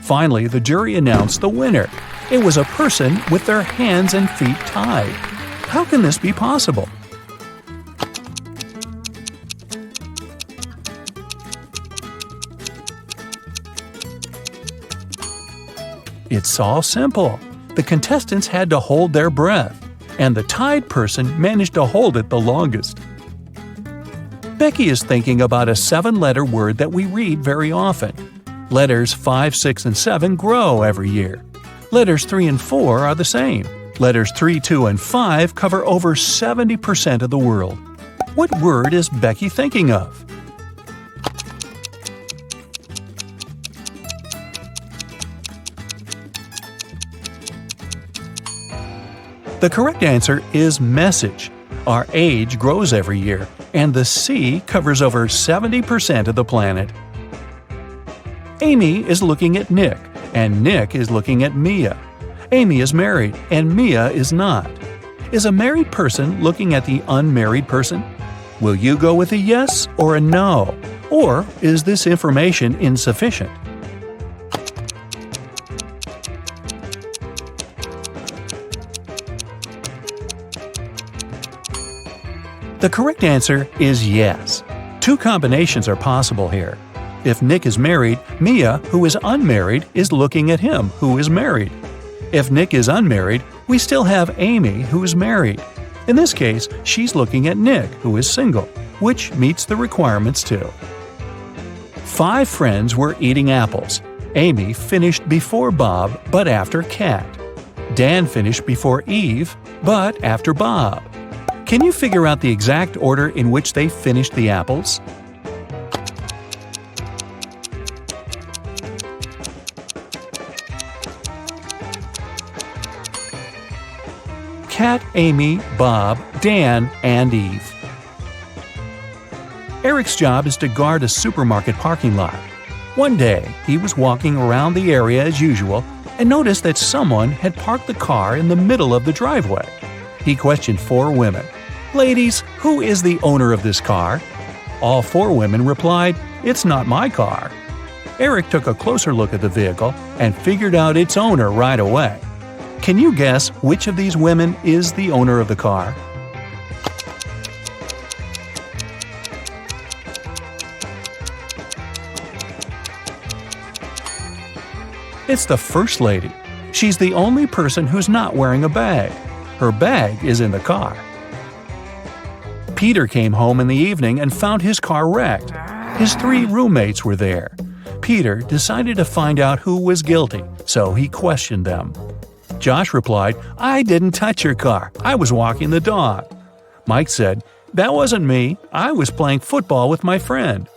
Finally, the jury announced the winner. It was a person with their hands and feet tied. How can this be possible? It's all simple. The contestants had to hold their breath, and the tied person managed to hold it the longest. Becky is thinking about a 7-letter word that we read very often. Letters 5, 6, and 7 grow every year. Letters 3 and 4 are the same. Letters 3, 2, and 5 cover over 70% of the world. What word is Becky thinking of? The correct answer is message. Our age grows every year, and the sea covers over 70% of the planet. Amy is looking at Nick, and Nick is looking at Mia. Amy is married, and Mia is not. Is a married person looking at the unmarried person? Will you go with a yes or a no? Or is this information insufficient? The correct answer is yes. 2 combinations are possible here. If Nick is married, Mia, who is unmarried, is looking at him, who is married. If Nick is unmarried, we still have Amy, who is married. In this case, she's looking at Nick, who is single, which meets the requirements too. 5 friends were eating apples. Amy finished before Bob, but after Kat. Dan finished before Eve, but after Bob. Can you figure out the exact order in which they finished the apples? Kat, Amy, Bob, Dan, and Eve. Eric's job is to guard a supermarket parking lot. One day, he was walking around the area as usual and noticed that someone had parked the car in the middle of the driveway. He questioned 4 women. "Ladies, who is the owner of this car?" All 4 women replied, "It's not my car." Eric took a closer look at the vehicle and figured out its owner right away. Can you guess which of these women is the owner of the car? It's the First Lady. She's the only person who's not wearing a bag. Her bag is in the car. Peter came home in the evening and found his car wrecked. His 3 roommates were there. Peter decided to find out who was guilty, so he questioned them. Josh replied, "I didn't touch your car. I was walking the dog." Mike said, "That wasn't me. I was playing football with my friend."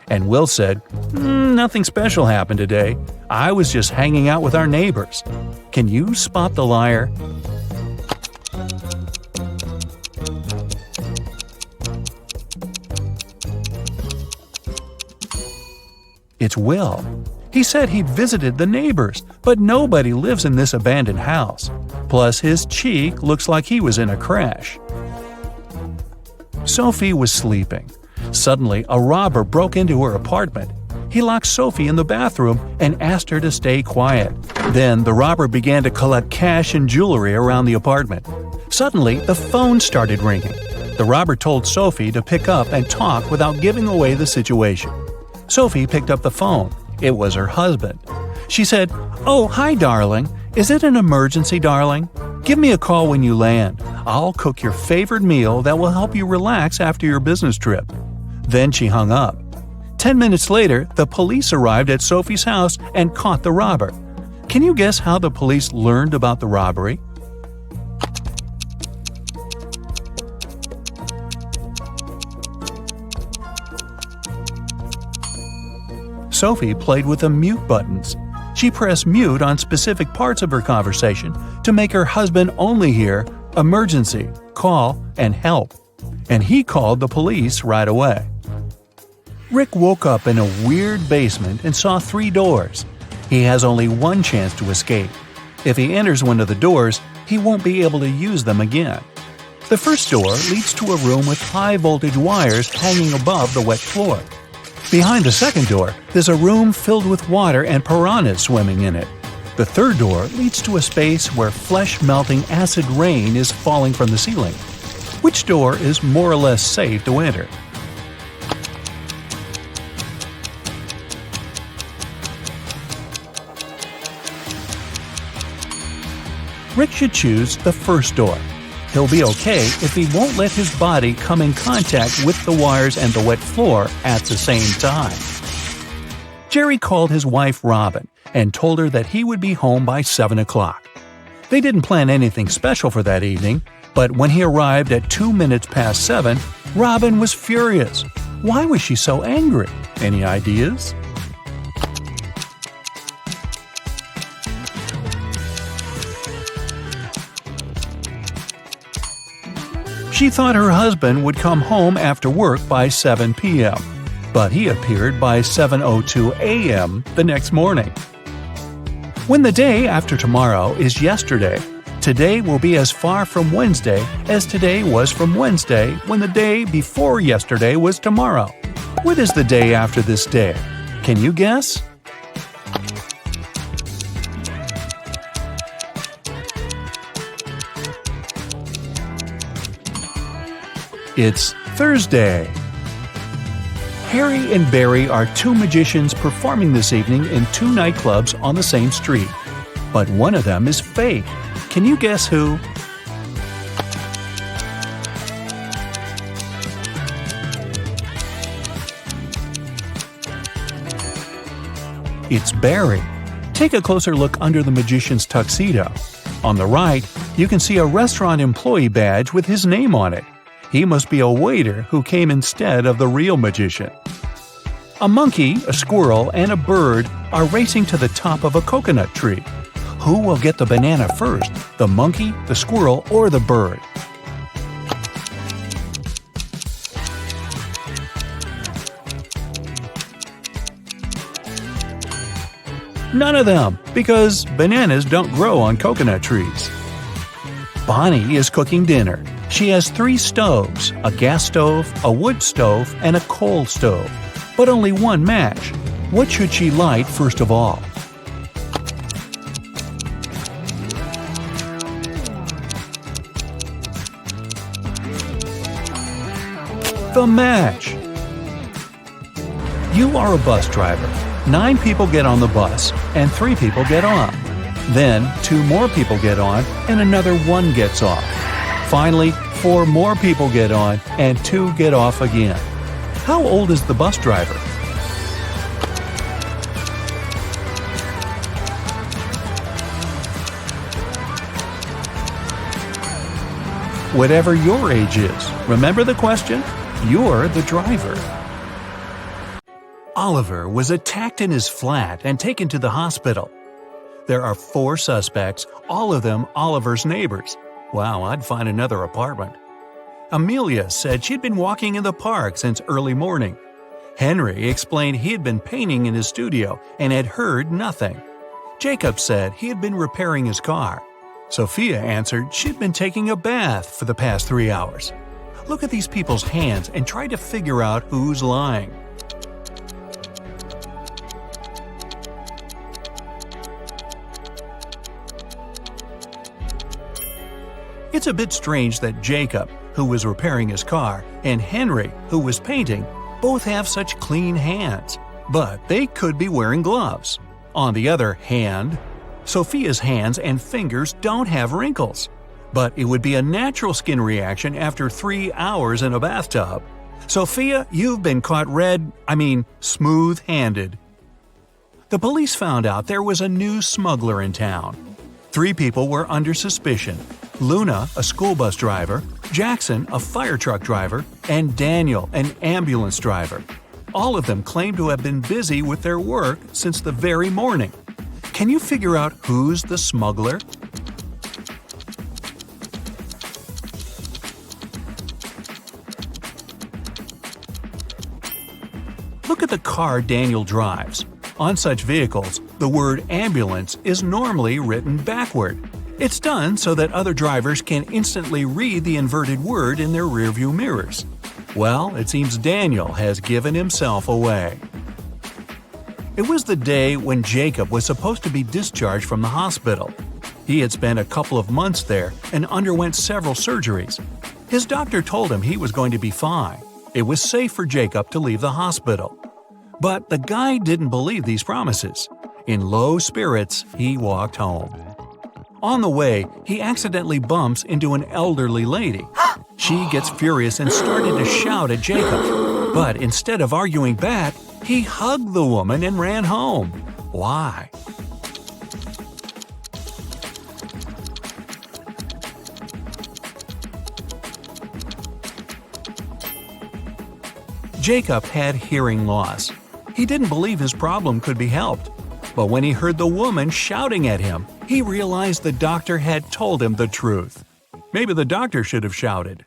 And Will said, "Nothing special happened today. I was just hanging out with our neighbors." Can you spot the liar? It's Will. He said he'd visited the neighbors, but nobody lives in this abandoned house. Plus, his cheek looks like he was in a crash. Sophie was sleeping. Suddenly, a robber broke into her apartment. He locked Sophie in the bathroom and asked her to stay quiet. Then, the robber began to collect cash and jewelry around the apartment. Suddenly, the phone started ringing. The robber told Sophie to pick up and talk without giving away the situation. Sophie picked up the phone. It was her husband. She said, "Oh, hi, darling. Is it an emergency, darling? Give me a call when you land. I'll cook your favorite meal that will help you relax after your business trip." Then she hung up. 10 minutes later, the police arrived at Sophie's house and caught the robber. Can you guess how the police learned about the robbery? Sophie played with the mute buttons. She pressed mute on specific parts of her conversation to make her husband only hear "emergency," "call," and "help." And he called the police right away. Rick woke up in a weird basement and saw 3 doors. He has only one chance to escape. If he enters one of the doors, he won't be able to use them again. The first door leads to a room with high-voltage wires hanging above the wet floor. Behind the second door, there's a room filled with water and piranhas swimming in it. The third door leads to a space where flesh-melting acid rain is falling from the ceiling. Which door is more or less safe to enter? Rick should choose the first door. He'll be okay if he won't let his body come in contact with the wires and the wet floor at the same time. Jerry called his wife Robin and told her that he would be home by 7 o'clock. They didn't plan anything special for that evening, but when he arrived at 2 minutes past 7, Robin was furious. Why was she so angry? Any ideas? She thought her husband would come home after work by 7 p.m., but he appeared by 7:02 a.m. the next morning. When the day after tomorrow is yesterday, today will be as far from Wednesday as today was from Wednesday when the day before yesterday was tomorrow. What is the day after this day? Can you guess? It's Thursday. Harry and Barry are 2 magicians performing this evening in 2 nightclubs on the same street. But one of them is fake. Can you guess who? It's Barry. Take a closer look under the magician's tuxedo. On the right, you can see a restaurant employee badge with his name on it. He must be a waiter who came instead of the real magician. A monkey, a squirrel, and a bird are racing to the top of a coconut tree. Who will get the banana first, the monkey, the squirrel, or the bird? None of them, because bananas don't grow on coconut trees. Bonnie is cooking dinner. She has 3 stoves, a gas stove, a wood stove, and a coal stove, but only one match. What should she light first of all? The match! You are a bus driver. 9 people get on the bus, and 3 people get off. Then 2 more people get on, and another 1 gets off. Finally, 4 more people get on, and 2 get off again. How old is the bus driver? whatever your age is. Remember the question? You're the driver. Oliver was attacked in his flat and taken to the hospital. There are 4 suspects, all of them Oliver's neighbors. Wow, I'd find another apartment. Amelia said she'd been walking in the park since early morning. Henry explained he had been painting in his studio and had heard nothing. Jacob said he had been repairing his car. Sophia answered she'd been taking a bath for the past 3 hours. Look at these people's hands and try to figure out who's lying. It's a bit strange that Jacob, who was repairing his car, and Henry, who was painting, both have such clean hands, but they could be wearing gloves. On the other hand, Sophia's hands and fingers don't have wrinkles, but it would be a natural skin reaction after 3 hours in a bathtub. Sophia, you've been caught smooth-handed. The police found out there was a new smuggler in town. 3 people were under suspicion: Luna, a school bus driver, Jackson, a fire truck driver, and Daniel, an ambulance driver. All of them claimed to have been busy with their work since the very morning. Can you figure out who's the smuggler? Look at the car Daniel drives. On such vehicles, the word ambulance is normally written backward. It's done so that other drivers can instantly read the inverted word in their rearview mirrors. Well, it seems Daniel has given himself away. It was the day when Jacob was supposed to be discharged from the hospital. He had spent a couple of months there and underwent several surgeries. His doctor told him he was going to be fine. It was safe for Jacob to leave the hospital. But the guy didn't believe these promises. In low spirits, he walked home. On the way, he accidentally bumps into an elderly lady. She gets furious and started to shout at Jacob. But instead of arguing back, he hugged the woman and ran home. Why? Jacob had hearing loss. He didn't believe his problem could be helped. But when he heard the woman shouting at him, he realized the doctor had told him the truth. Maybe the doctor should have shouted.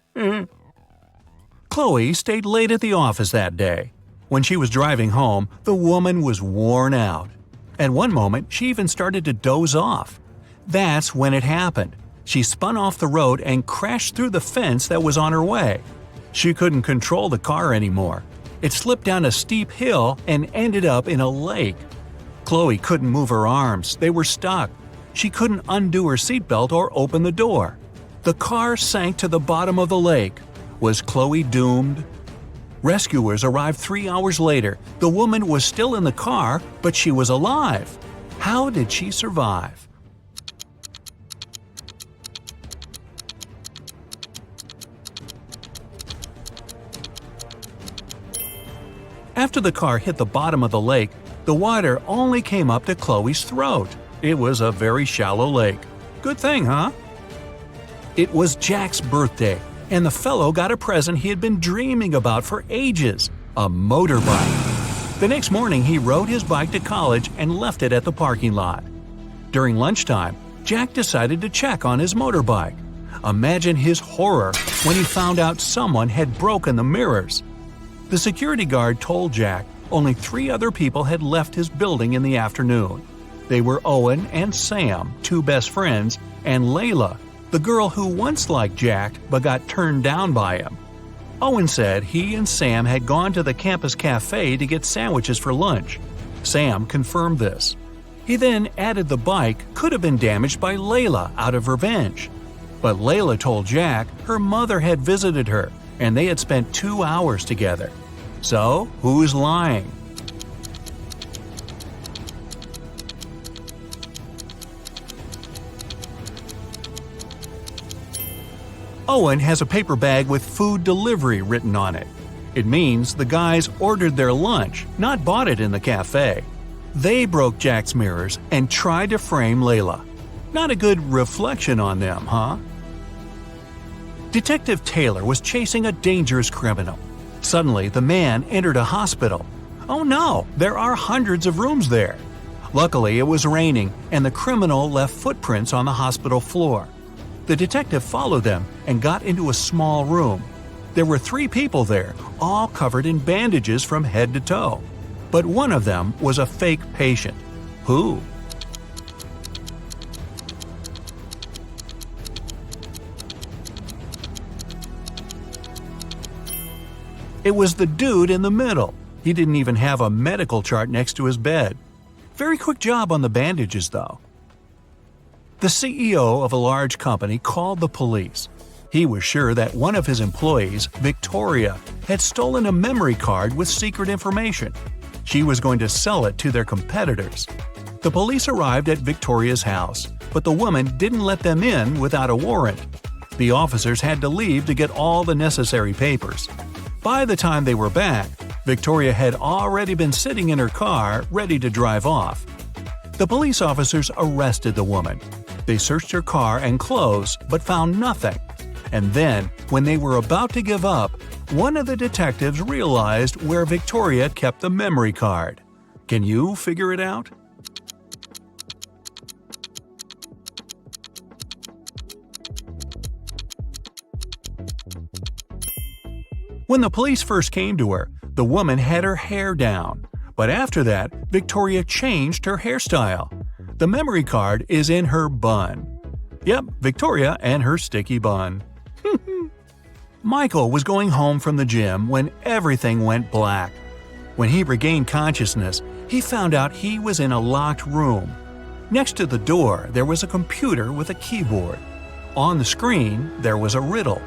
Chloe stayed late at the office that day. When she was driving home, the woman was worn out. At one moment, she even started to doze off. That's when it happened. She spun off the road and crashed through the fence that was on her way. She couldn't control the car anymore. It slipped down a steep hill and ended up in a lake. Chloe couldn't move her arms. They were stuck. She couldn't undo her seatbelt or open the door. The car sank to the bottom of the lake. Was Chloe doomed? Rescuers arrived 3 hours later. The woman was still in the car, but she was alive. How did she survive? After the car hit the bottom of the lake, the water only came up to Chloe's throat. It was a very shallow lake. Good thing, huh? It was Jack's birthday, and the fellow got a present he had been dreaming about for ages – a motorbike. The next morning, he rode his bike to college and left it at the parking lot. During lunchtime, Jack decided to check on his motorbike. Imagine his horror when he found out someone had broken the mirrors. The security guard told Jack only 3 other people had left his building in the afternoon. They were Owen and Sam, 2 best friends, and Layla, the girl who once liked Jack but got turned down by him. Owen said he and Sam had gone to the campus cafe to get sandwiches for lunch. Sam confirmed this. He then added the bike could have been damaged by Layla out of revenge. But Layla told Jack her mother had visited her and they had spent 2 hours together. So, who's lying? Owen has a paper bag with food delivery written on it. It means the guys ordered their lunch, not bought it in the cafe. They broke Jack's mirrors and tried to frame Layla. Not a good reflection on them, huh? Detective Taylor was chasing a dangerous criminal. Suddenly, the man entered a hospital. Oh no, there are hundreds of rooms there. Luckily, it was raining, and the criminal left footprints on the hospital floor. The detective followed them and got into a small room. There were 3 people there, all covered in bandages from head to toe. But one of them was a fake patient. Who? It was the dude in the middle. He didn't even have a medical chart next to his bed. Very quick job on the bandages, though. The CEO of a large company called the police. He was sure that one of his employees, Victoria, had stolen a memory card with secret information. She was going to sell it to their competitors. The police arrived at Victoria's house, but the woman didn't let them in without a warrant. The officers had to leave to get all the necessary papers. By the time they were back, Victoria had already been sitting in her car, ready to drive off. The police officers arrested the woman. They searched her car and clothes, but found nothing. And then, when they were about to give up, one of the detectives realized where Victoria kept the memory card. Can you figure it out? When the police first came to her, the woman had her hair down. But after that, Victoria changed her hairstyle. The memory card is in her bun. Yep, Victoria and her sticky bun. Michael was going home from the gym when everything went black. When he regained consciousness, he found out he was in a locked room. Next to the door, there was a computer with a keyboard. On the screen, there was a riddle.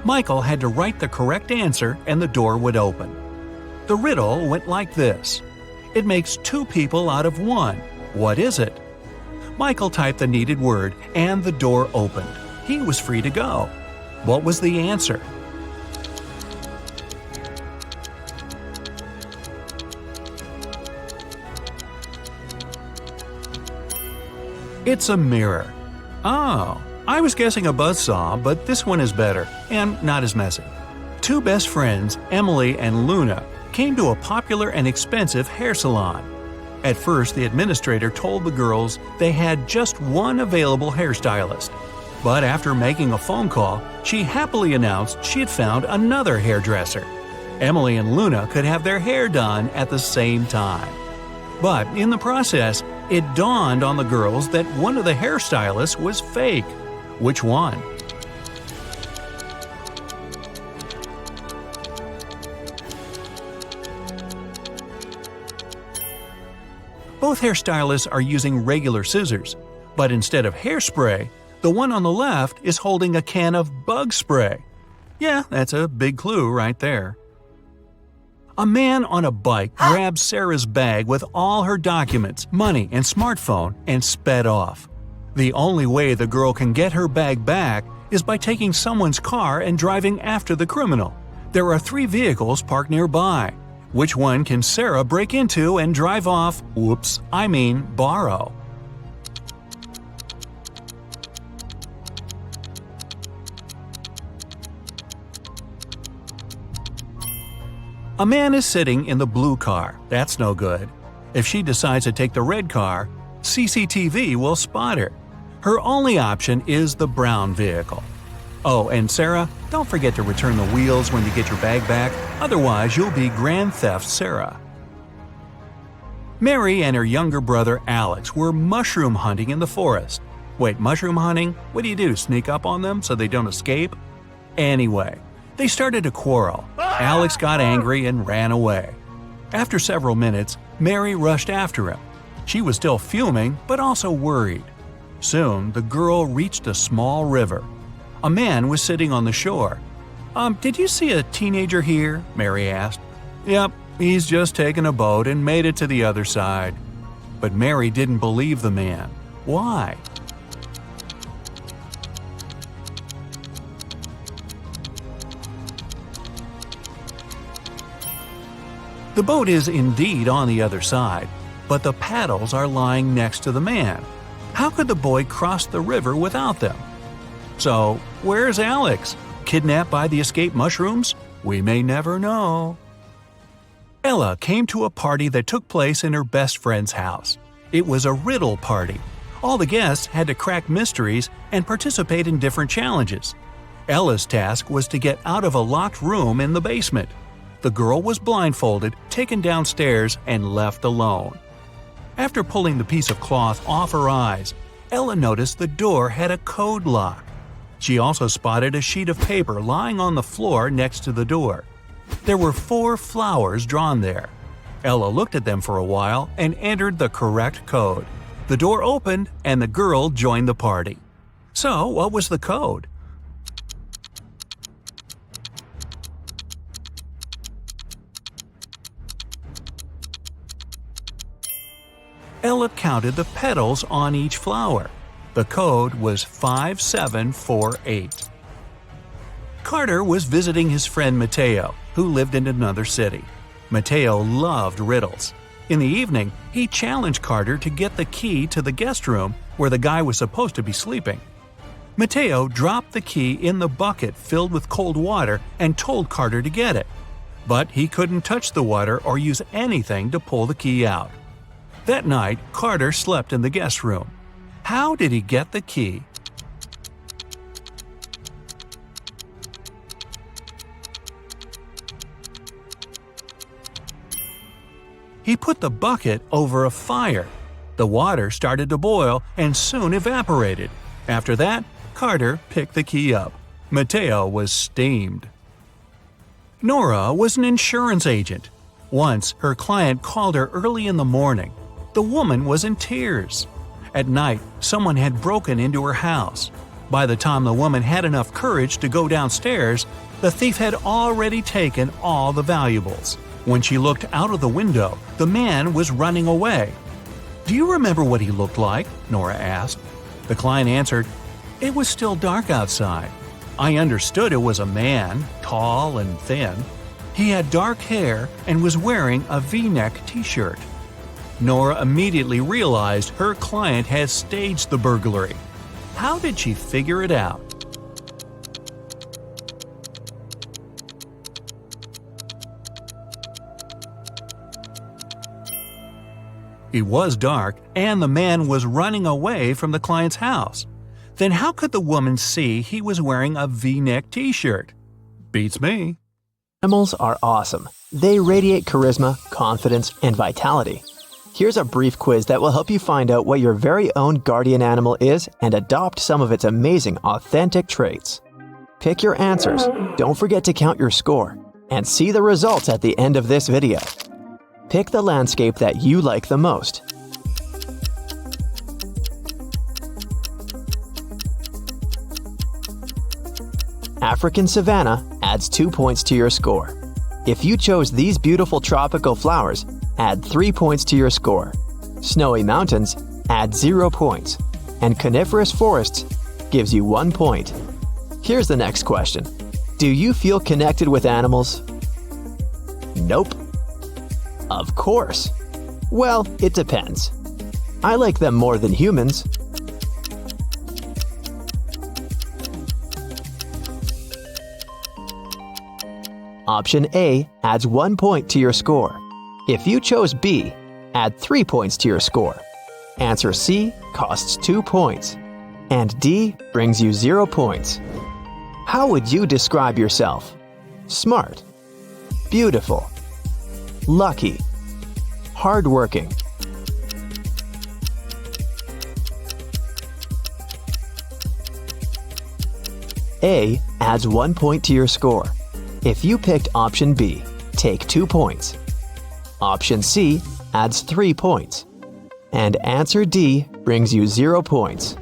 Michael had to write the correct answer and the door would open. The riddle went like this. It makes 2 people out of 1. What is it? Michael typed the needed word and the door opened. He was free to go. What was the answer? It's a mirror. Oh, I was guessing a buzzsaw, but this one is better, and not as messy. 2 best friends, Emily and Luna, came to a popular and expensive hair salon. At first, the administrator told the girls they had just one available hairstylist. But after making a phone call, she happily announced she had found another hairdresser. Emily and Luna could have their hair done at the same time. But in the process, it dawned on the girls that one of the hairstylists was fake. Which one? Both hairstylists are using regular scissors, but instead of hairspray, the one on the left is holding a can of bug spray. Yeah, that's a big clue right there. A man on a bike grabbed Sarah's bag with all her documents, money, and smartphone and sped off. The only way the girl can get her bag back is by taking someone's car and driving after the criminal. There are 3 vehicles parked nearby. Which one can Sarah break into and drive off? Borrow. A man is sitting in the blue car. That's no good. If she decides to take the red car, CCTV will spot her. Her only option is the brown vehicle. Oh, and Sarah, don't forget to return the wheels when you get your bag back, otherwise you'll be Grand Theft Sarah. Mary and her younger brother Alex were mushroom hunting in the forest. Wait, mushroom hunting? What do? Sneak up on them so they don't escape? Anyway, they started to quarrel. Alex got angry and ran away. After several minutes, Mary rushed after him. She was still fuming, but also worried. Soon, the girl reached a small river. A man was sitting on the shore. Did you see a teenager here?" Mary asked. "Yep, he's just taken a boat and made it to the other side." But Mary didn't believe the man. Why? The boat is indeed on the other side, but the paddles are lying next to the man. How could the boy cross the river without them? So, where's Alex? kidnapped by the escaped mushrooms? We may never know. Ella came to a party that took place in her best friend's house. It was a riddle party. All the guests had to crack mysteries and participate in different challenges. Ella's task was to get out of a locked room in the basement. The girl was blindfolded, taken downstairs, and left alone. After pulling the piece of cloth off her eyes, Ella noticed the door had a code lock. She also spotted a sheet of paper lying on the floor next to the door. There were 4 flowers drawn there. Ella looked at them for a while and entered the correct code. The door opened and the girl joined the party. So, what was the code? Ella counted the petals on each flower. The code was 5748. Carter was visiting his friend Mateo, who lived in another city. Mateo loved riddles. In the evening, he challenged Carter to get the key to the guest room where the guy was supposed to be sleeping. Mateo dropped the key in the bucket filled with cold water and told Carter to get it. But he couldn't touch the water or use anything to pull the key out. That night, Carter slept in the guest room. How did he get the key? He put the bucket over a fire. The water started to boil and soon evaporated. After that, Carter picked the key up. Mateo was steamed. Nora was an insurance agent. Once, her client called her early in the morning. The woman was in tears. At night, someone had broken into her house. By the time the woman had enough courage to go downstairs, the thief had already taken all the valuables. When she looked out of the window, the man was running away. "Do you remember what he looked like?" Nora asked. The client answered, "It was still dark outside. I understood it was a man, tall and thin. He had dark hair and was wearing a V-neck t-shirt." Nora immediately realized her client had staged the burglary. How did she figure it out? It was dark, and the man was running away from the client's house. Then how could the woman see he was wearing a V-neck t-shirt? Beats me. Animals are awesome. They radiate charisma, confidence, and vitality. Here's a brief quiz that will help you find out what your very own guardian animal is and adopt some of its amazing, authentic traits. Pick your answers, don't forget to count your score, and see the results at the end of this video. Pick the landscape that you like the most. African savanna adds 2 points to your score. If you chose these beautiful tropical flowers, add 3 points to your score. Snowy mountains, add 0 points. And coniferous forests gives you 1 point. Here's the next question. Do you feel connected with animals? Nope. Of course. Well, it depends. I like them more than humans. Option A adds 1 point to your score. If you chose B, add 3 points to your score. Answer C costs 2 points. And D brings you 0 points. How would you describe yourself? Smart, beautiful, lucky, hardworking. A adds 1 point to your score. If you picked option B, take 2 points. Option C adds 3 points. And answer D brings you 0 points.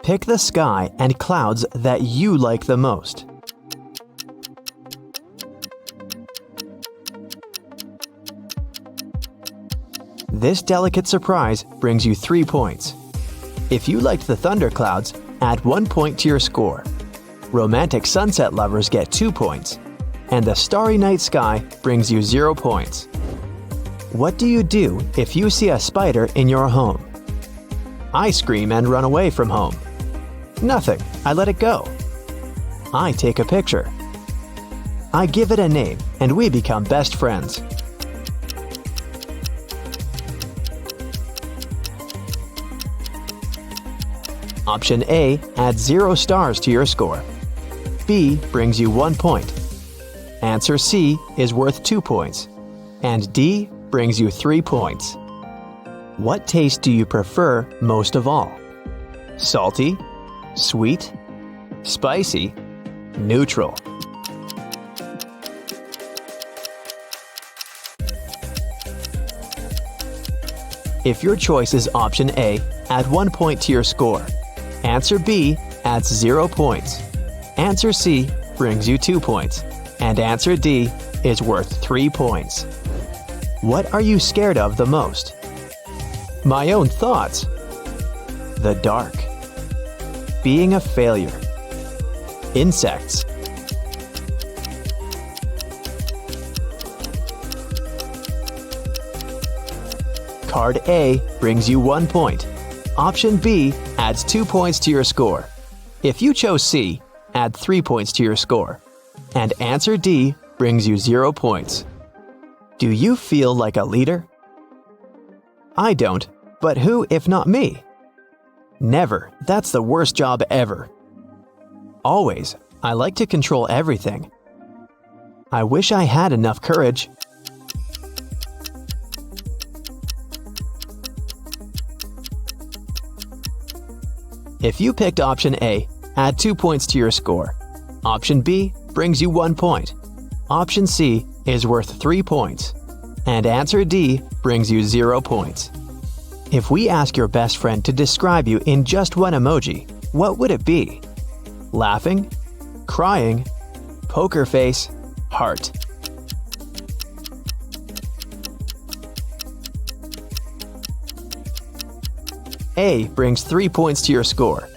Pick the sky and clouds that you like the most. This delicate surprise brings you 3 points. If you liked the thunderclouds, add 1 point to your score. Romantic sunset lovers get 2 points. And the starry night sky brings you 0 points. What do you do if you see a spider in your home? I scream and run away from home. Nothing, I let it go. I take a picture. I give it a name and we become best friends. Option A adds 0 stars to your score. B brings you 1 point. Answer C is worth 2 points. And D brings you 3 points. What taste do you prefer most of all? Salty, sweet, spicy, neutral. If your choice is option A, add 1 point to your score. Answer B adds 0 points. Answer C brings you 2 points. And answer D is worth 3 points. What are you scared of the most? My own thoughts. The dark. Being a failure. Insects. Card A brings you 1 point. Option B adds 2 points to your score. If you chose C, add 3 points to your score. And answer D brings you 0 points. Do you feel like a leader? I don't, but who if not me? Never, that's the worst job ever. Always, I like to control everything. I wish I had enough courage. If you picked option A, add 2 points to your score. Option B brings you 1 point. Option C is worth 3 points. And answer D brings you 0 points. If we ask your best friend to describe you in just one emoji, what would it be? Laughing, crying, poker face, heart. A brings 3 points to your score.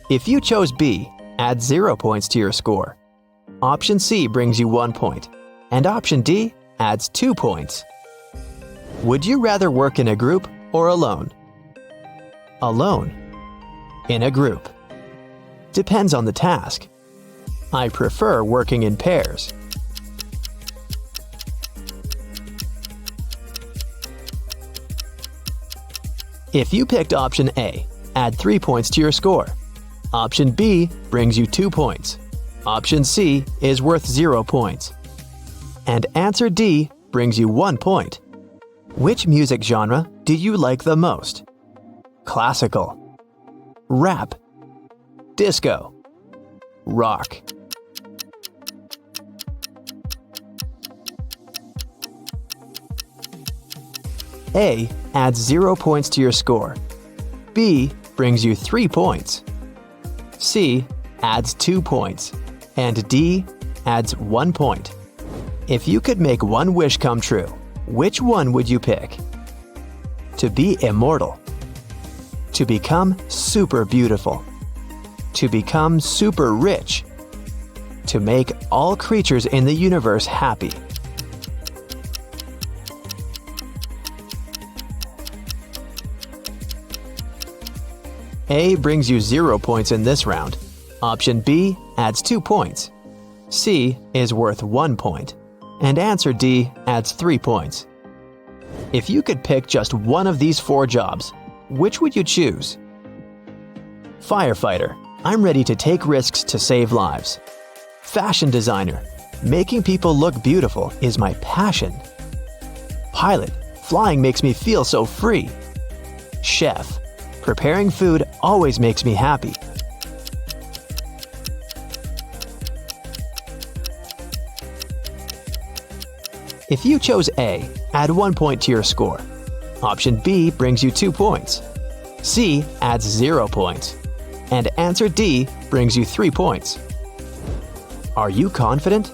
If you chose B, add 0 points to your score. Option C brings you 1 point, and option D adds 2 points. Would you rather work in a group or alone? Alone. In a group. Depends on the task. I prefer working in pairs. If you picked option A, add 3 points to your score. Option B brings you 2 points. Option C is worth 0 points. And answer D brings you 1 point. Which music genre do you like the most? Classical, rap, disco, rock. A adds 0 points to your score. B brings you 3 points. C adds 2 points. And D adds 1 point. If you could make one wish come true, which one would you pick? To be immortal. To become super beautiful. To become super rich. To make all creatures in the universe happy. A brings you 0 points in this round. Option B adds 2 points. C is worth 1 point. And answer D adds 3 points. If you could pick just one of these 4 jobs, which would you choose? Firefighter. I'm ready to take risks to save lives. Fashion designer. Making people look beautiful is my passion. Pilot. Flying makes me feel so free. Chef. Preparing food always makes me happy. If you chose A, add 1 point to your score. Option B brings you 2 points. C adds 0 points. And answer D brings you 3 points. Are you confident?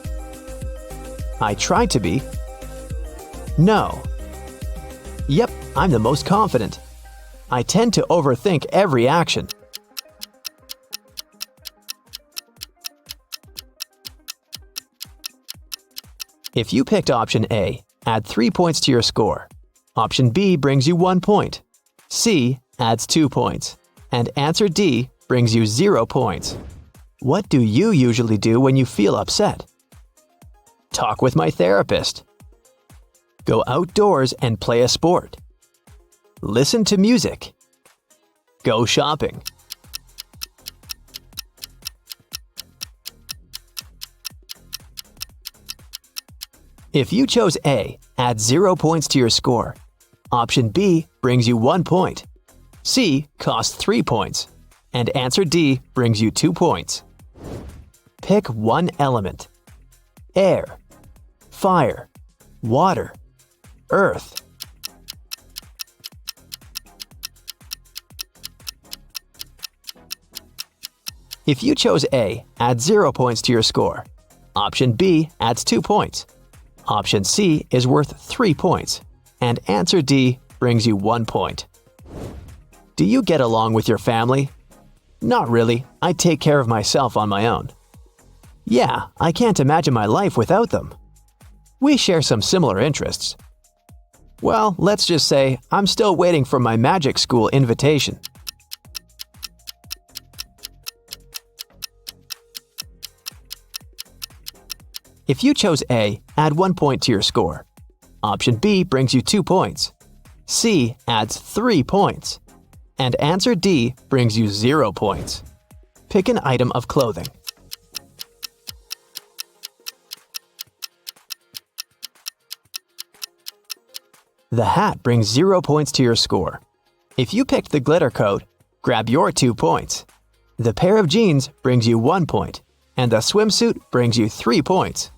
I try to be. No. Yep, I'm the most confident. I tend to overthink every action. If you picked option A, add 3 points to your score. Option B brings you 1 point. C adds 2 points. And answer D brings you 0 points. What do you usually do when you feel upset? Talk with my therapist. Go outdoors and play a sport. Listen to music. Go shopping. If you chose A, add 0 points to your score. Option B brings you 1 point. C costs 3 points. And answer D brings you 2 points. Pick one element. Air, fire, water, earth. If you chose A, add 0 points to your score. Option B adds 2 points. Option C is worth 3 points. And answer D brings you 1 point. Do you get along with your family? Not really. I take care of myself on my own. Yeah, I can't imagine my life without them. We share some similar interests. Well, let's just say I'm still waiting for my magic school invitation. If you chose A, add 1 point to your score. Option B brings you 2 points. C adds 3 points. And answer D brings you 0 points. Pick an item of clothing. The hat brings 0 points to your score. If you picked the glitter coat, grab your 2 points. The pair of jeans brings you 1 point, and the swimsuit brings you 3 points.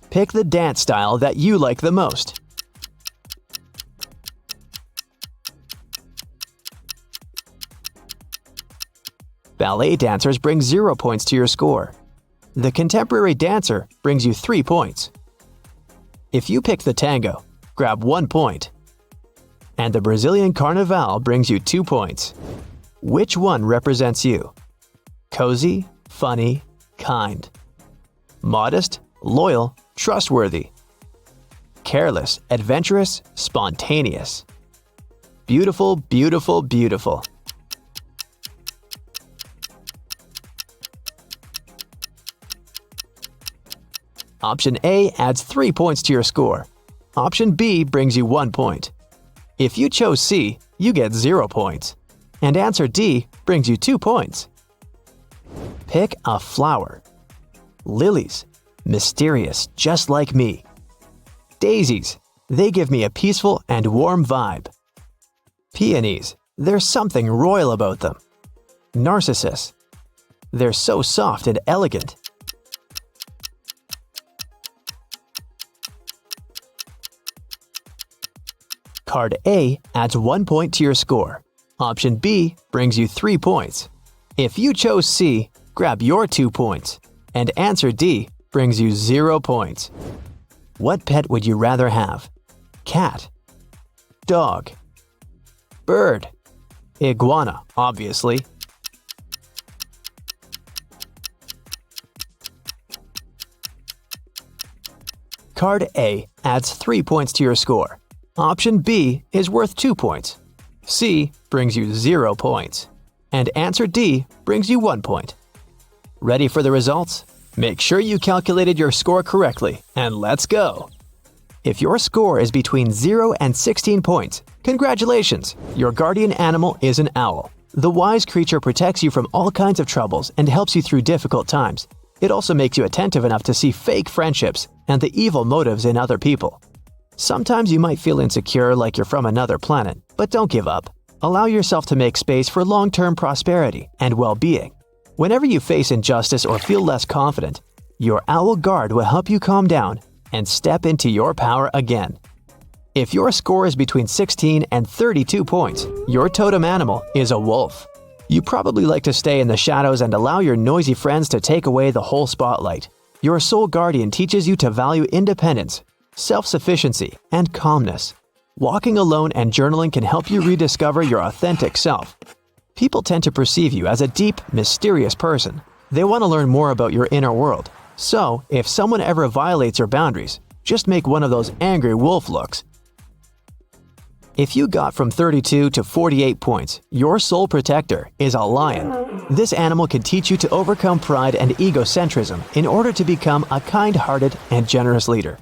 Pick the dance style that you like the most. Ballet dancers bring 0 points to your score. The contemporary dancer brings you 3 points. If you pick the tango, grab 1 point. And the Brazilian carnival brings you 2 points. Which one represents you? Cozy, funny, kind. Modest, loyal, trustworthy. Careless, adventurous, spontaneous. Beautiful, beautiful, beautiful. Option A adds 3 points to your score. Option B brings you 1 point. If you chose C, you get 0 points. And answer D brings you 2 points. Pick a flower. Lilies, mysterious just like me. Daisies, they give me a peaceful and warm vibe. Peonies, there's something royal about them. Narcissus, they're so soft and elegant. Card A adds 1 point to your score. Option B brings you 3 points. If you chose C, grab your 2 points. And answer D brings you 0 points. What pet would you rather have? Cat, dog, bird, iguana, obviously. Card A adds 3 points to your score. Option B is worth 2 points. C brings you 0 points. And answer D brings you 1 point. Ready for the results? Make sure you calculated your score correctly, and let's go! If your score is between 0 and 16 points, congratulations! Your guardian animal is an owl. The wise creature protects you from all kinds of troubles and helps you through difficult times. It also makes you attentive enough to see fake friendships and the evil motives in other people. Sometimes you might feel insecure like you're from another planet, but don't give up. Allow yourself to make space for long-term prosperity and well-being. Whenever you face injustice or feel less confident, your owl guard will help you calm down and step into your power again. If your score is between 16 and 32 points, your totem animal is a wolf. You probably like to stay in the shadows and allow your noisy friends to take away the whole spotlight. Your soul guardian teaches you to value independence, self-sufficiency, and calmness. Walking alone and journaling can help you rediscover your authentic self. People tend to perceive you as a deep, mysterious person. They want to learn more about your inner world. So, if someone ever violates your boundaries, just make one of those angry wolf looks. If you got from 32 to 48 points, your soul protector is a lion. This animal can teach you to overcome pride and egocentrism in order to become a kind-hearted and generous leader.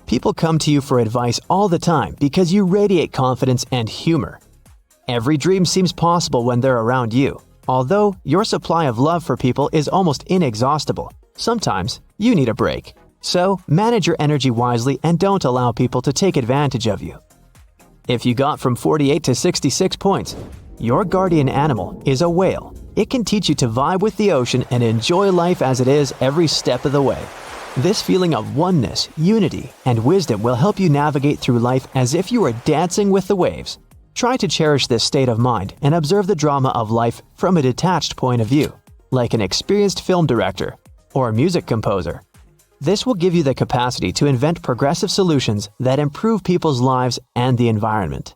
People come to you for advice all the time because you radiate confidence and humor. Every dream seems possible when they're around you. Although your supply of love for people is almost inexhaustible, sometimes you need a break. So manage your energy wisely and don't allow people to take advantage of you. If you got from 48 to 66 points, your guardian animal is a whale. It can teach you to vibe with the ocean and enjoy life as it is every step of the way. This feeling of oneness, unity, and wisdom will help you navigate through life as if you were dancing with the waves. Try to cherish this state of mind and observe the drama of life from a detached point of view, like an experienced film director or music composer. This will give you the capacity to invent progressive solutions that improve people's lives and the environment.